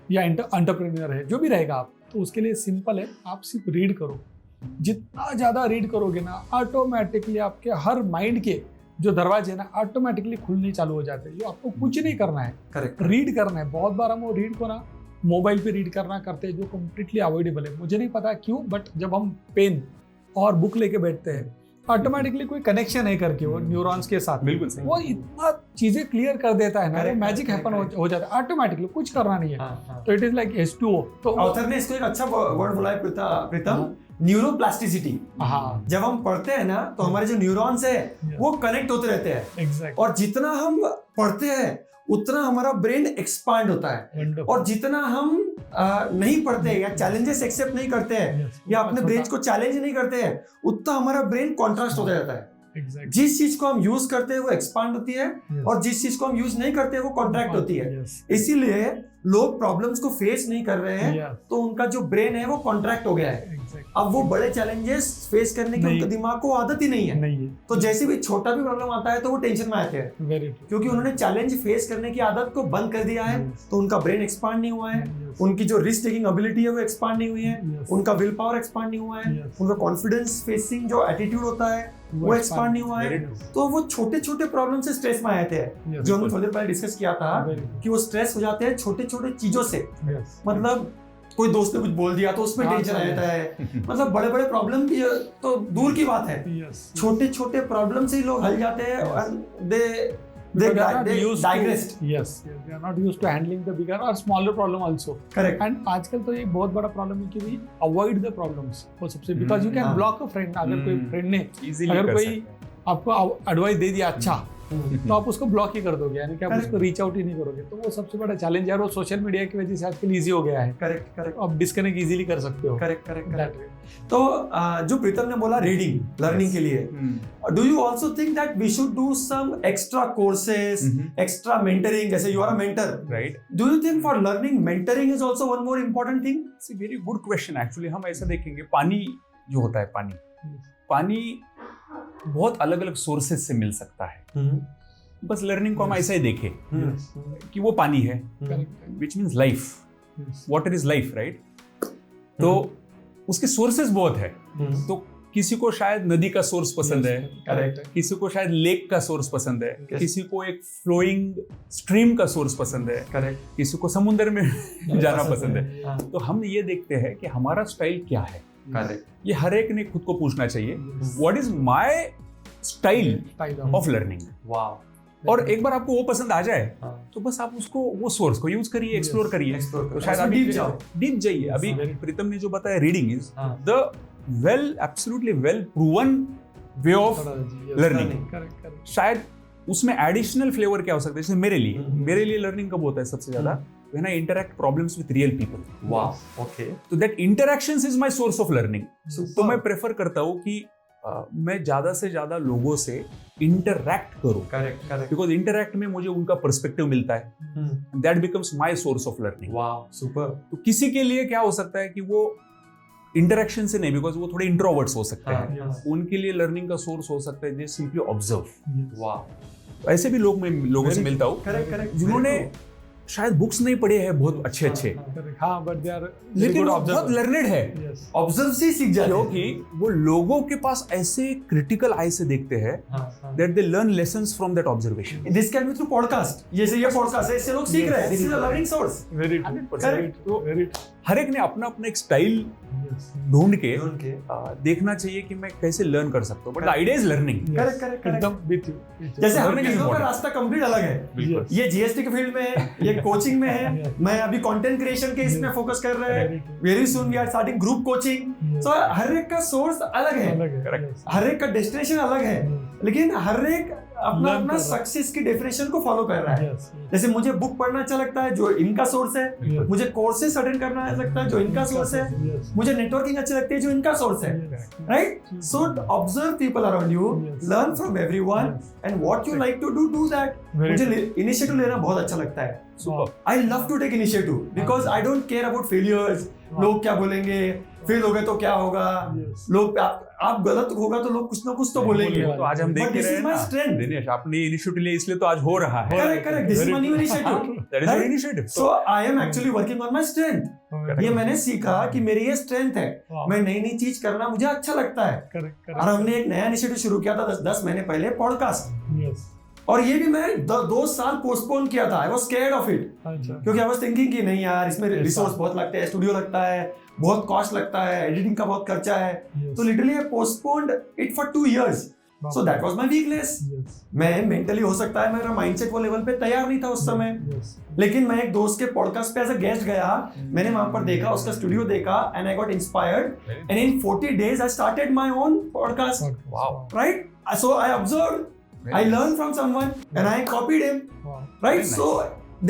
या एंटरप्रेन्योर है, जो भी रहेगा आप, तो उसके लिए सिंपल है, आप सिर्फ रीड करो। जितना ज्यादा रीड करोगे ना, ऑटोमेटिकली आपके हर माइंड के जो दरवाजे हैं ना ऑटोमेटिकली खुलने चालू हो जाते हैं। ये आपको कुछ नहीं करना है, करेक्ट, रीड करना है। बहुत बार हम वो रीड को ना मोबाइल पे रीड करना करते हैं, जो कम्प्लीटली अवॉइडेबल है। मुझे नहीं पता क्यों, बट जब हम पेन और बुक लेके बैठते हैं, ऑटोमेटिकली कोई कनेक्शन है करके वो न्यूरॉन्स के साथ, बिल्कुल सही। वो इतना चीजें क्लियर कर देता है ना, Correct, magic correct, happen correct. हो जाता है ऑटोमेटिकली, कुछ करना नहीं है। हाँ, तो इट इज लाइक H2O। तो ऑथर ने इसको एक अच्छा वर्ड बोला है प्रीतम, न्यूरोप्लास्टिसिटी। हाँ, जब हम पढ़ते हैं ना तो हमारे जो न्यूरॉन्स है वो कनेक्ट होते रहते हैं, एग्जैक्ट, और जितना हम पढ़ते हैं उतना हमारा ब्रेन एक्सपांड होता है। Wonderful. और जितना हम नहीं पढ़ते हैं या चैलेंजेस एक्सेप्ट नहीं करते हैं Yes. या अपने ब्रेन को चैलेंज नहीं करते हैं, उतना हमारा ब्रेन कॉन्ट्रास्ट होता जाता है। Exactly. जिस चीज को हम यूज करते हैं वो एक्सपांड होती है, Yes. और जिस चीज को हम यूज नहीं करते हैं वो कॉन्ट्रैक्ट होती है। Yes. इसीलिए लोग प्रॉब्लम्स को फेस नहीं कर रहे हैं, Yes. तो उनका जो ब्रेन है वो कॉन्ट्रैक्ट हो गया है। Exactly. अब वो बड़े चैलेंजेस फेस करने की नहीं। उनके दिमाग को आदत ही नहीं है। नहीं है। तो जैसे भी छोटा भी प्रॉब्लम आता है तो वो टेंशन में आते हैं, Very true. क्योंकि उन्होंने चैलेंज फेस करने की आदत को बंद कर दिया है। Yes. तो उनका ब्रेन एक्सपांड नहीं हुआ है, Yes. उनकी जो रिस्क टेकिंग एबिलिटी है वो एक्सपांड नहीं हुई है, Yes. उनका विल पावर एक्सपांड नहीं हुआ है, Yes. उनका कॉन्फिडेंस फेसिंग जो एटीट्यूड होता है वो एक्सपांड नहीं हुआ है। Very true. तो वो छोटे छोटे प्रॉब्लम से स्ट्रेस में आए थे, Yes. जो हमने थोड़ी देर पहले डिस्कस किया था Very true. कि वो स्ट्रेस हो जाते हैं छोटे छोटे चीजों से। Yes. मतलब कोई दोस्त ने कुछ बोल दिया तो उसमें हाँ, टेंशन आ हाँ, जाता है। मतलब बड़े बड़े प्रॉब्लम भी तो दूर की बात है, Yes. छोटे छोटे प्रॉब्लम से ही लोग हल जाते हैं। Yes. and they Because they are not used to- digressed. Yes. Yes. They are not used to handling the bigger or smaller problem also. Correct. And आजकल तो एक बहुत बड़ा प्रॉब्लम है कि भी avoid the problems वो सबसे because you can हाँ। block a friend अगर कोई फ्रेंड ने Easily अगर कर कोई सकते हैं। आपको एडवाइस दे दिया अच्छा तो आप उसको ब्लॉक ही कर दोगे, यानी कि आप Correct. उसको रीच आउट ही नहीं करोगे। तो वो सबसे बड़ा चैलेंज है, और वो सोशल मीडिया की वजह से आजकल ईजी हो गया है, करेक्ट करेक्ट आप डिस्कनेक्ट इजीली कर सकते हो। Correct correct That correct. way. तो जो प्रीतम ने बोला रीडिंग लर्निंग के लिए, do you also think that we should do some extra courses, extra mentoring? जैसे you are a mentor, right. Do you think for learning mentoring is also one more important thing? It's a very good question. Actually हम ऐसा देखेंगे, पानी जो होता है, पानी बहुत अलग अलग सोर्सेज से मिल सकता है। बस लर्निंग को हम ऐसा ही देखें कि वो पानी है, which means life, water is life, right? तो उसके सोर्सेज बहुत है। तो किसी को शायद नदी का सोर्स पसंद है, करेक्ट, किसी को शायद लेक का सोर्स पसंद है, Yes. किसी को एक फ्लोइंग स्ट्रीम का सोर्स पसंद है, करेक्ट, किसी को समुद्र में जाना पसंद है। तो हम ये देखते हैं कि हमारा स्टाइल क्या है। करेक्ट, ये हर एक ने खुद को पूछना चाहिए, what is my style of learning. Wow. और एक बार आपको वो पसंद आ जाए हाँ। तो बस आप उसको वो सोर्स को यूज करिए, एक्सप्लोर करिए। Explore करो। तो शायद उसमें अभी deep जाओ। डीप जाइए। अभी very- प्रीतम ने जो बताया, रीडिंग इज हाँ। The absolutely well proven way of learning. शायद उसमें एडिशनल फ्लेवर क्या हो सकता है, जैसे मेरे लिए लर्निंग कब होता है सबसे ज्यादा, when I interact problems with real people. Wow, okay. तो that interactions is my source of learning. तो मैं प्रेफर करता हूँ कि मैं ज्यादा से ज्यादा लोगों से इंटरैक्ट करूं, करेक्ट, करेक्ट। बिकॉज इंटरैक्ट में मुझे उनका पर्सपेक्टिव मिलता है, that becomes my source of learning. Wow, super. तो किसी के लिए क्या हो सकता है कि वो इंटरेक्शन से नहीं, बिकॉज वो थोड़े इंट्रोवर्ट्स हो सकते हाँ, हैं, हाँ। उनके लिए लर्निंग का सोर्स हो सकता है जस्ट सिंपली ऑब्जर्व। वाओ, ऐसे भी लोगों से मिलता हूँ करेक्ट, करेक्ट। जिन्होंने शायद बुक्स नहीं पढ़े हैं बहुत अच्छे, हाँ, but they are very लेकिन good वो बहुत observers. लर्नेड है, Yes. ऑब्जर्व से ही सीख जाते हैं। क्योंकि वो लोगों के पास ऐसे क्रिटिकल आई से देखते हैं that they learn lessons from that observation. This can be through podcast. जैसे ये पॉडकास्ट है, इससे लोग सीख रहे हैं। This is a learning source. Very true. 100%. Very true. Very true. हर एक ने अपना अपना एक स्टाइल Yes. ढूंढ के उनके देखना चाहिए कि मैं कैसे लर्न कर सकता हूँ। But the idea is learning. Yes. Correct, correct, correct. एकदम with you. With you. जैसे हमने Learning is लोगों का important. रास्ता कंप्लीट अलग है। Yes. ये जीएसटी के फील्ड में है, ये कोचिंग में है, Yes. मैं अभी कंटेंट क्रिएशन के इसमें Yes. फोकस कर रहे Very हैं। true. Very soon we are starting group coaching. Yes. So हर एक का सोर्स अलग है, अलग है. Correct. Yes. हर एक का डेस्टिनेशन अलग है, Yes. लेकिन हर एक अपना Learn अपना कर रहा है. सक्सेस की डेफिनेशन को फॉलो कर रहा है। Yes. Yes. जैसे मुझे बुक पढ़ना अच्छा लगता है, जो इनका सोर्स है। Yes. मुझे कोर्सेस अटेंड करना अच्छा लगता है, जो इनका सोर्स है। Yes. मुझे नेटवर्किंग अच्छी लगती है, जो इनका सोर्स है। Yes. Right? So observe people around you, Yes. Learn from everyone, Yes. And what you like to do that. Very मुझे true. इनिशिएटिव लेना बहुत अच्छा लगता है। Super. I love to take initiative because I don't care about failures. लोग क्या बोलेंगे, fail हो गए तो क्या होगा, Yes. लोग आप गलत होगा तो लोग कुछ ना कुछ तो बोलेंगे। तो आज हम देख But के this रहे is हैं my ना, strength. दिनेश आपने इनिशिएटिव लिया इसलिए तो आज हो रहा है। Correct, correct, this is my new initiative. That is your initiative. So I am actually working on my strength. ये मैंने सीखा कि मेरी ये स्ट्रेंथ है, Wow. मैं नई नई चीज करना मुझे अच्छा लगता है। Correct. और हमने एक नया इनिशिएटिव शुरू किया था 10 महीने पहले, पॉडकास्ट। Yes. और ये भी मैं 2 साल पोस्टपोन किया था। I was scared of it, अच्छा. क्योंकि आई वाज थिंकिंग कि नहीं यार, इसमें रिसोर्स बहुत लगते हैं, स्टूडियो लगता है, बहुत कॉस्ट लगता है, एडिटिंग का बहुत खर्चा है। Yes. तो literally I postponed it for 2 years. So that was my weakness. Yes. मैं मेंटली हो सकता है मेरा माइंडसेट वो लेवल पे तैयार नहीं था उस समय, Yes. लेकिन मैं एक दोस्त के पॉडकास्ट पे एज अ गेस्ट गया, मैंने वहां पर देखा, उसका स्टूडियो देखा, and I got inspired, and in 40 days I started my own podcast. Wow. Right? So I observe Very I nice. learned from someone and I copied him. Wow. Right? Very nice. So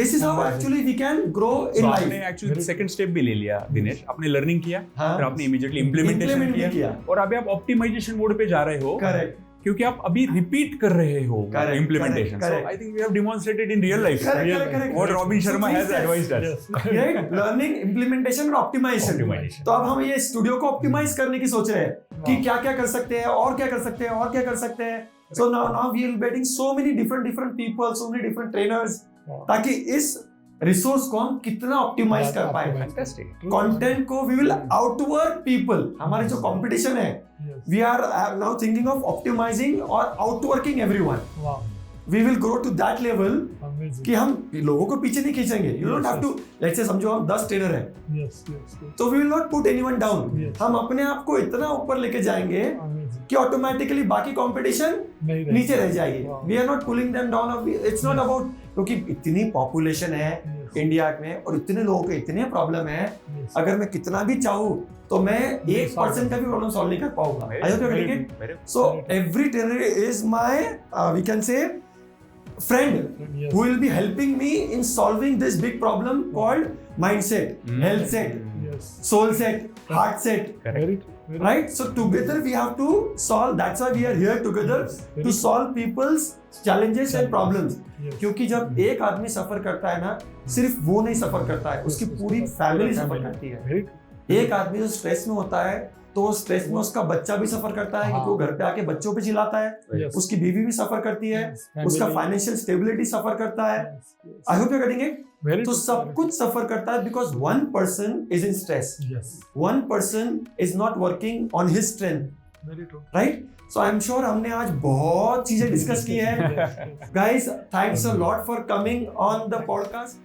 this is how Amazing. actually we can grow in So life. आपने actually second step भी ले लिया दिनेश, आपने learning किया, हाँ. फिर आपने immediately implementation Implement भी किया, और अभी आप ऑप्टिमाइजेशन मोड पे जा रहे हो, Correct. क्योंकि आप अभी रिपीट कर रहे हो Correct, implementation. So correct. I think we have demonstrated in real life Correct. What Robin So Sharma three has steps. Advised us. Yes. Right? Learning, implementation और optimization. Optimization. तो अब हम ये स्टूडियो को ऑप्टिमाइज करने की सोच रहे हैं कि Wow. क्या क्या कर सकते हैं और क्या कर सकते हैं और क्या कर सकते हैं. So now we will getting so many different people, so many different trainers, Wow. ताकि इस रिसोर्स को हम कितना ऑप्टिमाइज कर पाए. Optimize. फैंटास्टिक. कंटेंट को वी विल आउटवर्क पीपल. हमारे जो कंपटीशन है, Yes. we are now thinking of optimizing or outworking everyone. Wow. We will grow to that level Amazing. कि हम लोगों को पीछे नहीं खींचेंगे. You don't have to, let's say समझो हम 10 ट्रेनर हैं, Yes. Yes. Yes. तो we will not put anyone down. Yes. हम अपने आप को इतना ऊपर लेके जाएंगे Amazing. कि ऑटोमेटिकली बाकी कंपटीशन नहीं नीचे रह जाएगी. Wow. We are not pulling them down. It's not Yes. about, क्योंकि इतनी पॉपुलेशन है Yes. इंडिया में और इतने लोगों के इतने प्रॉब्लम है. Yes. अगर मैं कितना भी चाहूँ तो मैं नहीं 1% का भी प्रॉब्लम सॉल्व नहीं कर पाऊंगा. I hope you're getting it. So Very every trainer is my we can say friend Yes. who will be helping me in solving this big problem called mindset, health set, Yes. soul set, heart set. Very true. Very Right? So together we have to solve. That's why we are here together Very to true. solve people's challenges and problems. Yes. क्योंकि जब एक आदमी सफर करता है ना, सिर्फ वो नहीं सफर करता है, उसकी पूरी फैमिली सफर करती है. Very true. एक आदमी जो स्ट्रेस में होता है तो स्ट्रेस में उसका बच्चा भी सफर करता है, क्योंकि वो घर पे आके बच्चों पे चिल्लाता है. Yes. उसकी बीवी भी सफर करती है, Yes. उसका Family. फाइनेंशियल स्टेबिलिटी सफर करता है. Yes. Yes. I hope you getting it. Very तो true. सब कुछ सफर करता है because one person is in stress. Yes. One person is not working on his strength. Very true. Right? So I am sure हमने आज बहुत चीजें discuss की है. Yes. Yes. Guys, thanks a lot for coming on the podcast.